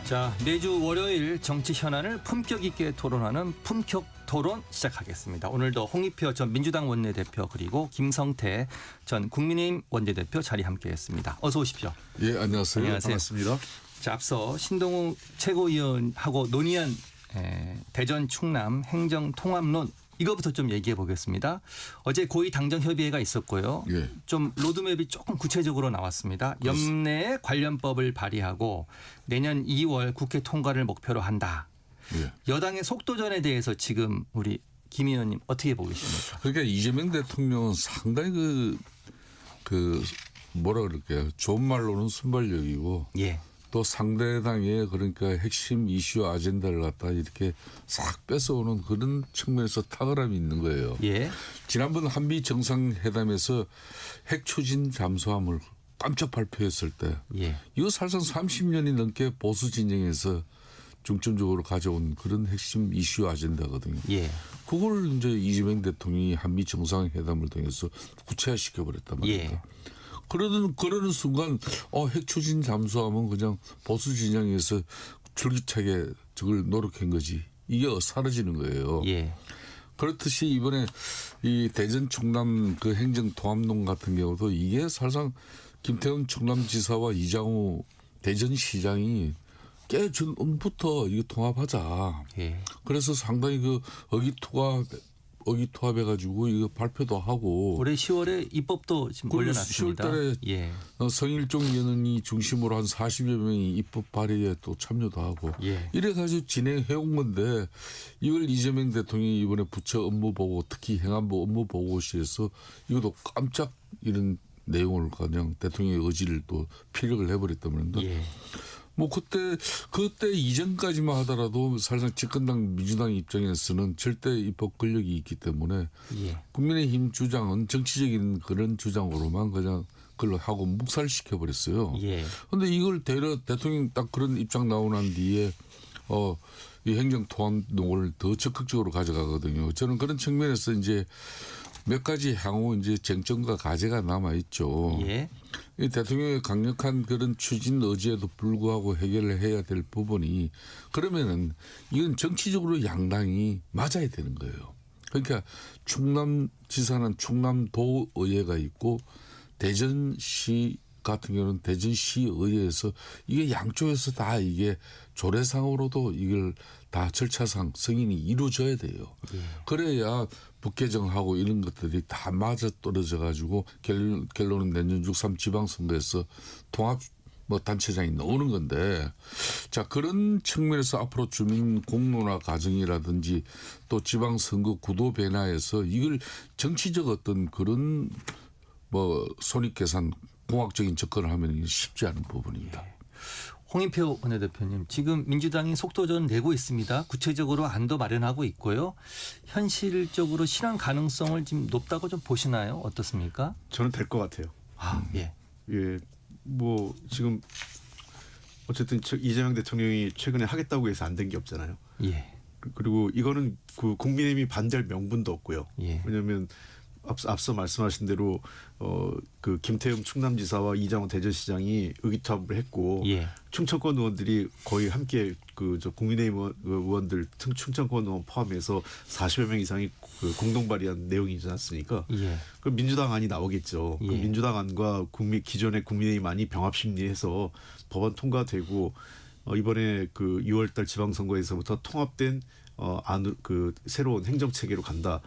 자, 매주 월요일 정치 현안을 품격 있게 토론하는 품격 토론 시작하겠습니다. 오늘도 홍익표 전 민주당 원내대표 그리고 김성태 전 국민의힘 원내대표 자리 함께했습니다. 어서 오십시오. 예, 안녕하세요. 반갑습니다. 자, 앞서 신동욱 최고위원하고 논의한 대전 충남 행정통합론 이거부터 좀 얘기해 보겠습니다. 어제 고위 당정협의회가 있었고요. 예. 좀 로드맵이 조금 구체적으로 나왔습니다. 연내에 관련법을 발의하고 내년 2월 국회 통과를 목표로 한다. 예. 여당의 속도전에 대해서 지금 우리 김 의원님 어떻게 보고 계십니까? 그러니까 이재명 대통령은 상당히 뭐라 그럴까요? 좋은 말로는 순발력이고 예. 또 상대당의 그러니까 핵심 이슈 아젠다를 갖다 이렇게 싹 뺏어오는 그런 측면에서 탁월함이 있는 거예요. 예. 지난번 한미 정상회담에서 핵 추진 잠수함을 깜짝 발표했을 때 예. 이거 사실상 30년이 넘게 보수 진영에서 중점적으로 가져온 그런 핵심 이슈 아젠다거든요. 예. 그걸 이제 이재명 대통령이 한미 정상회담을 통해서 구체화시켜 버렸단 말입니다. 예. 그러는 순간 핵 추진 잠수함은 그냥 보수 진영에서 줄기차게 저걸 노력한 거지. 이게 사라지는 거예요. 예. 그렇듯이 이번에 이 대전 충남 그 행정통합론 같은 경우도 이게 사실상 김태훈 충남지사와 이장우 대전시장이 꽤 전부터 이거 통합하자. 예. 그래서 상당히 그 의기투합해가지고 이거 발표도 하고 올해 10월에 입법도 지금 올려놨습니다. 10월달에 예. 성일종 의원이 중심으로 한 40여 명이 입법 발의에 또 참여도 하고 예. 이래가지고 진행해온 건데 이걸 이재명 대통령이 이번에 부처 업무 보고 특히 행안부 업무 보고시에서 이것도 깜짝 이런 내용을 그냥 대통령의 의지를 또 피력을 해버렸단 말입니다. 예. 뭐 그때 이전까지만 하더라도 사실상 집권당 민주당 입장에서는 절대 입법 권력이 있기 때문에 예. 국민의힘 주장은 정치적인 그런 주장으로만 그냥 그걸 하고 묵살시켜 버렸어요. 예. 그런데 이걸 대통령 딱 그런 입장 나오고 난 뒤에 이 행정통합론을 더 적극적으로 가져가거든요. 저는 그런 측면에서 이제 몇 가지 향후 이제 쟁점과 과제가 남아 있죠. 예. 이 대통령의 강력한 그런 추진 의지에도 불구하고 해결을 해야 될 부분이 그러면은 이건 정치적으로 양당이 맞아야 되는 거예요. 그러니까 충남지사는 충남도의회가 있고 대전시 같은 경우는 대전시의회에서 이게 양쪽에서 다 이게 조례상으로도 이걸 다 절차상 승인이 이루어져야 돼요. 예. 그래야 북개정하고 이런 것들이 다 맞아 떨어져 가지고 결론은 내년 6.3 지방선거에서 통합 단체장이 나오는 건데 자 그런 측면에서 앞으로 주민 공론화 과정이라든지 또 지방선거 구도 변화에서 이걸 정치적 어떤 그런 손익계산 공학적인 접근을 하면 쉽지 않은 부분입니다. 예. 홍익표 원내대표님, 지금 민주당이 속도전 내고 있습니다. 구체적으로 안도 마련하고 있고요. 현실적으로 실현 가능성을 지금 높다고 좀 보시나요? 어떻습니까? 저는 될 것 같아요. 예. 예. 뭐 지금 어쨌든 이재명 대통령이 최근에 하겠다고 해서 안 된 게 없잖아요. 예. 그리고 이거는 그 국민의힘이 반대할 명분도 없고요. 예. 왜냐하면 앞서 말씀하신 대로 그 김태흠 충남지사와 이장호 대전시장이 의기투합을 했고 예. 충청권 의원들이 거의 함께 그 저 국민의힘 의원들 충청권 의원 포함해서 40여 명 이상이 그 공동 발의한 내용이지 않습니까? 예. 그 민주당 안이 나오겠죠. 그 예. 민주당 안과 기존의 국민의힘 안이 병합 심리해서 법안 통과되고 이번에 그 6월달 지방선거에서부터 통합된 그 새로운 행정 체계로 간다.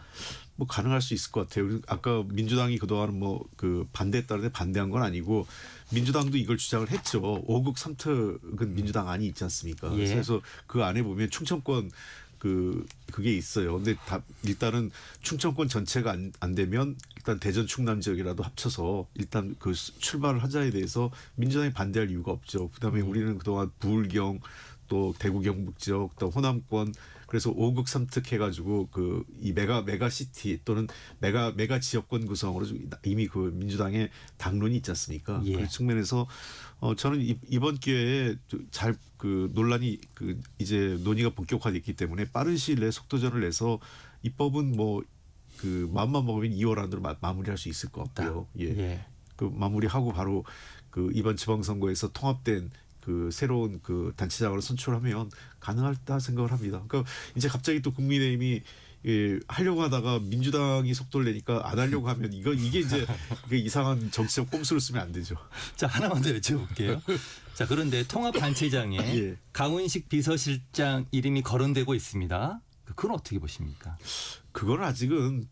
뭐 가능할 수 있을 것 같아요. 아까 민주당이 그동안 뭐 그 반대했다는데 반대한 건 아니고 민주당도 이걸 주장을 했죠. 5국 3특은 민주당 안이 있지 않습니까? 예. 그래서 그 안에 보면 충청권 그게 있어요. 근데 일단은 충청권 전체가 안 되면 일단 대전 충남 지역이라도 합쳐서 일단 그 출발을 하자에 대해서 민주당이 반대할 이유가 없죠. 그다음에 우리는 그동안 부울경 또 대구 경북 지역 또 호남권 그래서 5국 3특 해가지고 그 이 메가시티 또는 메가 지역권 구성으로 이미 그 민주당의 당론이 있지 않습니까? 예. 그 측면에서 저는 이번 기회에 잘 그 논란이 그 이제 논의가 본격화됐기 때문에 빠른 시일 내에 속도전을 내서 입법은 뭐 그 마음만 먹으면 2월 안으로 마무리할 수 있을 것 같고요. 예. 그 마무리하고 바로 그 이번 지방선거에서 통합된 그 새로운 그 단체장으로 선출하면 가능하다 생각을 합니다. 그러니까 이제 갑자기 또 국민의힘이 하려고 하다가 민주당이 속도를 내니까 안 하려고 하면 이게 이제 이상한 정치적 꼼수를 쓰면 안 되죠. 자, 하나만 더 여쭤볼게요. 자, 그런데 통합단체장에 예. 강훈식 비서실장 이름이 거론되고 있습니다. 그건 어떻게 보십니까? 그건 아직은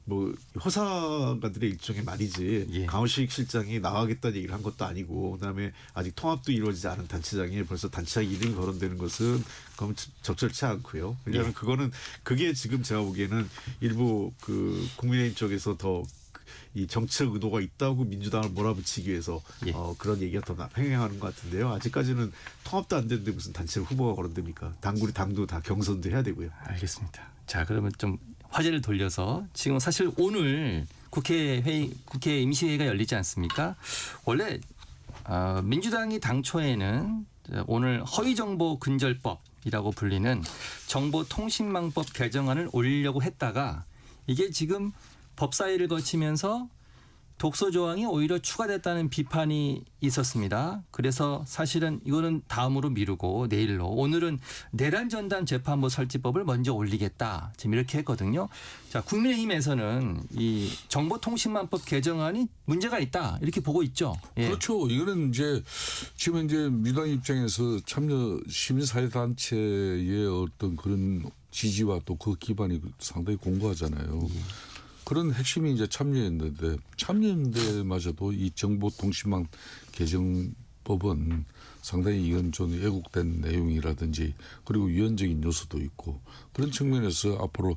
뭐 호사가들의 일종의 말이지 예. 강훈식 실장이 나가겠다는 얘기를 한 것도 아니고 그다음에 아직 통합도 이루어지지 않은 단체장에 벌써 단체장 이름이 거론되는 것은 그건 적절치 않고요. 왜냐하면 그게 지금 제가 보기에는 일부 그 국민의힘 쪽에서 더 이 정치적 의도가 있다고 민주당을 몰아붙이기 위해서 그런 얘기가 더 횡행하는 것 같은데요. 아직까지는 통합도 안 되는데 무슨 단체 후보가 거론됩니까? 당도 다 경선도 해야 되고요. 알겠습니다. 자, 그러면 좀 화제를 돌려서 지금 사실 오늘 국회 임시회의가 열리지 않습니까? 원래 민주당이 당초에는 오늘 허위정보근절법이라고 불리는 정보통신망법 개정안을 올리려고 했다가 이게 지금 법사위를 거치면서 독소 조항이 오히려 추가됐다는 비판이 있었습니다. 그래서 사실은 이거는 다음으로 미루고 내일로 오늘은 내란 전담 재판부 설치법을 먼저 올리겠다. 지금 이렇게 했거든요. 자, 국민의힘에서는 이 정보통신망법 개정안이 문제가 있다. 이렇게 보고 있죠. 예. 그렇죠. 이거는 이제 지금 현재 민주당 입장에서 참여 시민사회단체의 어떤 그런 지지와 또 그 기반이 상당히 공고하잖아요. 그런 핵심이 이제 참여연대마저도 이 정보통신망 개정법은 상당히 이건 좀 왜곡된 내용이라든지 그리고 위헌적인 요소도 있고 그런 측면에서 앞으로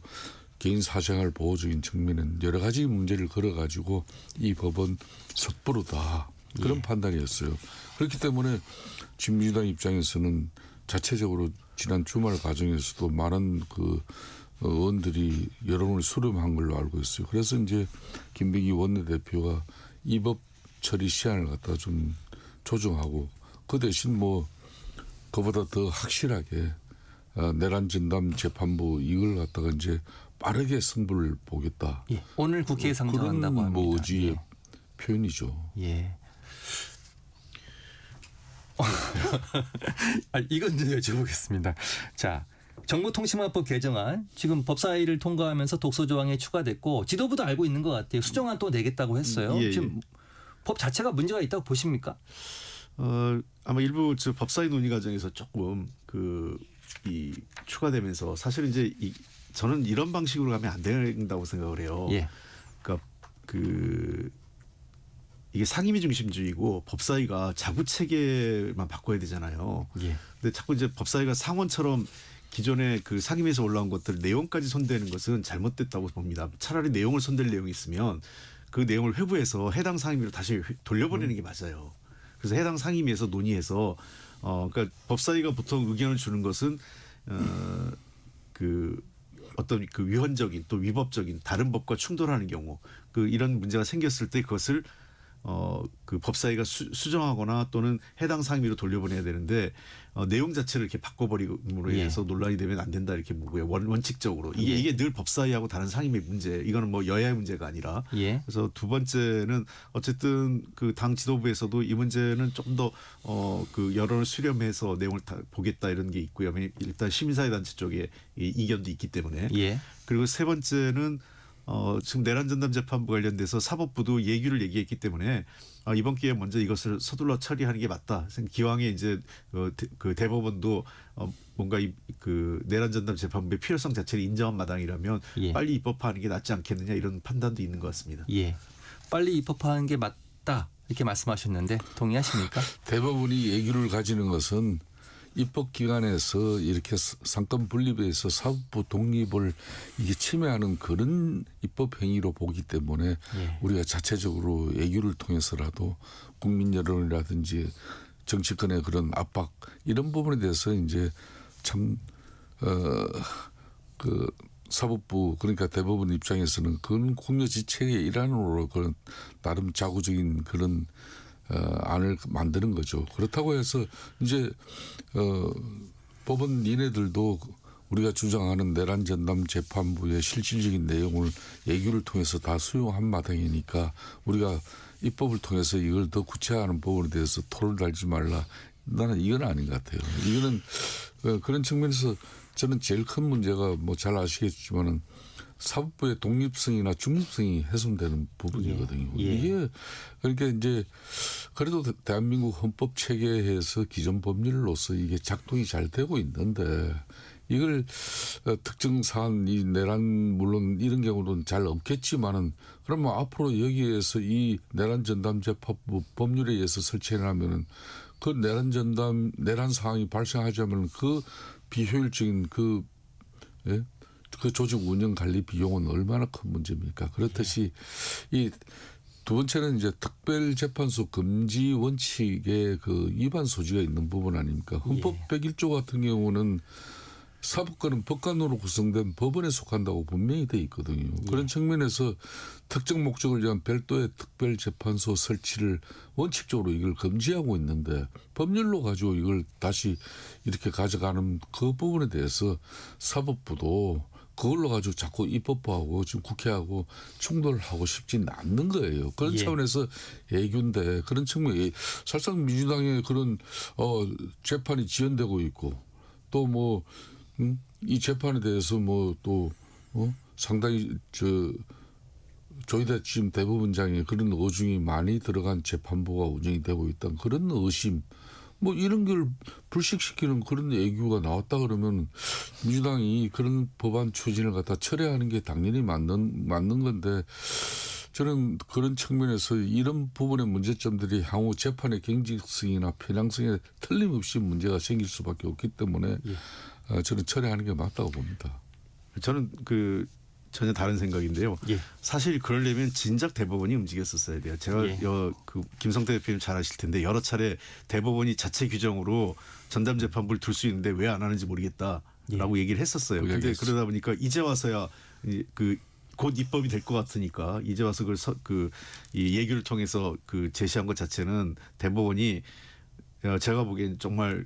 개인 사생활 보호적인 측면은 여러 가지 문제를 걸어가지고 이 법은 섣부르다 그런 판단이었어요. 그렇기 때문에 지금 민주당 입장에서는 자체적으로 지난 주말 과정에서도 많은 그 의원들이 여론을 수렴한 걸로 알고 있어요. 그래서 이제 김병기 원내대표가 이 법 처리 시한을 갖다가 좀 조정하고 그 대신 뭐 그보다 더 확실하게 내란 전담 재판부 이걸 갖다가 이제 빠르게 승부를 보겠다. 예. 오늘 국회에 상정한다고 그런 합니다. 뭐 의지의 표현이죠. 예. 이건 좀 여쭤보겠습니다. 자, 정보통신망법 개정안 지금 법사위를 통과하면서 독소 조항이 추가됐고 지도부도 알고 있는 것 같아요. 수정안 또 내겠다고 했어요. 예. 지금 법 자체가 문제가 있다고 보십니까? 아마 일부 법사위 논의 과정에서 조금 이 추가되면서 사실 이제 저는 이런 방식으로 가면 안 된다고 생각을 해요. 예. 그러니까 이게 상임위 중심주의고 법사위가 자구 체계만 바꿔야 되잖아요. 예. 근데 자꾸 이제 법사위가 상원처럼 기존에 그 상임위에서 올라온 것들 내용까지 손대는 것은 잘못됐다고 봅니다. 차라리 내용을 손댈 내용이 있으면 그 내용을 회부해서 해당 상임위로 다시 돌려보내는 게 맞아요. 그래서 해당 상임위에서 논의해서 그러니까 법사위가 보통 의견을 주는 것은 어떤 그 위헌적인 또 위법적인 다른 법과 충돌하는 경우 이런 문제가 생겼을 때 그것을 그 법사위가 수정하거나 또는 해당 상임위로 돌려보내야 되는데 내용 자체를 이렇게 바꿔버림으로 인해서 논란이 되면 안 된다 이렇게 보고요. 원칙적으로 이게 늘 법사위하고 다른 상임위 문제. 이거는 뭐 여야의 문제가 아니라. 그래서 두 번째는 어쨌든 그 당 지도부에서도 이 문제는 좀 더 그 여론을 수렴해서 내용을 다 보겠다 이런 게 있고요. 일단 시민사회단체 쪽에 이견도 있기 때문에. 그리고 세 번째는 지금 내란 전담 재판부 관련돼서 사법부도 예규를 얘기했기 때문에 이번 기회에 먼저 이것을 서둘러 처리하는 게 맞다. 기왕에 이제 그 대법원도 뭔가 그 내란 전담 재판부의 필요성 자체를 인정한 마당이라면 빨리 입법화하는 게 낫지 않겠느냐 이런 판단도 있는 것 같습니다. 빨리 입법화하는 게 맞다 이렇게 말씀하셨는데 동의하십니까? 대법원이 예규를 가지는 것은 입법기관에서 이렇게 상권 분립에서 사법부 독립을 이게 침해하는 그런 입법 행위로 보기 때문에 우리가 자체적으로 예규를 통해서라도 국민 여론이라든지 정치권의 그런 압박 이런 부분에 대해서 이제 참 그 사법부 그러니까 대법원 입장에서는 그건 국내 지책의 일환으로 그런 나름 자구적인 그런 안을 만드는 거죠. 그렇다고 해서 이제 법원 니네들도 우리가 주장하는 내란 전담 재판부의 실질적인 내용을 예규를 통해서 다 수용한 마당이니까 우리가 입법을 통해서 이걸 더 구체화하는 부분에 대해서 토를 달지 말라. 나는 이건 아닌 것 같아요. 이거는 그런 측면에서 저는 제일 큰 문제가 뭐 잘 아시겠지만은 사법부의 독립성이나 중립성이 훼손되는 부분이거든요. 이게 그러니까 이제 그래도 대한민국 헌법 체계에서 기존 법률로서 이게 작동이 잘 되고 있는데 이걸 특정 사안 이 내란 물론 이런 경우는 잘 없겠지만은 그러면 앞으로 여기에서 이 내란 전담 재판부 법률에 의해서 설치해놓으면은 그 내란 상황이 발생하자면 그 비효율적인 그 조직 운영 관리 비용은 얼마나 큰 문제입니까? 그렇듯이 이 두 번째는 이제 특별재판소 금지 원칙의 그 위반 소지가 있는 부분 아닙니까? 헌법 101조 같은 경우는 사법권은 법관으로 구성된 법원에 속한다고 분명히 돼 있거든요. 그런 측면에서 특정 목적을 위한 별도의 특별재판소 설치를 원칙적으로 이걸 금지하고 있는데 법률로 가지고 이걸 다시 이렇게 가져가는 그 부분에 대해서 사법부도 그걸로 가지고 자꾸 입법화하고 지금 국회하고 충돌하고 싶지는 않는 거예요. 그런 차원에서 예규인데 그런 측면에 사실상 민주당의 그런 재판이 지연되고 있고 또 뭐 이 재판에 대해서 뭐 또 상당히 조희대 지금 대법원장의 그런 어중이 많이 들어간 재판부가 운영이 되고 있다는 그런 의심 뭐 이런 걸 불식시키는 그런 애교가 나왔다 그러면 민주당이 그런 법안 추진을 갖다 철회하는 게 당연히 맞는 건데 저는 그런 측면에서 이런 부분의 문제점들이 향후 재판의 경직성이나 편향성에 틀림없이 문제가 생길 수밖에 없기 때문에 저는 철회하는 게 맞다고 봅니다. 저는 전혀 다른 생각인데요. 사실 그러려면 진작 대법원이 움직였었어야 돼요. 제가 그 김성태 대표님 잘 아실 텐데 여러 차례 대법원이 자체 규정으로 전담 재판부를 둘 수 있는데 왜 안 하는지 모르겠다라고 얘기를 했었어요. 그런데 그러다 보니까 이제 와서야 곧 입법이 될 것 같으니까 이제 와서 이 예규를 통해서 제시한 것 자체는 대법원이 제가 보기엔 정말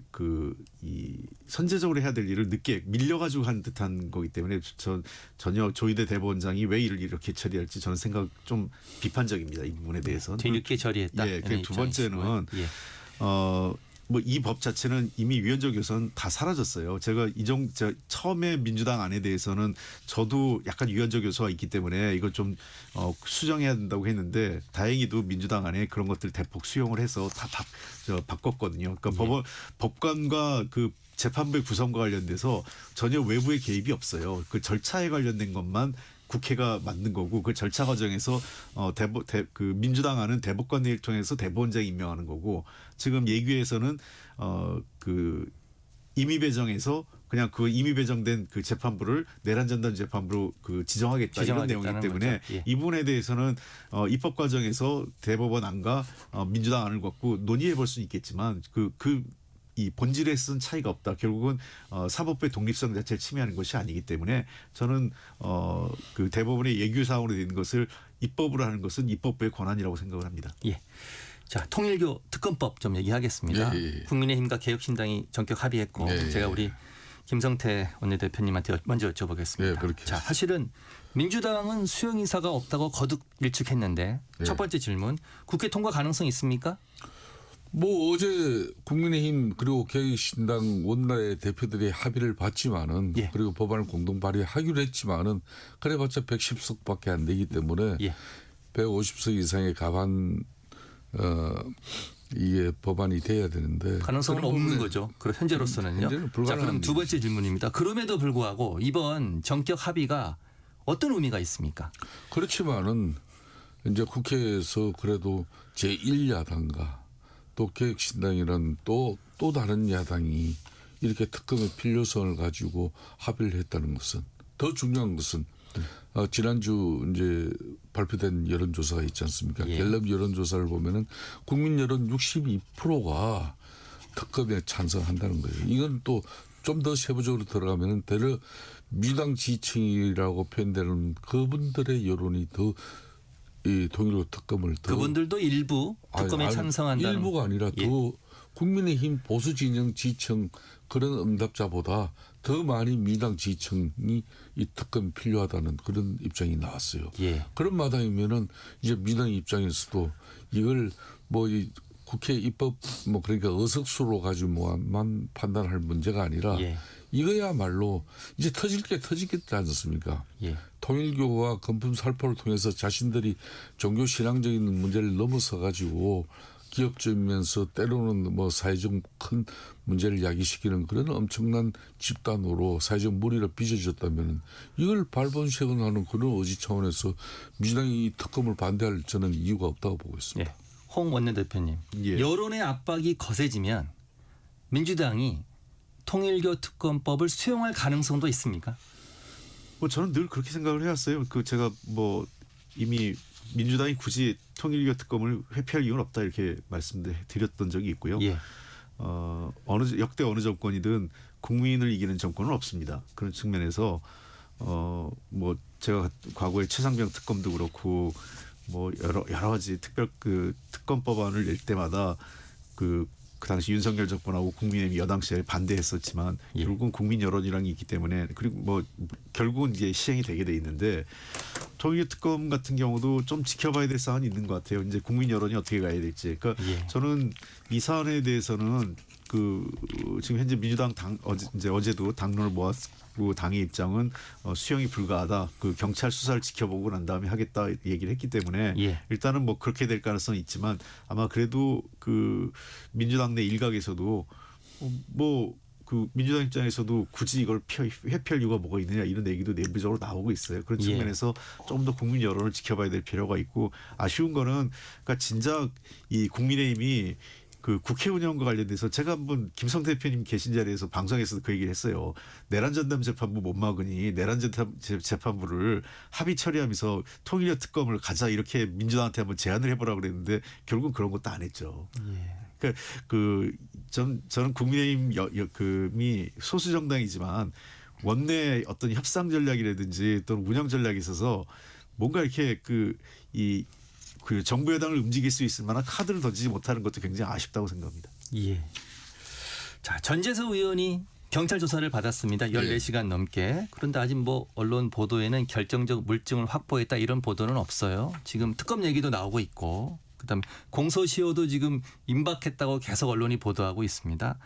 이 선제적으로 해야 될 일을 늦게 밀려가지고 한 듯한 거기 때문에 전혀 조희대 대법원장이 왜 일을 이렇게 처리할지 저는 생각 좀 비판적입니다. 이 부분에 대해서는. 뒤늦게 처리했다. 두 번째는 뭐 이 법 자체는 이미 위헌적 요소는 다 사라졌어요. 제가 처음에 민주당 안에 대해서는 저도 약간 위헌적 요소가 있기 때문에 이걸 좀 수정해야 된다고 했는데 다행히도 민주당 안에 그런 것들 대폭 수용을 해서 다 바꿨거든요. 그러니까 법관과 재판부의 구성과 관련돼서 전혀 외부의 개입이 없어요. 그 절차에 관련된 것만 국회가 만든 거고 그 절차 과정에서 민주당 안은 대법관회의를 통해서 대법원장이 임명하는 거고 지금 예규에서는 임의 배정해서 그냥 임의 배정된 재판부를 내란 전담 재판부로 지정하겠다 이런 내용이기 때문에 이 부분에 대해서는 입법 과정에서 대법원 안과 민주당 안을 갖고 논의해 볼 수는 있겠지만 이 본질에서는 차이가 없다. 결국은 사법부의 독립성 자체를 침해하는 것이 아니기 때문에 저는 그 대법원의 예규 사항으로 된 것을 입법으로 하는 것은 입법부의 권한이라고 생각을 합니다. 예. 자, 통일교 특검법 좀 얘기하겠습니다. 예. 국민의힘과 개혁신당이 전격 합의했고 예. 제가 우리 김성태 원내대표님한테 먼저 여쭤보겠습니다. 예, 그렇게 자, 사실은 민주당은 수용의사가 없다고 거듭 일축했는데 예. 첫 번째 질문, 국회 통과 가능성 있습니까? 뭐 어제 국민의힘 그리고 개혁신당 원내 대표들이 합의를 봤지만은 예. 그리고 법안을 공동 발의하기로 했지만은 그래봤자 110석밖에 안 되기 때문에 예. 150석 이상의 가반 이게 법안이 돼야 되는데 가능성은 없는 거죠. 그럼 현재로서는요. 현재는 자, 불가능한 그럼 두 번째 질문입니다. 그럼에도 불구하고 이번 전격 합의가 어떤 의미가 있습니까? 그렇지만은 이제 국회에서 그래도 제1야당과 또 개혁신당이란 또 다른 야당이 이렇게 특검의 필요성을 가지고 합의를 했다는 것은 더 중요한 것은 지난주 이제 발표된 여론조사가 있지 않습니까? 예. 갤럽 여론조사를 보면은 국민 여론 62%가 특검에 찬성한다는 거예요. 이건 또 좀 더 세부적으로 들어가면은 대려 민주당 지층이라고 표현되는 그분들의 여론이 더 이 통일교 특검을 더 그분들도 일부 특검에 찬성한다는. 일부가 아니라 예. 더 국민의힘 보수 진영 지층 그런 응답자보다 더 많이 민주당 지층이 이 특검이 필요하다는 그런 입장이 나왔어요. 예. 그런 마당이면은 이제 민주당 입장에서도 이걸 뭐 이 국회 입법 뭐 그러니까 의석수로 가지고만 판단할 문제가 아니라 예. 이거야말로 이제 터질 게 터지겠지 않습니까? 예. 통일교와 건품 살포를 통해서 자신들이 종교 신앙적인 문제를 넘어서 가지고 기업적이면서 때로는 뭐 사회적 큰 문제를 야기시키는 그런 엄청난 집단으로 사회적 무리를 빚어졌다면 이걸 발본색원하는 그런 의지 차원에서 민주당이 이 특검을 반대할 저는 이유가 없다고 보고 있습니다. 예. 홍 원내대표님, 예. 여론의 압박이 거세지면 민주당이 통일교 특검법을 수용할 가능성도 있습니까? 뭐 저는 늘 그렇게 생각을 해왔어요. 그 제가 뭐 이미 민주당이 굳이 통일교 특검을 회피할 이유는 없다 이렇게 말씀드렸던 적이 있고요. 예. 역대 어느 정권이든 국민을 이기는 정권은 없습니다. 그런 측면에서 뭐 제가 과거에 최상병 특검도 그렇고 뭐 여러 가지 특검 법안을 낼 때마다 그 당시 윤석열 정권하고 국민의힘 여당 시절에 반대했었지만 예. 결국은 국민 여론이란 게 있기 때문에 그리고 뭐 결국은 이제 시행이 되게 돼 있는데 통일교 특검 같은 경우도 좀 지켜봐야 될 사안이 있는 것 같아요. 이제 국민 여론이 어떻게 가야 될지. 그러니까 예. 저는 이 사안에 대해서는 그 지금 현재 민주당 어제도 당론을 모았고 당의 입장은 수용이 불가하다. 그 경찰 수사를 지켜보고 난 다음에 하겠다 얘기를 했기 때문에 예. 일단은 뭐 그렇게 될 가능성은 있지만 아마 그래도 그 민주당 내 일각에서도 뭐 그 민주당 입장에서도 굳이 이걸 회피할 이유가 뭐가 있느냐 이런 얘기도 내부적으로 나오고 있어요. 그런 예. 측면에서 좀 더 국민 여론을 지켜봐야 될 필요가 있고 아쉬운 거는 그러니까 진작 이 국민의힘이 그 국회 운영과 관련돼서 제가 한번 김성태 대표님 계신 자리에서 방송에서도 그 얘기를 했어요. 내란 전담 재판부 못 막으니 내란 전담 재판부를 합의 처리하면서 통일교 특검을 가자 이렇게 민주당한테 한번 제안을 해보라고 그랬는데 결국은 그런 것도 안 했죠. 예. 그러니까 저는 국민의힘 이 소수 정당이지만 원내 어떤 협상 전략이라든지 또는 운영 전략이 있어서 뭔가 이렇게 그 정부 여당을 움직일 수 있을 만한 카드를 던지지 못하는 것도 굉장히 아쉽다고 생각합니다. 예. 자, 전재수 의원이 경찰 조사를 받았습니다. 14시간 넘게. 그런데 아직 뭐 언론 보도에는 결정적 물증을 확보했다 이런 보도는 없어요. 지금 특검 얘기도 나오고 있고 그다음에 공소시효도 지금 임박했다고 계속 언론이 보도하고 있습니다.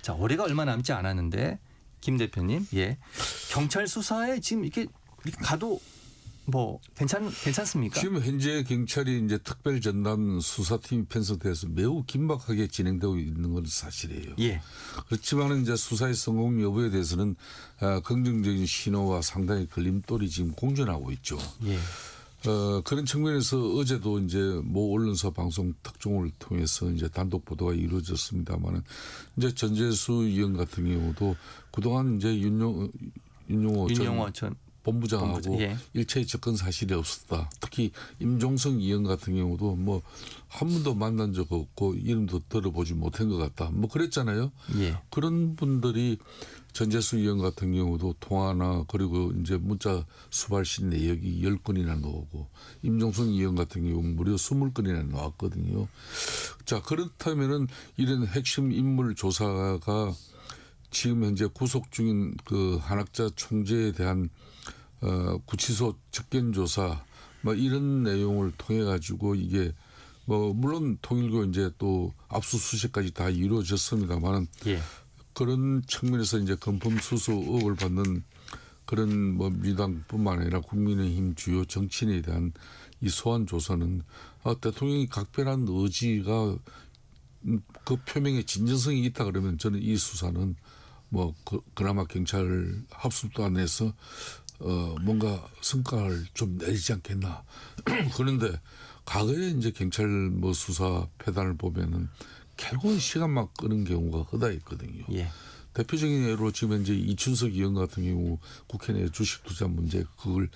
자, 올해가 얼마 남지 않았는데 김 대표님, 예, 경찰 수사에 지금 이렇게 가도 뭐 괜찮습니까? 지금 현재 경찰이 이제 특별 전담 수사팀이 편성돼서 매우 긴박하게 진행되고 있는 건 사실이에요. 예. 그렇지만 이제 수사의 성공 여부에 대해서는 긍정적인 신호와 상당히 걸림돌이 지금 공존하고 있죠. 예. 그런 측면에서 어제도 이제 모 언론사 방송 특종을 통해서 이제 단독 보도가 이루어졌습니다만은 이제 전재수 의원 같은 경우도 그동안 이제 윤용호 전 본부장하고 예. 일체의 접근 사실이 없었다. 특히 임종석 의원 같은 경우도 뭐 한 번도 만난 적 없고 이름도 들어보지 못한 것 같다. 뭐 그랬잖아요. 예. 그런 분들이 전재수 의원 같은 경우도 통화나 그리고 이제 문자 수발신 내역이 10건이나 나오고 임종석 의원 같은 경우 무려 20건이나 나왔거든요. 자, 그렇다면은 이런 핵심 인물 조사가 지금 현재 구속 중인 그 한학자 총재에 대한 구치소 접견 조사 뭐 이런 내용을 통해 가지고 이게 뭐 물론 통일교 이제 또 압수수색까지 다 이루어졌습니다만은 예. 그런 측면에서 이제 검품수수 의혹을 받는 그런 뭐 민주당뿐만 아니라 국민의힘 주요 정치인에 대한 이 소환 조사는 대통령이 각별한 의지가 그 표명에 진정성이 있다 그러면 저는 이 수사는 뭐 그나마 경찰 합수도 안 해서 뭔가 성과를 좀 내리지 않겠나. 그런데 과거에 이제 경찰 뭐 수사 패단을 보면은 결국은 시간만 끄는 경우가 허다했거든요. 예. 대표적인 예로 지금 현재 이춘석 의원 같은 경우 국회 내 주식 투자 문제 그걸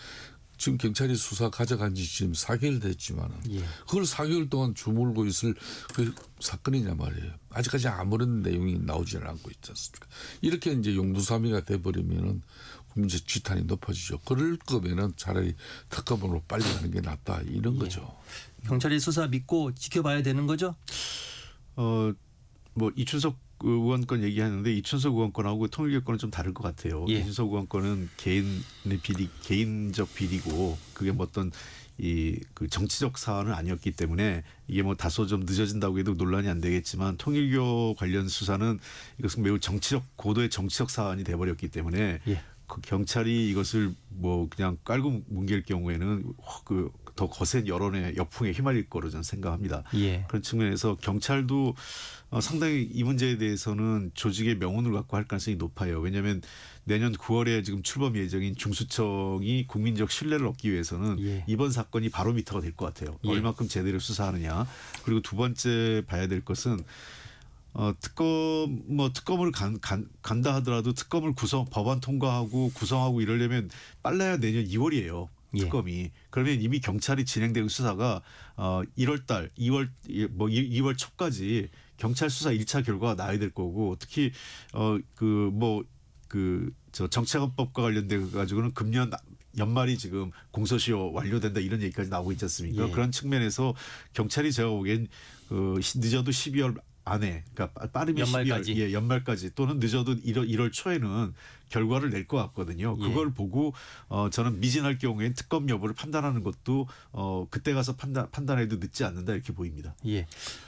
지금 경찰이 수사 가져간 지 지금 4개월 됐지만은 예. 그걸 4개월 동안 주물고 있을 그 사건이냐 말이에요. 아직까지 아무런 내용이 나오지는 않고 있지 않습니까? 이렇게 이제 용두사미가 돼버리면은 국민적 지탄이 높아지죠. 그럴 거면은 차라리 특검으로 빨리 가는 게 낫다 이런 거죠. 경찰이 수사 믿고 지켜봐야 되는 거죠? 뭐 이춘석 의원 건 얘기하는데 이춘석 의원 건하고 통일교 건은 좀 다를 것 같아요. 예. 이춘석 의원 건은 개인적 비리고 그게 뭐 어떤 그 정치적 사안은 아니었기 때문에 이게 뭐 다소 좀 늦어진다고 해도 논란이 안 되겠지만 통일교 관련 수사는 이것은 매우 고도의 정치적 사안이 돼버렸기 때문에 예. 그 경찰이 이것을 뭐 그냥 깔고 뭉갤 경우에는 더 거센 여론의 역풍에 휘말릴 거로 저는 생각합니다. 예. 그런 측면에서 경찰도 상당히 이 문제에 대해서는 조직의 명운을 갖고 할 가능성이 높아요. 왜냐하면 내년 9월에 지금 출범 예정인 중수청이 국민적 신뢰를 얻기 위해서는 예. 이번 사건이 바로미터가 될 것 같아요. 예. 얼마큼 제대로 수사하느냐. 그리고 두 번째 봐야 될 것은 특검을 간다 하더라도 특검을 법안 통과하고 구성하고 이러려면 빨라야 내년 2월이에요. 특검이. 그러면 이미 경찰이 진행되는 수사가 2월 초까지 경찰 수사 1차 결과가 나야 될 거고 특히 정치자금법과 관련돼 가지고는 금년 연말이 지금 공소시효 완료된다 이런 얘기까지 나오고 있지 않습니까? 예. 그런 측면에서 경찰이 제가 보기엔 늦어도 12월 안에 그러니까 빠르면 연말까지. 12월 연말까지 또는 늦어도 1월 초에는 결과를 낼 것 같거든요. 예. 그걸 보고 저는 미진할 경우엔 특검 여부를 판단하는 것도 그때 가서 판단해도 늦지 않는다 이렇게 보입니다. 예.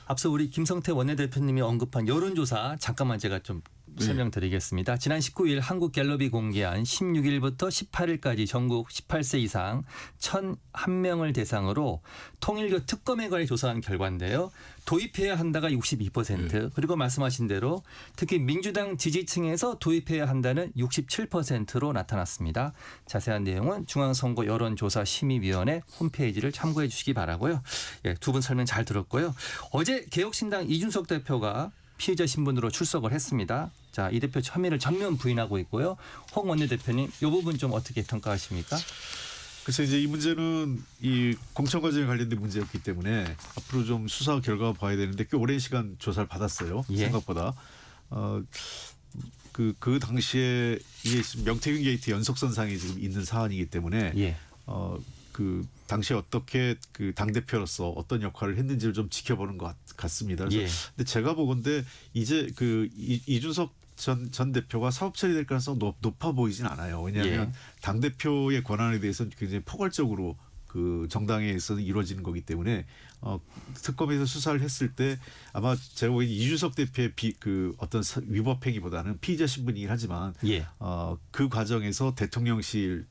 앞서 우리 김성태 원내대표님이 언급한 여론조사 잠깐만 제가 좀 설명드리겠습니다. 지난 19일 한국갤럽이 공개한 16일부터 18일까지 전국 18세 이상 1,001명을 대상으로 통일교 특검에 관해 조사한 결과인데요. 도입해야 한다가 62% 그리고 말씀하신 대로 특히 민주당 지지층에서 도입해야 한다는 67%로 나타났습니다. 자세한 내용은 중앙선거 여론조사심의위원회 홈페이지를 참고해 주시기 바라고요. 예, 두 분 설명 잘 들었고요. 어제 개혁신당 이준석 대표가 피의자 신분으로 출석을 했습니다. 자, 이 대표 혐의를 전면 부인하고 있고요. 홍 원내대표님, 이 부분 좀 어떻게 평가하십니까? 그래서 이제 이 문제는 이 공천 과정에 관련된 문제였기 때문에 앞으로 좀 수사 결과 봐야 되는데 꽤 오랜 시간 조사를 받았어요. 예. 생각보다. 그 당시에 이게 명태균 게이트 연속선상에 지금 있는 사안이기 때문에 예. 그 당시에 어떻게 그 당대표로서 어떤 역할을 했는지를 좀 지켜보는 것 같습니다. 그래서 예. 근데 제가 보건대 이제 그 이준석 전 대표가 사업 처리될 가능성이 높아 보이진 않아요. 왜냐하면 예. 당대표의 권한에 대해서는 굉장히 포괄적으로 그 정당에서 이루어지는 거기 때문에 특검에서 수사를 했을 때 아마 제가 보기엔 이준석 대표의 어떤 위법 행위보다는 피의자 신분이긴 하지만 예. 그 과정에서 대통령실의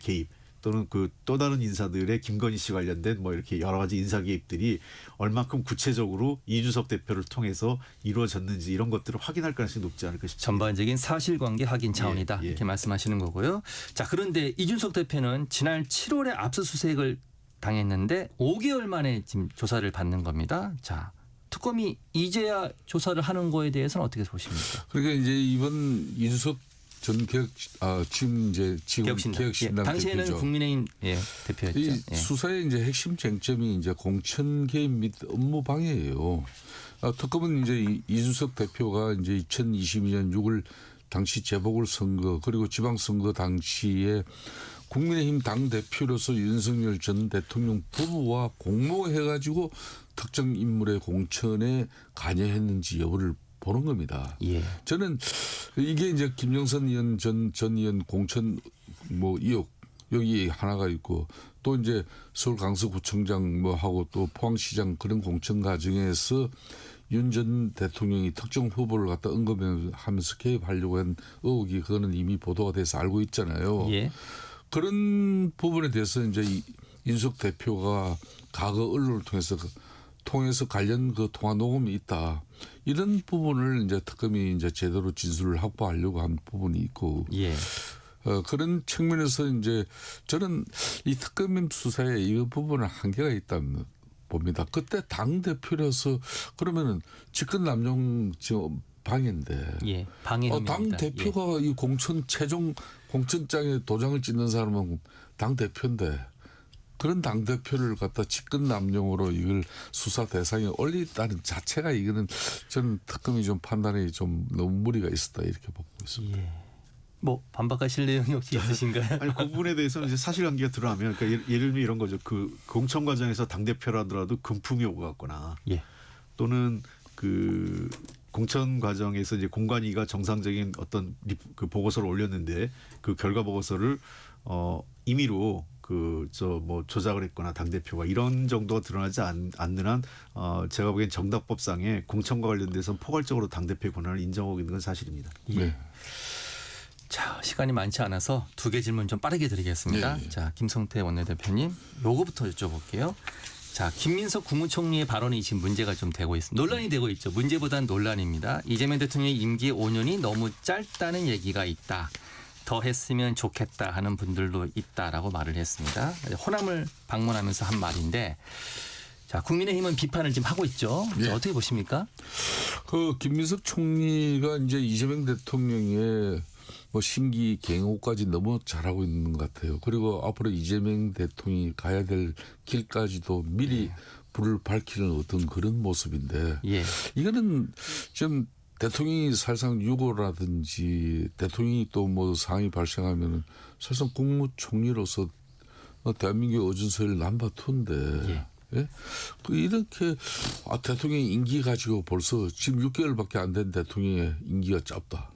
개입 또는 그 또 다른 인사들의 김건희 씨 관련된 뭐 이렇게 여러 가지 인사 개입들이 얼만큼 구체적으로 이준석 대표를 통해서 이루어졌는지 이런 것들을 확인할 가능성이 높지 않을까 싶습니다. 전반적인 사실관계 확인 차원이다. 예. 이렇게 말씀하시는 거고요. 자, 그런데 이준석 대표는 지난 7월에 압수수색을 당했는데 5개월 만에 지금 조사를 받는 겁니다. 자, 특검이 이제야 조사를 하는 거에 대해서는 어떻게 보십니까? 그러니까 이제 이번 이준석 전 지금 이제 지금 개혁신당 당시에는 대표죠. 국민의힘 대표였죠. 이 수사의 이제 핵심 쟁점이 이제 공천 개입 및 업무 방해예요. 특검은 이제 이준석 대표가 이제 2022년 6월 당시 재보궐선거 그리고 지방선거 당시에 국민의힘 당 대표로서 윤석열 전 대통령 부부와 공모해가지고 특정 인물의 공천에 관여했는지 여부를 보는 겁니다. 예. 저는 이게 이제 김영선 의원 전 의원 공천 뭐 의혹 여기 하나가 있고 또 이제 서울 강서구청장 뭐 하고 또 포항시장 그런 공천 과정에서 윤 전 대통령이 특정 후보를 갖다 언급하면서 개입하려고 한 의혹이 그거는 이미 보도가 돼서 알고 있잖아요. 예. 그런 부분에 대해서 이제 윤석 대표가 과거 언론을 통해서 관련 그 통화 녹음이 있다. 이런 부분을 이제 특검이 이제 제대로 진술을 확보하려고 한 부분이 있고. 예. 그런 측면에서 이제 저는 이 특검 수사에 이 부분은 한계가 있다는 봅니다. 그때 당 대표로서 그러면은 직권 남용 지금 방해인데. 예. 방해 혐의입니다. 당 대표가 이 공천장에 도장을 찍는 사람은 당 대표인데 그런 당 대표를 갖다 직권 남용으로 이걸 수사 대상에 올렸다는 자체가 이거는 저는 특검이 좀 판단이 좀 너무 무리가 있었다 이렇게 보고 있습니다. 예. 뭐 반박하실 내용이 혹시 있으신가요? 아니 그 부분에 대해서는 이제 사실관계가 드러나면 그러니까 예를 들면 이런 거죠. 그 공천 과정에서 당 대표라더라도 금품이 오고 갔거나 예. 또는 그 공천 과정에서 이제 공관위가 정상적인 어떤 그 보고서를 올렸는데 그 결과 보고서를 임의로 뭐 조작을 했거나 당 대표가 이런 정도가 드러나지 않는 한 제가 보기엔 정당법상에 공천과 관련돼서 포괄적으로 당 대표의 권한을 인정하고 있는 건 사실입니다. 예. 자, 시간이 많지 않아서 두 개 질문 좀 빠르게 드리겠습니다. 네. 자, 김성태 원내대표님, 요거부터 여쭤볼게요. 자, 김민석 국무총리의 발언이 지금 문제가 좀 되고 있습니다. 논란이 되고 있죠. 문제보다는 논란입니다. 이재명 대통령의 임기 5년이 너무 짧다는 얘기가 있다. 더 했으면 좋겠다 하는 분들도 있다라고 말을 했습니다. 호남을 방문하면서 한 말인데, 자, 국민의힘은 비판을 지금 하고 있죠. 예. 어떻게 보십니까? 그 김민석 총리가 이제 이재명 대통령의 뭐 심기 갱호까지 너무 잘하고 있는 것 같아요. 그리고 앞으로 이재명 대통령이 가야 될 길까지도 미리 불을 밝히는 어떤 그런 모습인데 이거는 좀 대통령이 사실상 유고라든지 대통령이 또 뭐 상황이 발생하면은 사실상 국무총리로서 대한민국의 어준서를 남바투인데 예? 이렇게 대통령의 임기 가지고 벌써 지금 6개월밖에 안 된 대통령의 임기가 짧다.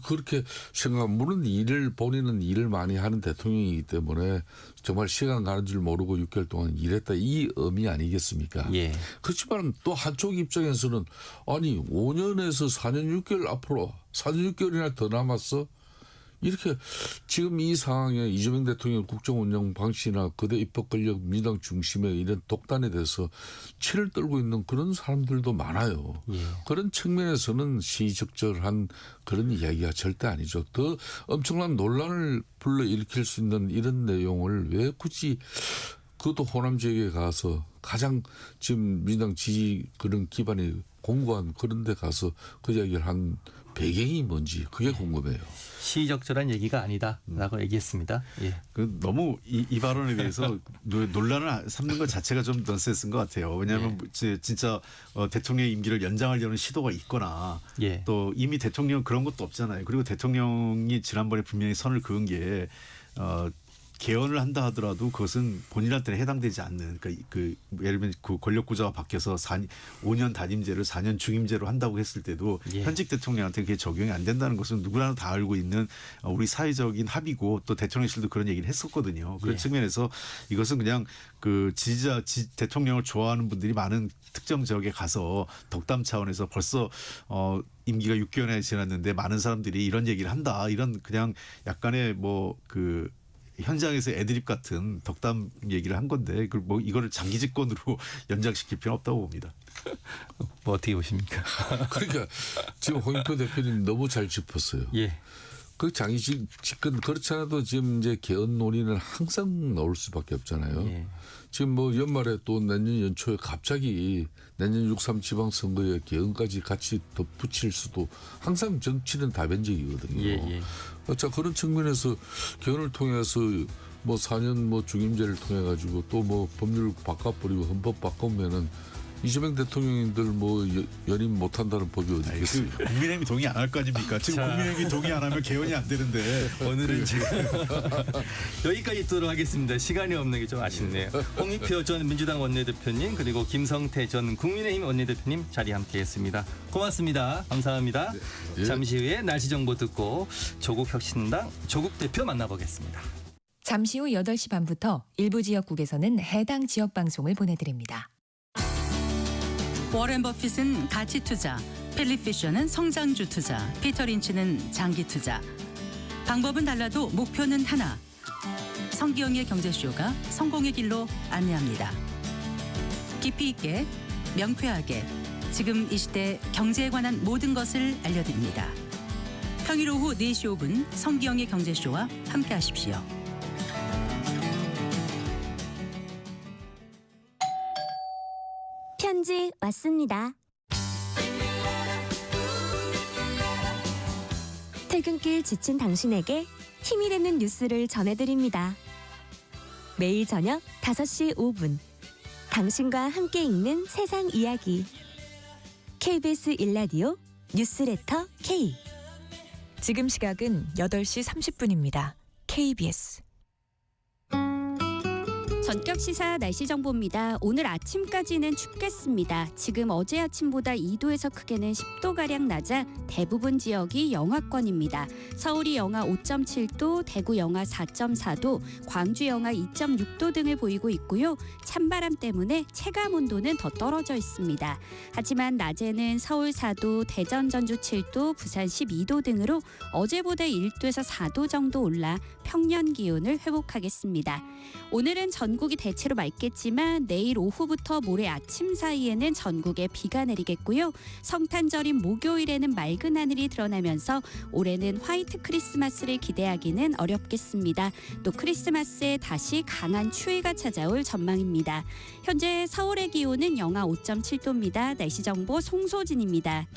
그렇게 생각하면 물론 본인은 일을 많이 하는 대통령이기 때문에 정말 시간 가는 줄 모르고 6개월 동안 일했다 이 의미 아니겠습니까? 예. 그렇지만 또 한쪽 입장에서는 아니 5년에서 4년 6개월 앞으로 4년 6개월이나 더 남았어? 이렇게 지금 이 상황에 이재명 대통령 국정운영 방식이나 거대 입법 권력 민주당 중심의 이런 독단에 대해서 치를 떨고 있는 그런 사람들도 많아요. 그런 측면에서는 시의적절한 그런 이야기가 절대 아니죠. 더 엄청난 논란을 불러일으킬 수 있는 이런 내용을 왜 굳이 그것도 호남 지역에 가서 가장 지금 민주당 지지 그런 기반이 공고한 그런 데 가서 그 이야기를 한 배경이 뭔지 그게 궁금해요. 시의적절한 얘기가 아니다라고 얘기했습니다. 예. 너무 이 발언에 대해서 논란을 삼는 것 자체가 좀 넌센스인 것 같아요. 왜냐하면 진짜 대통령의 임기를 연장하려는 시도가 있거나 또 이미 대통령 그런 것도 없잖아요. 그리고 대통령이 지난번에 분명히 선을 그은 게 개헌을 한다 하더라도 그것은 본인한테는 해당되지 않는 그 예를 들면 그 권력 구조가 바뀌어서 5년 단임제를 4년 중임제로 한다고 했을 때도 현직 대통령한테 그게 적용이 안 된다는 것은 누구나 다 알고 있는 우리 사회적인 합의고 또 대통령실도 그런 얘기를 했었거든요. 그런 측면에서 이것은 그냥 그 대통령을 좋아하는 분들이 많은 특정 지역에 가서 덕담 차원에서 벌써 임기가 6개월이나 지났는데 많은 사람들이 이런 얘기를 한다. 이런 그냥 약간의 그 현장에서 애드립 같은 덕담 얘기를 한 건데 뭐 이거를 장기 집권으로 연장시킬 필요는 없다고 봅니다. 뭐 어떻게 보십니까? 그러니까 지금 홍영표 대표님 너무 잘 짚었어요. 그 장기 집권 그렇지 않아도 지금 이제 개헌 논의는 항상 나올 수밖에 없잖아요. 예. 지금 뭐 연말에 또 내년 연초에 갑자기 내년 6.3 지방선거에 개헌까지 같이 덧붙일 수도 항상 정치는 다변적이거든요. 예. 자 그런 측면에서 개헌을 통해서 뭐 4년 뭐 중임제를 통해 가지고 또 뭐 법률 바꿔버리고 헌법 바꾸면은 이재명 대통령님들 뭐 연임 못한다는 법이 어디 있겠어요? 국민의힘이 동의 안 할 거 아닙니까? 지금 국민의힘이 동의 안 하면 개헌이 안 되는데 오늘은 지금 여기까지 있도록 하겠습니다. 시간이 없는 게 좀 아쉽네요. 홍익표 전 민주당 원내대표님 그리고 김성태 전 국민의힘 원내대표님 자리에 함께했습니다. 고맙습니다. 감사합니다. 네. 잠시 후에 날씨 정보 듣고 조국 혁신당 조국 대표 만나보겠습니다. 잠시 후 8시 반부터 일부 지역국에서는 해당 지역 방송을 보내드립니다. 워렌 버핏은 가치 투자, 필립 피셔는 성장주 투자, 피터 린치는 장기 투자. 방법은 달라도 목표는 하나. 성기영의 경제쇼가 성공의 길로 안내합니다. 깊이 있게, 명쾌하게, 지금 이 시대 경제에 관한 모든 것을 알려드립니다. 평일 오후 4시 5분 성기영의 경제쇼와 함께하십시오. 편지 왔습니다. 퇴근길 지친 당신에게 힘이 되는 뉴스를 전해드립니다. 매일 저녁 5시 5분 당신과 함께 읽는 세상 이야기 KBS 1라디오 뉴스레터 K. 지금 시각은 8시 30분입니다. KBS. 전격 시사 날씨 정보입니다. 오늘 아침까지는 춥겠습니다. 지금 어제 아침보다 2도에서 크게는 10도가량 낮아 대부분 지역이 영하권입니다. 서울이 영하 5.7도, 대구 영하 4.4도, 광주 영하 2.6도 등을 보이고 있고요. 찬바람 때문에 체감 온도는 더 떨어져 있습니다. 하지만 낮에는 서울 4도, 대전 전주 7도, 부산 12도 등으로 어제보다 1도에서 4도 정도 올라 평년 기온을 회복하겠습니다. 오늘은 전국이 대체로 맑겠지만 내일 오후부터 모레 아침 사이에는 전국에 비가 내리겠고요. 성탄절인 목요일에는 맑은 하늘이 드러나면서 올해는 화이트 크리스마스를 기대하기는 어렵겠습니다. 또 크리스마스에 다시 강한 추위가 찾아올 전망입니다. 현재 서울의 기온은 영하 5.7도입니다. 날씨 정보 송소진입니다.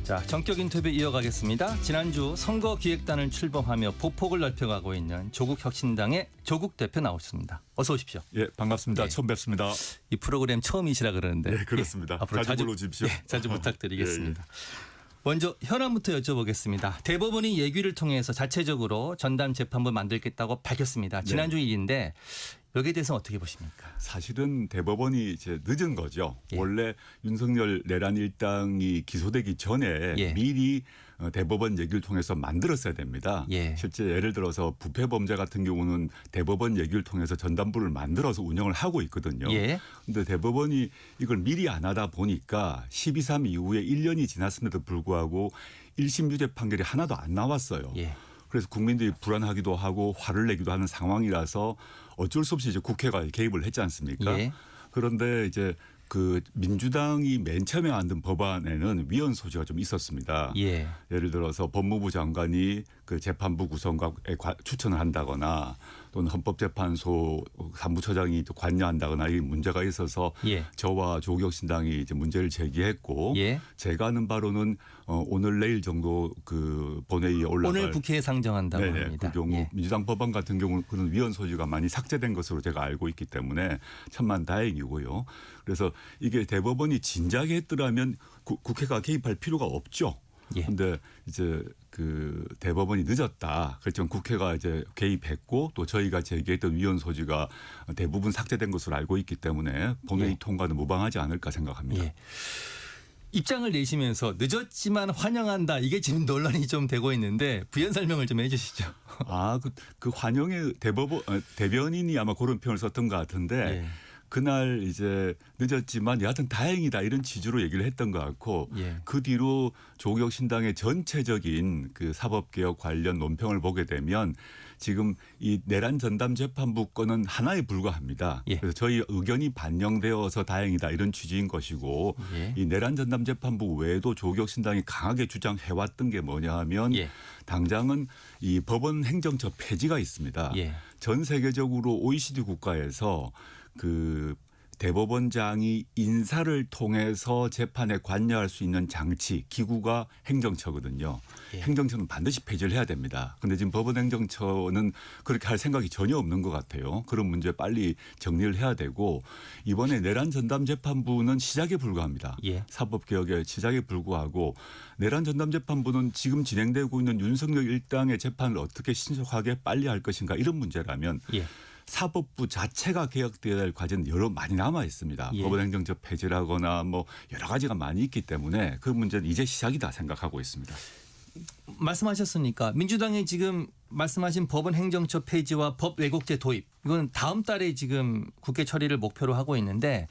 자, 전격 인터뷰 이어가겠습니다. 지난주 선거기획단을 출범하며 보폭을 넓혀가고 있는 조국혁신당의 조국 대표 나오셨습니다. 어서 오십시오. 예, 반갑습니다. 네. 처음 뵙습니다. 이 프로그램 처음이시라 그러는데. 네, 그렇습니다. 예, 앞으로 자주 불러주십시오. 자주 부탁드리겠습니다. 예. 먼저 현안부터 여쭤보겠습니다. 대법원이 예규를 통해서 자체적으로 전담 재판부 만들겠다고 밝혔습니다. 지난주 일인데 여기에 대해서는 어떻게 보십니까? 사실은 대법원이 이제 늦은 거죠. 원래 윤석열 내란 일당이 기소되기 전에 미리 대법원 얘기를 통해서 만들었어야 됩니다. 실제 예를 들어서 부패 범죄 같은 경우는 대법원 얘기를 통해서 전담부를 만들어서 운영을 하고 있거든요. 그런데 대법원이 이걸 미리 안 하다 보니까 12.3 이후에 1년이 지났음에도 불구하고 1심 유죄 판결이 하나도 안 나왔어요. 그래서 국민들이 불안하기도 하고 화를 내기도 하는 상황이라서 어쩔 수 없이 이제 국회가 개입을 했지 않습니까? 그런데 이제 그 민주당이 맨 처음에 만든 법안에는 위헌 소지가 좀 있었습니다. 예를 들어서 법무부 장관이 그 재판부 구성에 추천을 한다거나 또는 헌법재판소 사무처장이 관여한다거나 이 문제가 있어서 저와 조국혁신당이 이제 문제를 제기했고 제가 아는 바로는 오늘 내일 정도 그 본회의에 올라갈 오늘 국회에 상정한다고 합니다. 그 경우 민주당 법안 같은 경우 그런 위헌 소지가 많이 삭제된 것으로 제가 알고 있기 때문에 천만다행이고요. 그래서 이게 대법원이 진작에 했더라면 국회가 개입할 필요가 없죠. 그런데 이제 그 대법원이 늦었다. 그렇지만 국회가 이제 개입했고 또 저희가 제기했던 위헌 소지가 대부분 삭제된 것으로 알고 있기 때문에 본회의 통과는 무방하지 않을까 생각합니다. 입장을 내시면서 늦었지만 환영한다. 이게 지금 논란이 좀 되고 있는데 부연 설명을 좀 해 주시죠. 그 환영의 대변인이 아마 그런 표현을 썼던 것 같은데 그날 이제 늦었지만 여하튼 다행이다 이런 취지로 얘기를 했던 것 같고 그 뒤로 조국 신당의 전체적인 그 사법개혁 관련 논평을 보게 되면 지금 이 내란 전담 재판부 건은 하나에 불과합니다. 그래서 저희 의견이 반영되어서 다행이다 이런 취지인 것이고 이 내란 전담 재판부 외에도 조국 신당이 강하게 주장해왔던 게 뭐냐 하면 당장은 이 법원 행정처 폐지가 있습니다. 전 세계적으로 OECD 국가에서 그 대법원장이 인사를 통해서 재판에 관여할 수 있는 장치, 기구가 행정처거든요. 행정처는 반드시 폐지를 해야 됩니다. 그런데 지금 법원 행정처는 그렇게 할 생각이 전혀 없는 것 같아요. 그런 문제 빨리 정리를 해야 되고 이번에 내란 전담 재판부는 시작에 불과합니다. 사법개혁의 시작에 불과하고 내란 전담 재판부는 지금 진행되고 있는 윤석열 일당의 재판을 어떻게 신속하게 빨리 할 것인가 이런 문제라면 사법부 자체가 개혁되어야 할 과제는 여러 많이 남아 있습니다. 법원 행정처 폐지라거나 뭐 여러 가지가 많이 있기 때문에 그 문제는 이제 시작이다 생각하고 있습니다. 말씀하셨으니까 민주당이 지금 말씀하신 법원 행정처 폐지와 법 왜곡죄 도입 이건 다음 달에 지금 국회 처리를 목표로 하고 있는데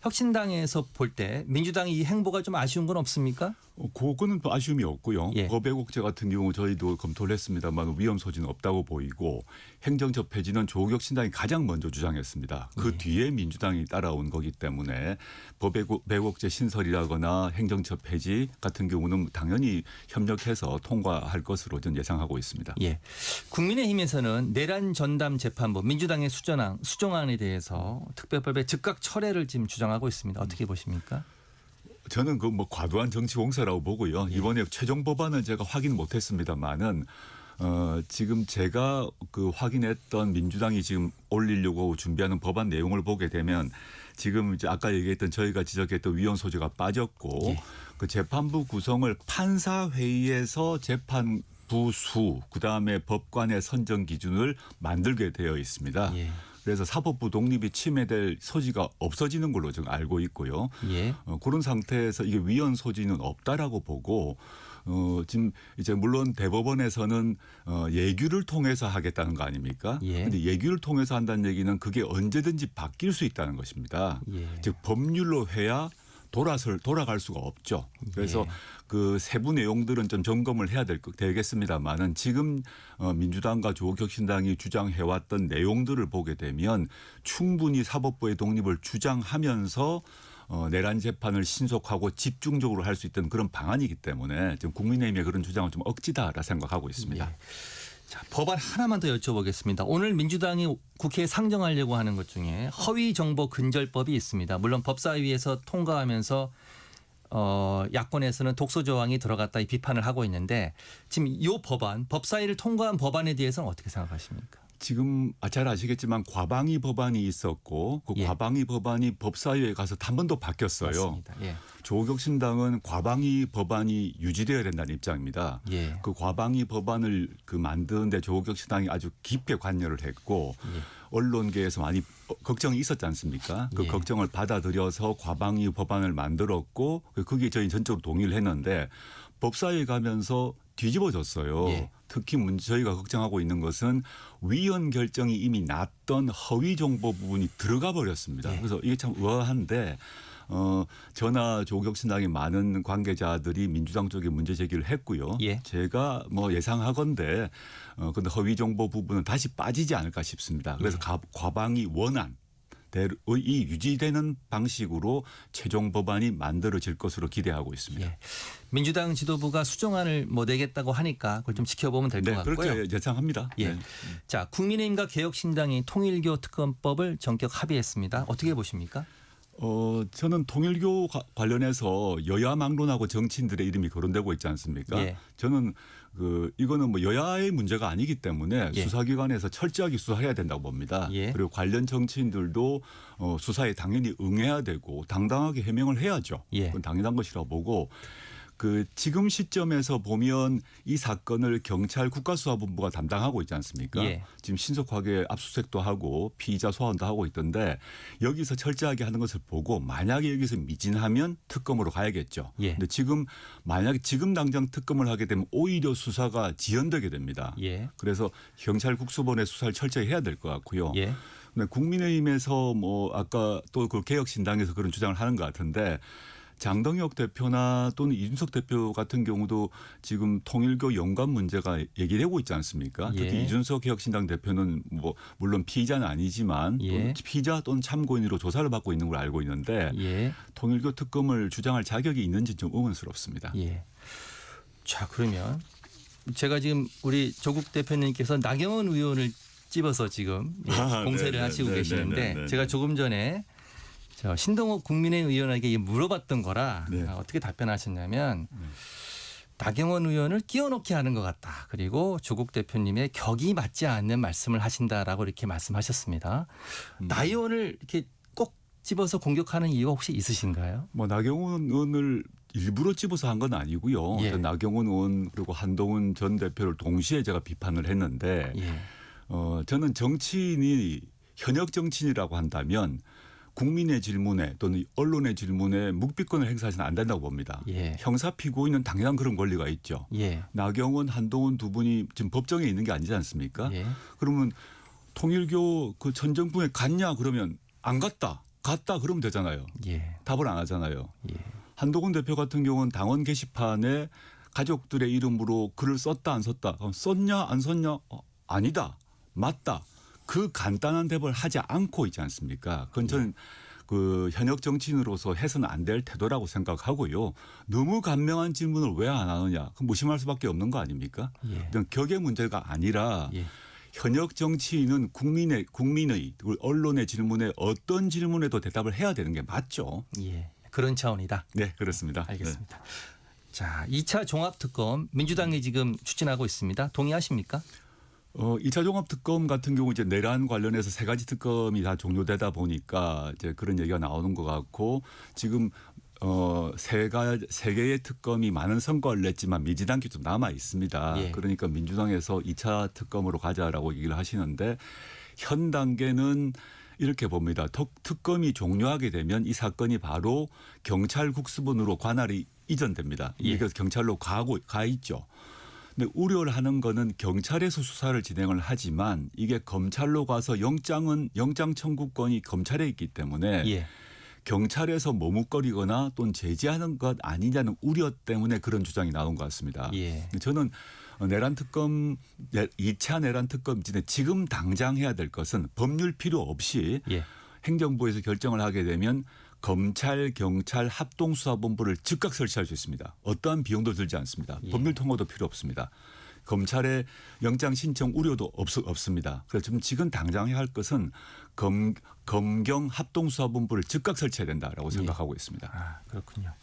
혁신당에서 볼 때 민주당이 이 행보가 좀 아쉬운 건 없습니까? 그거는 또 아쉬움이 없고요. 법 왜곡죄 같은 경우 저희도 검토를 했습니다만 위험 소지는 없다고 보이고 행정처 폐지는 조국 신당이 가장 먼저 주장했습니다. 그 뒤에 민주당이 따라온 거기 때문에 법 왜곡죄 신설이라거나 행정처 폐지 같은 경우는 당연히 협력해서 통과할 것으로 저는 예상하고 있습니다. 국민의힘에서는 내란 전담 재판부 민주당의 수정안에 대해서 특별법의 즉각 철회를 지금 주장하고 있습니다. 어떻게 보십니까? 저는 그 뭐 과도한 정치 공세라고 보고요. 이번에 최종 법안은 제가 확인 못했습니다만은 지금 제가 그 확인했던 민주당이 지금 올리려고 준비하는 법안 내용을 보게 되면 지금 이제 아까 얘기했던 저희가 지적했던 위헌 소지가 빠졌고 그 재판부 구성을 판사 회의에서 재판부 수 그다음에 법관의 선정 기준을 만들게 되어 있습니다. 그래서 사법부 독립이 침해될 소지가 없어지는 걸로 지금 알고 있고요. 그런 상태에서 이게 위헌 소지는 없다라고 보고 지금 이제 물론 대법원에서는 예규를 통해서 하겠다는 거 아닙니까? 그런데 예규를 통해서 한다는 얘기는 그게 언제든지 바뀔 수 있다는 것입니다. 즉 법률로 해야 돌아갈 수가 없죠. 그래서 그 세부 내용들은 좀 점검을 해야 되겠습니다만은 지금 민주당과 조국혁신당이 주장해왔던 내용들을 보게 되면 충분히 사법부의 독립을 주장하면서 내란 재판을 신속하고 집중적으로 할 수 있던 그런 방안이기 때문에 지금 국민의힘의 그런 주장은 좀 억지다라 생각하고 있습니다. 자, 법안 하나만 더 여쭤보겠습니다. 오늘 민주당이 국회에 상정하려고 하는 것 중에 허위정보 근절법이 있습니다. 물론 법사위에서 통과하면서 야권에서는 독소 조항이 들어갔다 이 비판을 하고 있는데 지금 이 법안, 법사위를 통과한 법안에 대해서는 어떻게 생각하십니까? 지금 잘 아시겠지만 과방위 법안이 있었고 그 과방위 법안이 법사위에 가서 한 번 더 바뀌었어요. 맞습니다. 조국혁신당은 과방위 법안이 유지되어야 된다는 입장입니다. 그 과방위 법안을 그 만드는데 조국혁신당이 아주 깊게 관여를 했고 언론계에서 많이 걱정이 있었지 않습니까? 그 걱정을 받아들여서 과방위 법안을 만들었고 그게 저희 전적으로 동의를 했는데 법사위에 가면서 뒤집어졌어요. 특히 저희가 걱정하고 있는 것은 위헌 결정이 이미 났던 허위 정보 부분이 들어가 버렸습니다. 그래서 이게 참 의아한데 저나 조국혁신당의 많은 관계자들이 민주당 쪽에 문제 제기를 했고요. 제가 뭐 예상하건대 근데 허위 정보 부분은 다시 빠지지 않을까 싶습니다. 그래서 과방위 원안 이 유지되는 방식으로 최종 법안이 만들어질 것으로 기대하고 있습니다. 민주당 지도부가 수정안을 내겠다고 하니까 그걸 좀 지켜보면 될 것 같고요. 그렇게 예상합니다. 자, 국민의힘과 개혁신당이 통일교 특검법을 전격 합의했습니다. 어떻게 보십니까? 저는 통일교 관련해서 여야 막론하고 정치인들의 이름이 거론되고 있지 않습니까? 저는 이거는 뭐 여야의 문제가 아니기 때문에 수사기관에서 철저하게 수사해야 된다고 봅니다. 그리고 관련 정치인들도 수사에 당연히 응해야 되고 당당하게 해명을 해야죠. 그건 당연한 것이라고 보고 지금 시점에서 보면 이 사건을 경찰 국가수사본부가 담당하고 있지 않습니까? 지금 신속하게 압수수색도 하고 피의자 소환도 하고 있던데 여기서 철저하게 하는 것을 보고 만약에 여기서 미진하면 특검으로 가야겠죠. 근데 만약에 지금 당장 특검을 하게 되면 오히려 수사가 지연되게 됩니다. 그래서 경찰 국수본의 수사를 철저히 해야 될 것 같고요. 네, 국민의힘에서 뭐 아까 또 그 개혁신당에서 그런 주장을 하는 것 같은데 장동혁 대표나 또는 이준석 대표 같은 경우도 지금 통일교 연관 문제가 얘기되고 있지 않습니까? 예. 특히 이준석 개혁신당 대표는 뭐 물론 피의자는 아니지만 예. 피의자 또는 참고인으로 조사를 받고 있는 걸 알고 있는데 예. 통일교 특검을 주장할 자격이 있는지 좀 의문스럽습니다. 예. 자, 그러면 제가 지금 우리 조국 대표님께서 나경원 의원을 집어서 지금 공세를 네네, 하시고 네네, 계시는데 네네. 제가 조금 전에 신동욱 국민의힘 의원에게 물어봤던 거라 네. 어떻게 답변하셨냐면 나경원 의원을 끼워넣게 하는 것 같다. 그리고 조국 대표님의 격이 맞지 않는 말씀을 하신다라고 이렇게 말씀하셨습니다. 나 의원을 이렇게 꼭 집어서 공격하는 이유가 혹시 있으신가요? 뭐 나경원 의원을 일부러 집어서 한 건 아니고요. 예. 나경원 의원 그리고 한동훈 전 대표를 동시에 제가 비판을 했는데 예. 저는 정치인이 현역 정치인이라고 한다면 국민의 질문에 또는 언론의 질문에 묵비권을 행사해서는 안 된다고 봅니다. 예. 형사 피고인은 당연한 그런 권리가 있죠. 예. 나경원, 한동훈 두 분이 지금 법정에 있는 게 아니지 않습니까? 예. 그러면 통일교 그 천정부에 갔냐 그러면 안 갔다. 갔다 그러면 되잖아요. 예. 답을 안 하잖아요. 예. 한동훈 대표 같은 경우는 당원 게시판에 가족들의 이름으로 글을 썼다 안 썼다. 그럼 썼냐 안 썼냐? 아니다. 맞다. 그 간단한 답을 하지 않고 있지 않습니까? 그건 저는 그 현역 정치인으로서 해서는 안 될 태도라고 생각하고요. 너무 간명한 질문을 왜 안 하느냐? 그 무심할 수밖에 없는 거 아닙니까? 예. 이런 격의 문제가 아니라 예. 현역 정치인은 국민의 언론의 질문에 어떤 질문에도 대답을 해야 되는 게 맞죠. 예. 그런 차원이다. 네, 그렇습니다. 알겠습니다. 자, 2차 종합특검 민주당이 지금 추진하고 있습니다. 동의하십니까? 2차 종합특검 같은 경우 이제 내란 관련해서 3가지 특검이 다 종료되다 보니까 이제 그런 얘기가 나오는 것 같고 지금 3개의 특검이 많은 성과를 냈지만 미진한 게 좀 남아 있습니다. 예. 그러니까 민주당에서 2차 특검으로 가자라고 얘기를 하시는데 현 단계는 이렇게 봅니다. 특검이 종료하게 되면 이 사건이 바로 경찰 국수본으로 관할이 이전됩니다. 예. 그래서 경찰로 가 있죠. 근데 우려를 하는 거는 경찰에서 수사를 진행을 하지만 이게 검찰로 가서 영장 청구권이 검찰에 있기 때문에 예. 경찰에서 머뭇거리거나 또는 제지하는 것 아니냐는 우려 때문에 그런 주장이 나온 것 같습니다. 예. 저는 내란 특검 2차 내란 특검 이전에 지금 당장 해야 될 것은 법률 필요 없이 예. 행정부에서 결정을 하게 되면 검찰, 경찰 합동수사본부를 즉각 설치할 수 있습니다. 어떠한 비용도 들지 않습니다. 예. 법률 통과도 필요 없습니다. 검찰의 영장 신청 우려도 없습니다. 그래서 지금 당장 해야 할 것은 검경 합동수사본부를 즉각 설치해야 된다라고 생각하고 있습니다. 아, 그렇군요.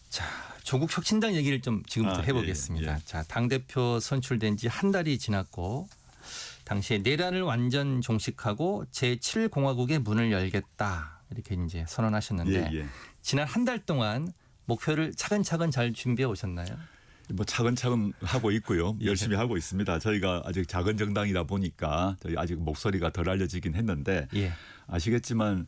자, 조국 혁신당 얘기를 좀 지금부터 해보겠습니다. 예. 자, 당대표 선출된 지 한 달이 지났고 당시에 내란을 완전 종식하고 제7공화국의 문을 열겠다. 이렇게 이제 선언하셨는데 예. 지난 한 달 동안 목표를 차근차근 잘 준비해 오셨나요? 뭐 차근차근 하고 있고요. 예. 열심히 하고 있습니다. 저희가 아직 작은 정당이다 보니까 저희 아직 목소리가 덜 알려지긴 했는데 예. 아시겠지만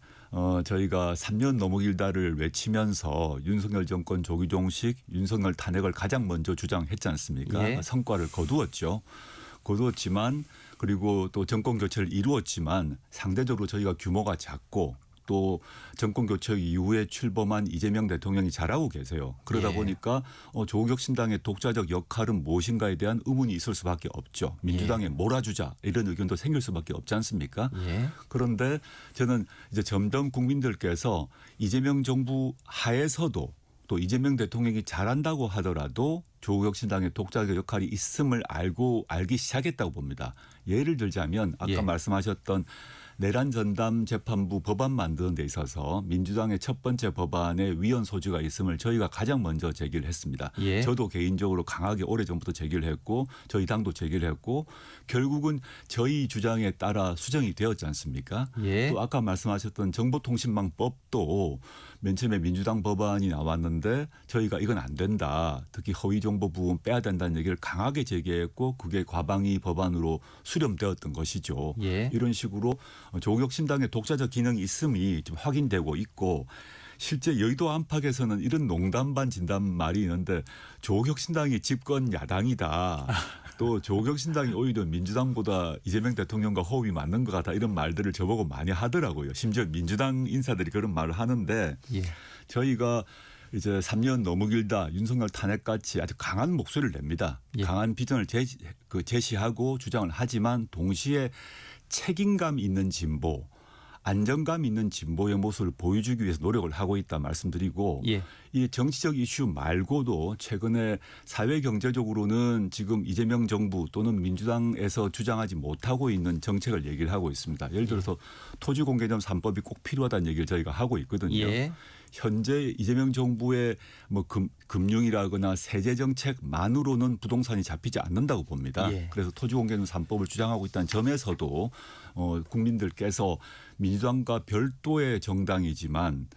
저희가 3년 너무 길다를 외치면서 윤석열 정권 조기 종식, 윤석열 탄핵을 가장 먼저 주장했지 않습니까? 예. 성과를 거두었지만 그리고 또 정권 교체를 이루었지만 상대적으로 저희가 규모가 작고 또 정권 교체 이후에 출범한 이재명 대통령이 잘하고 계세요. 그러다 예. 보니까 조국 혁신당의 독자적 역할은 무엇인가에 대한 의문이 있을 수밖에 없죠. 민주당에 몰아주자 이런 의견도 생길 수밖에 없지 않습니까? 예. 그런데 저는 이제 점점 국민들께서 이재명 정부 하에서도 또 이재명 대통령이 잘한다고 하더라도 조국 혁신당의 독자적 역할이 있음을 알기 시작했다고 봅니다. 예를 들자면 아까 예. 말씀하셨던 내란 전담 재판부 법안 만드는 데 있어서 민주당의 첫 번째 법안에 위헌 소지가 있음을 저희가 가장 먼저 제기를 했습니다. 예. 저도 개인적으로 강하게 오래전부터 제기를 했고 저희 당도 제기를 했고 결국은 저희 주장에 따라 수정이 되었지 않습니까? 예. 또 아까 말씀하셨던 정보통신망법도 맨 처음에 민주당 법안이 나왔는데 저희가 이건 안 된다. 특히 허위정보 부분 빼야 된다는 얘기를 강하게 제기했고 그게 과방위 법안으로 수렴되었던 것이죠. 예. 이런 식으로 조국 혁신당의 독자적 기능이 있음이 좀 확인되고 있고 실제 여의도 안팎에서는 이런 농담 반 진담 말이 있는데 조국 혁신당이 집권 야당이다. 또 조국혁신당이 오히려 민주당보다 이재명 대통령과 호흡이 맞는 것 같다 이런 말들을 저보고 많이 하더라고요. 심지어 민주당 인사들이 그런 말을 하는데 예. 저희가 이제 3년 너무 길다 윤석열 탄핵같이 아주 강한 목소리를 냅니다. 예. 강한 비전을 제시하고 주장을 하지만 동시에 책임감 있는 진보 안정감 있는 진보의 모습을 보여주기 위해서 노력을 하고 있다 말씀드리고 예. 이 정치적 이슈 말고도 최근에 사회 경제적으로는 지금 이재명 정부 또는 민주당에서 주장하지 못하고 있는 정책을 얘기를 하고 있습니다. 예를 들어서 토지공개념 3법이 꼭 필요하다는 얘기를 저희가 하고 있거든요. 예. 현재 이재명 정부의 뭐 금융이라거나 세제 정책만으로는 부동산이 잡히지 않는다고 봅니다. 예. 그래서 토지공개념 3법을 주장하고 있다는 점에서도 국민들께서 민주당과 별도의 정당이지만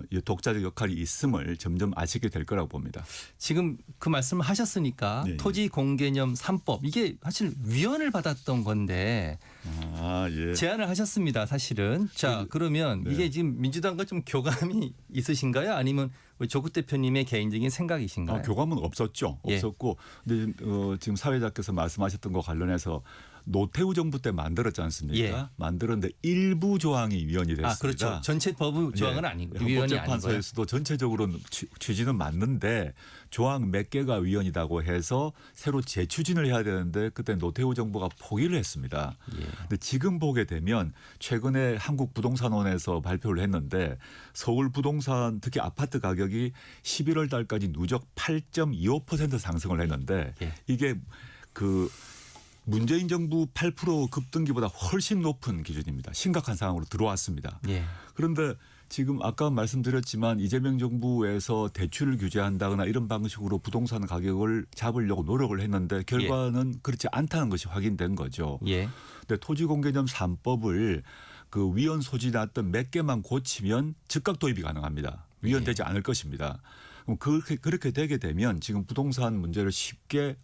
이 독자적 역할이 있음을 점점 아시게 될 거라고 봅니다. 지금 그 말씀을 하셨으니까 네. 토지 공개념 3법 이게 사실 위헌을 받았던 건데 예. 제안을 하셨습니다. 사실은. 자 그러면 네. 이게 지금 민주당과 좀 교감이 있으신가요? 아니면 조국 대표님의 개인적인 생각이신가요? 교감은 없었죠. 예. 없었고 근데 지금 사회자께서 말씀하셨던 것 관련해서 노태우 정부 때 만들었지 않습니까? 예. 만들었는데 일부 조항이 위헌이 됐습니다. 그렇죠. 전체 법 조항은 아니고 위헌이 아니고요. 헌법재판소에서도 전체적으로는 취지는 맞는데 조항 몇 개가 위헌이라고 해서 새로 재추진을 해야 되는데 그때 노태우 정부가 포기를 했습니다. 근데 지금 보게 되면 최근에 한국부동산원에서 발표를 했는데 서울 부동산 특히 아파트 가격이 11월 달까지 누적 8.25% 상승을 했는데 이게 그 문재인 정부 8% 급등기보다 훨씬 높은 기준입니다. 심각한 상황으로 들어왔습니다. 예. 그런데 지금 아까 말씀드렸지만 이재명 정부에서 대출을 규제한다거나 이런 방식으로 부동산 가격을 잡으려고 노력을 했는데 결과는 그렇지 않다는 것이 확인된 거죠. 예. 근데 토지공개념 3법을 그 위헌 소지 났던 몇 개만 고치면 즉각 도입이 가능합니다. 위헌되지 않을 것입니다. 그렇게 되게 되면 지금 부동산 문제를 쉽게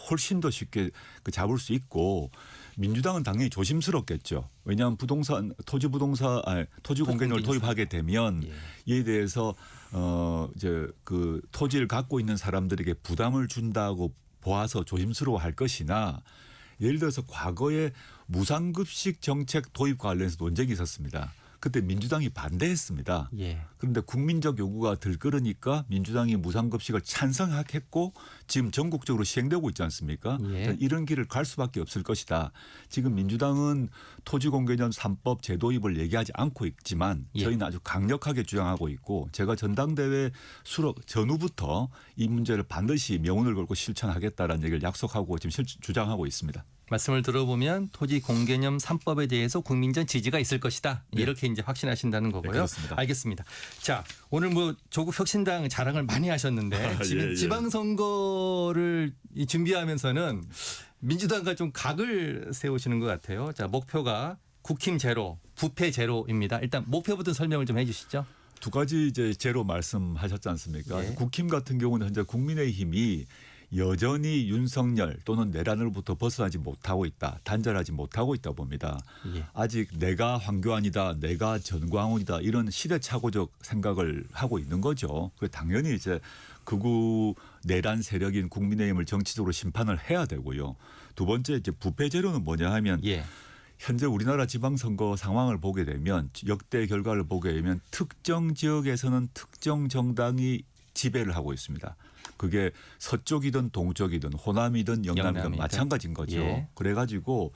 훨씬 더 쉽게 잡을 수 있고 민주당은 당연히 조심스럽겠죠. 왜냐하면 토지 공개념을 도입하게 되면 이에 대해서 이제 그 토지를 갖고 있는 사람들에게 부담을 준다고 보아서 조심스러워할 것이나 예를 들어서 과거에 무상급식 정책 도입과 관련해서 논쟁이 있었습니다. 그때 민주당이 반대했습니다. 예. 그런데 국민적 요구가 들끓으니까 민주당이 무상급식을 찬성했고 지금 전국적으로 시행되고 있지 않습니까? 예. 이런 길을 갈 수밖에 없을 것이다. 지금 민주당은 토지공개념 3법 재도입을 얘기하지 않고 있지만 저희는 아주 강력하게 주장하고 있고 제가 전당대회 수록 전후부터 이 문제를 반드시 명운을 걸고 실천하겠다라는 얘기를 약속하고 지금 주장하고 있습니다. 말씀을 들어보면 토지 공개념 3법에 대해서 국민적 지지가 있을 것이다. 네. 이렇게 이제 확신하신다는 거고요. 네, 그렇습니다. 알겠습니다. 자, 오늘 뭐 조국 혁신당 자랑을 많이 하셨는데 지금 지방선거를 준비하면서는 민주당과 좀 각을 세우시는 것 같아요. 자, 목표가 국힘 제로, 부패 제로입니다. 일단 목표부터 설명을 좀 해 주시죠. 두 가지 이제 제로 말씀하셨지 않습니까? 국힘 같은 경우는 현재 국민의힘이 여전히 윤석열 또는 내란으로부터 벗어나지 못하고 있다. 단절하지 못하고 있다 봅니다. 아직 내가 황교안이다. 내가 전광훈이다. 이런 시대착오적 생각을 하고 있는 거죠. 당연히 이제 극우 내란 세력인 국민의힘을 정치적으로 심판을 해야 되고요. 두 번째 이제 부패 제로는 뭐냐 하면 현재 우리나라 지방선거 상황을 보게 되면 역대 결과를 보게 되면 특정 지역에서는 특정 정당이 지배를 하고 있습니다. 그게 서쪽이든 동쪽이든 호남이든 영남이든 마찬가지인 거죠. 그래가지고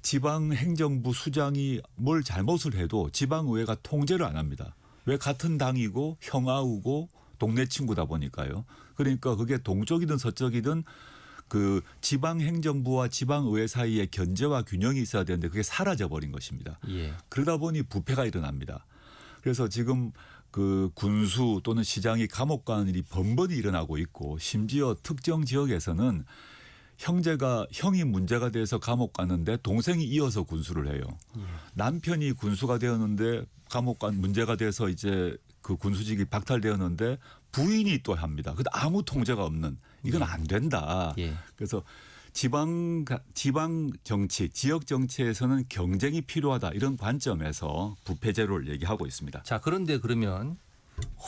지방행정부 수장이 뭘 잘못을 해도 지방의회가 통제를 안 합니다. 왜 같은 당이고 형아우고 동네 친구다 보니까요. 그러니까 그게 동쪽이든 서쪽이든 그 지방행정부와 지방의회 사이에 견제와 균형이 있어야 되는데 그게 사라져버린 것입니다. 그러다 보니 부패가 일어납니다. 그래서 지금 그 군수 또는 시장이 감옥 가는 일이 번번이 일어나고 있고 심지어 특정 지역에서는 형이 문제가 돼서 감옥 갔는데 동생이 이어서 군수를 해요. 남편이 군수가 되었는데 감옥 간 문제가 돼서 이제 그 군수직이 박탈되었는데 부인이 또 합니다. 근데 아무 통제가 없는 이건 안 된다. 그래서 지방 정치, 지역 정치에서는 경쟁이 필요하다 이런 관점에서 부패 제로를 얘기하고 있습니다. 자, 그런데 그러면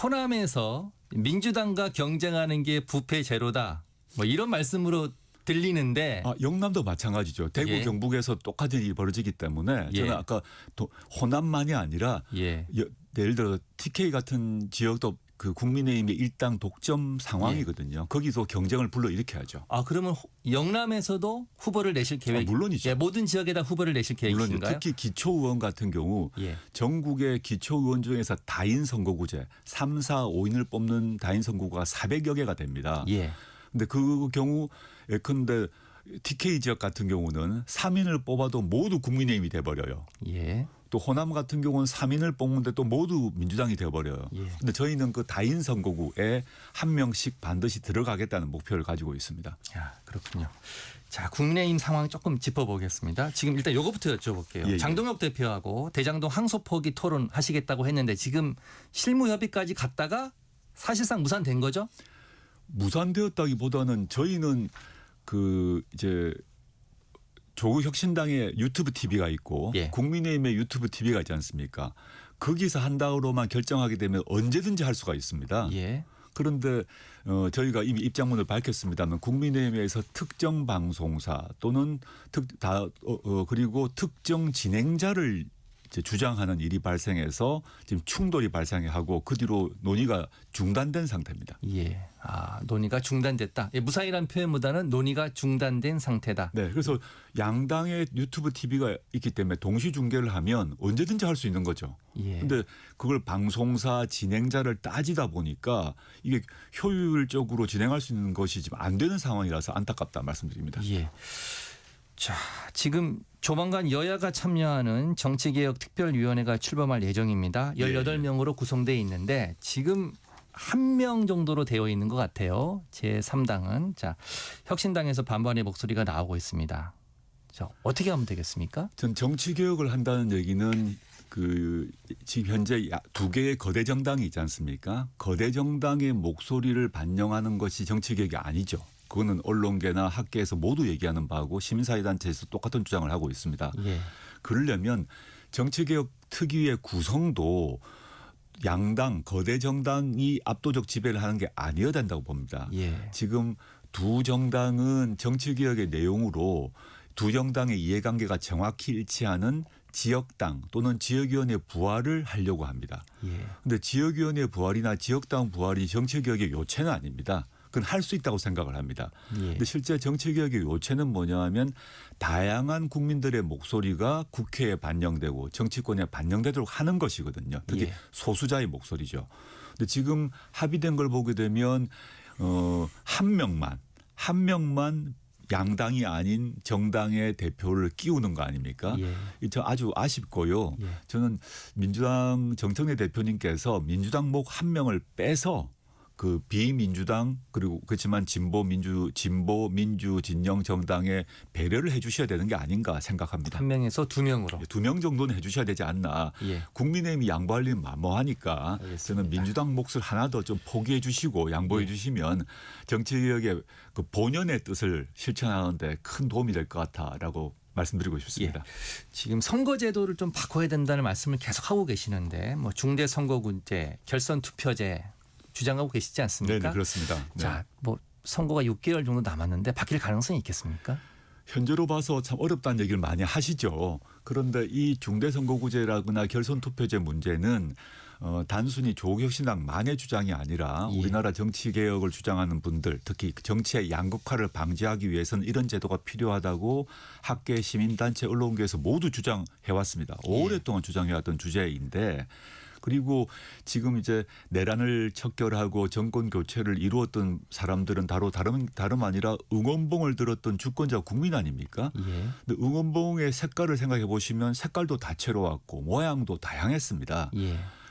호남에서 민주당과 경쟁하는 게 부패 제로다. 뭐 이런 말씀으로 들리는데 영남도 마찬가지죠. 대구 예. 경북에서 똑같은 일이 벌어지기 때문에 예. 저는 아까 호남만이 아니라 예를 들어 TK 같은 지역도 그 국민의힘의 일당 독점 상황이거든요. 거기서 경쟁을 불러일으켜야죠. 그러면 영남에서도 후보를 내실 계획? 물론이죠. 예, 모든 지역에다 후보를 내실 계획이신가요? 물론이죠. 특히 기초의원 같은 경우 전국의 기초의원 중에서 다인 선거구제 3, 4, 5인을 뽑는 다인 선거구가 400여 개가 됩니다. 근데 그 경우 예컨대 TK 지역 같은 경우는 3인을 뽑아도 모두 국민의힘이 돼버려요. 또 호남 같은 경우는 3인을 뽑는데 또 모두 민주당이 돼버려요. 근데 저희는 그 다인 선거구에 한 명씩 반드시 들어가겠다는 목표를 가지고 있습니다. 그렇군요. 자, 국민의힘 상황 조금 짚어보겠습니다. 지금 일단 요거부터 여쭤볼게요. 장동혁 대표하고 대장동 항소포기 토론하시겠다고 했는데 지금 실무 협의까지 갔다가 사실상 무산된 거죠? 무산되었다기보다는 저희는 그 이제 조국혁신당의 유튜브 TV가 있고 국민의힘의 유튜브 TV가 있지 않습니까? 거기서 한다고만 결정하게 되면 언제든지 할 수가 있습니다. 그런데 저희가 이미 입장문을 밝혔습니다만 국민의힘에서 특정 방송사 또는 그리고 특정 진행자를 이제 주장하는 일이 발생해서 지금 충돌이 발생하고 그 뒤로 논의가 중단된 상태입니다. 논의가 중단됐다. 무사히란 표현보다는 논의가 중단된 상태다. 네, 그래서 양당의 유튜브 TV가 있기 때문에 동시 중계를 하면 언제든지 할 수 있는 거죠. 그런데 그걸 방송사 진행자를 따지다 보니까 이게 효율적으로 진행할 수 있는 것이 지금 안 되는 상황이라서 안타깝다 말씀드립니다. 자, 지금 조만간 여야가 참여하는 정치개혁 특별위원회가 출범할 예정입니다. 18명으로 구성되어 있는데 지금 1명 정도로 되어 있는 것 같아요. 제3당은. 자, 혁신당에서 반발의 목소리가 나오고 있습니다. 자, 어떻게 하면 되겠습니까? 전 정치개혁을 한다는 얘기는 그 지금 현재 두 개의 거대 정당이 있지 않습니까? 거대 정당의 목소리를 반영하는 것이 정치개혁이 아니죠. 그거는 언론계나 학계에서 모두 얘기하는 바고 시민사회단체에서 똑같은 주장을 하고 있습니다. 그러려면 정치개혁 특유의 구성도 양당 거대 정당이 압도적 지배를 하는 게 아니어야 된다고 봅니다. 지금 두 정당은 정치개혁의 내용으로 두 정당의 이해관계가 정확히 일치하는 지역당 또는 지역위원회 부활을 하려고 합니다. 그런데 지역위원회 부활이나 지역당 부활이 정치개혁의 요체는 아닙니다. 그건 할 수 있다고 생각을 합니다. 그런데 실제 정치개혁의 요체는 뭐냐 하면 다양한 국민들의 목소리가 국회에 반영되고 정치권에 반영되도록 하는 것이거든요. 특히 소수자의 목소리죠. 근데 지금 합의된 걸 보게 되면 한 명만 양당이 아닌 정당의 대표를 끼우는 거 아닙니까? 저 아주 아쉽고요. 저는 민주당 정청래 대표님께서 민주당 목 한 명을 빼서 그 비민주당 그리고 그렇지만 진보 민주 진영 정당에 배려를 해 주셔야 되는 게 아닌가 생각합니다. 1명에서 2명으로. 2명 정도는 해 주셔야 되지 않나. 국민의힘이 양보할 일은 만무하니까 저는 민주당 몫을 하나 더 좀 포기해 주시고 양보해 주시면 정치개혁의 그 본연의 뜻을 실천하는 데 큰 도움이 될 것 같다라고 말씀드리고 싶습니다. 지금 선거제도를 좀 바꿔야 된다는 말씀을 계속 하고 계시는데 뭐 중대선거구제, 결선투표제 주장하고 계시지 않습니까? 네, 그렇습니다. 자, 뭐 선거가 6개월 정도 남았는데 바뀔 가능성이 있겠습니까? 현재로 봐서 참 어렵다는 얘기를 많이 하시죠. 그런데 이 중대선거구제라거나 결선투표제 문제는 단순히 조국혁신당만의 주장이 아니라 우리나라 정치개혁을 주장하는 분들 특히 정치의 양극화를 방지하기 위해서는 이런 제도가 필요하다고 학계, 시민단체, 언론계에서 모두 주장해왔습니다. 오랫동안 주장해왔던 주제인데 그리고 지금 이제 내란을 척결하고 정권 교체를 이루었던 사람들은 다름 아니라 응원봉을 들었던 주권자 국민 아닙니까? 근데 응원봉의 색깔을 생각해 보시면 색깔도 다채로웠고 모양도 다양했습니다.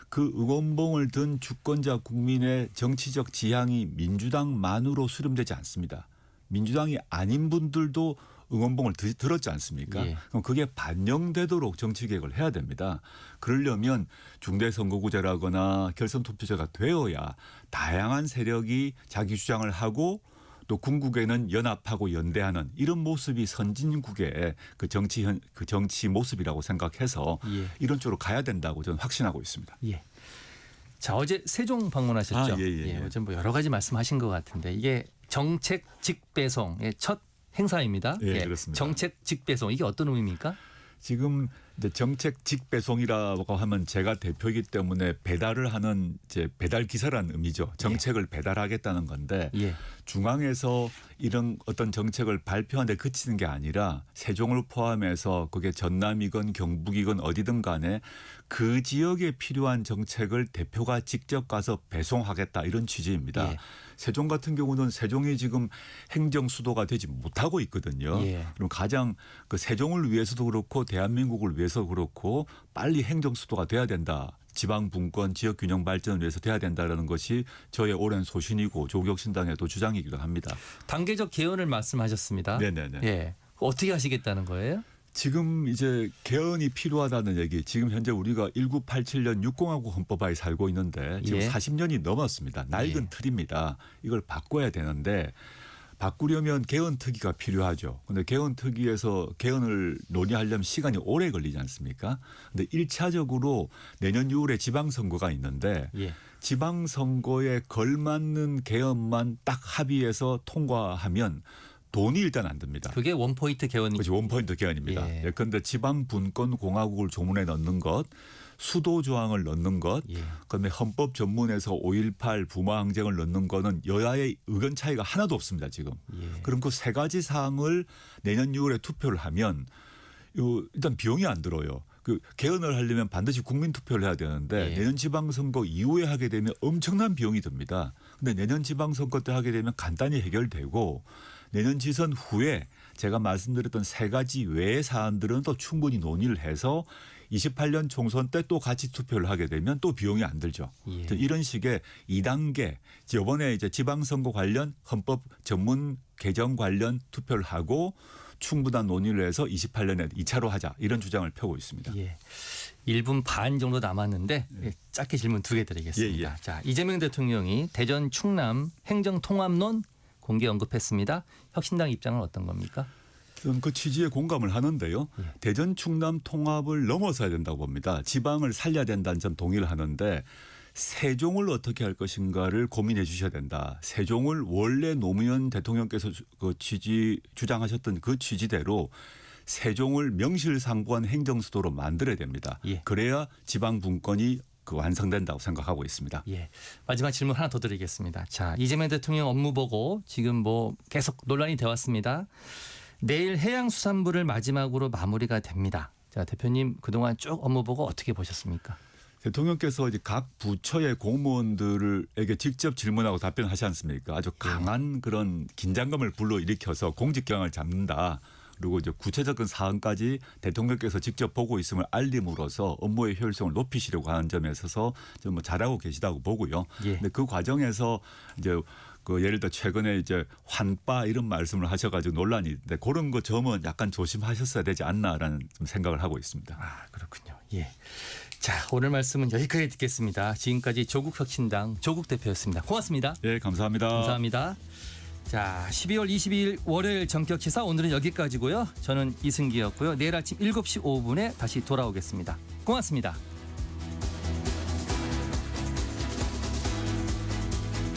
그 응원봉을 든 주권자 국민의 정치적 지향이 민주당만으로 수렴되지 않습니다. 민주당이 아닌 분들도 응원봉을 들었지 않습니까? 그럼 그게 반영되도록 정치개혁을 해야 됩니다. 그러려면 중대선거구제라거나 결선투표제가 되어야 다양한 세력이 자기 주장을 하고 또 궁극에는 연합하고 연대하는 이런 모습이 선진국의 그 정치 모습이라고 생각해서 이런 쪽으로 가야 된다고 저는 확신하고 있습니다. 자, 어제 세종 방문하셨죠? 어제 뭐 여러 가지 말씀하신 것 같은데 이게 정책 직배송의 첫 행사입니다. 예, 그렇습니다. 정책 직배송 이게 어떤 의미입니까? 지금 이제 정책 직배송이라고 하면 제가 대표이기 때문에 배달을 하는 이제 배달 기사라는 의미죠. 정책을 배달하겠다는 건데 중앙에서 이런 어떤 정책을 발표하는 데 그치는 게 아니라 세종을 포함해서 그게 전남이건 경북이건 어디든 간에 그 지역에 필요한 정책을 대표가 직접 가서 배송하겠다 이런 취지입니다. 세종 같은 경우는 세종이 지금 행정 수도가 되지 못하고 있거든요. 그럼 가장 그 세종을 위해서도 그렇고 대한민국을 위해서 그렇고 빨리 행정 수도가 돼야 된다. 지방 분권, 지역 균형 발전을 위해서 돼야 된다라는 것이 저의 오랜 소신이고 조국혁신당의 또 주장이기도 합니다. 단계적 개헌을 말씀하셨습니다. 네네네. 예. 어떻게 하시겠다는 거예요? 지금 이제 개헌이 필요하다는 얘기. 지금 현재 우리가 1987년 6공화국 헌법하에 살고 있는데 지금 40년이 넘었습니다. 낡은 틀입니다. 이걸 바꿔야 되는데 바꾸려면 개헌특위가 필요하죠. 그런데 개헌특위에서 개헌을 논의하려면 시간이 오래 걸리지 않습니까? 그런데 1차적으로 내년 6월에 지방선거가 있는데 지방선거에 걸맞는 개헌만 딱 합의해서 통과하면 돈이 일단 안 듭니다. 그게 원포인트 개헌이죠. 그렇죠. 원포인트 개헌입니다. 예컨대 지방 분권 공화국을 조문에 넣는 것, 수도 조항을 넣는 것, 그다음에 헌법 전문에서 5.18 부마 항쟁을 넣는 거는 여야의 의견 차이가 하나도 없습니다. 지금. 그럼 그 세 가지 사항을 내년 6월에 투표를 하면 일단 비용이 안 들어요. 그 개헌을 하려면 반드시 국민 투표를 해야 되는데 내년 지방선거 이후에 하게 되면 엄청난 비용이 듭니다. 근데 내년 지방선거 때 하게 되면 간단히 해결되고 내년 지선 후에 제가 말씀드렸던 세 가지 외의 사안들은 또 충분히 논의를 해서 28년 총선 때 또 같이 투표를 하게 되면 또 비용이 안 들죠. 이런 식의 2단계 이번에 이제 지방선거 관련 헌법 전문 개정 관련 투표를 하고 충분한 논의를 해서 28년에 2차로 하자 이런 주장을 펴고 있습니다. 1분 반 정도 남았는데 짧게 질문 2개 드리겠습니다. 자, 이재명 대통령이 대전 충남 행정통합론 공개 언급했습니다. 혁신당 입장은 어떤 겁니까? 저는 그 취지에 공감을 하는데요. 대전 충남 통합을 넘어서야 된다고 봅니다. 지방을 살려야 된다는 점 동의를 하는데 세종을 어떻게 할 것인가를 고민해 주셔야 된다. 세종을 원래 노무현 대통령께서 그 주장하셨던 그 취지대로 세종을 명실상부한 행정수도로 만들어야 됩니다. 그래야 지방 분권이 완성된다고 생각하고 있습니다. 마지막 질문 하나 더 드리겠습니다. 자, 이재명 대통령 업무 보고 지금 뭐 계속 논란이 되어 왔습니다. 내일 해양수산부를 마지막으로 마무리가 됩니다. 자, 대표님 그동안 쭉 업무 보고 어떻게 보셨습니까? 대통령께서 이제 각 부처의 공무원들에게 직접 질문하고 답변하지 않습니까? 아주 강한 그런 긴장감을 불러일으켜서 공직 경영을 잡는다. 그리고 이제 구체적인 사안까지 대통령께서 직접 보고 있음을 알림으로써 업무의 효율성을 높이시려고 하는 점에 있어서 좀 잘하고 계시다고 보고요. 근데 그 과정에서 이제 그 예를 들어 최근에 이제 환빠 이런 말씀을 하셔가지고 논란이 있는데 그런 거 점은 약간 조심하셨어야 되지 않나라는 좀 생각을 하고 있습니다. 아, 그렇군요. 자, 오늘 말씀은 여기까지 듣겠습니다. 지금까지 조국혁신당 조국 대표였습니다. 고맙습니다. 감사합니다. 감사합니다. 자, 12월 22일 월요일 전격시사 오늘은 여기까지고요. 저는 이승기였고요. 내일 아침 7시 5분에 다시 돌아오겠습니다. 고맙습니다.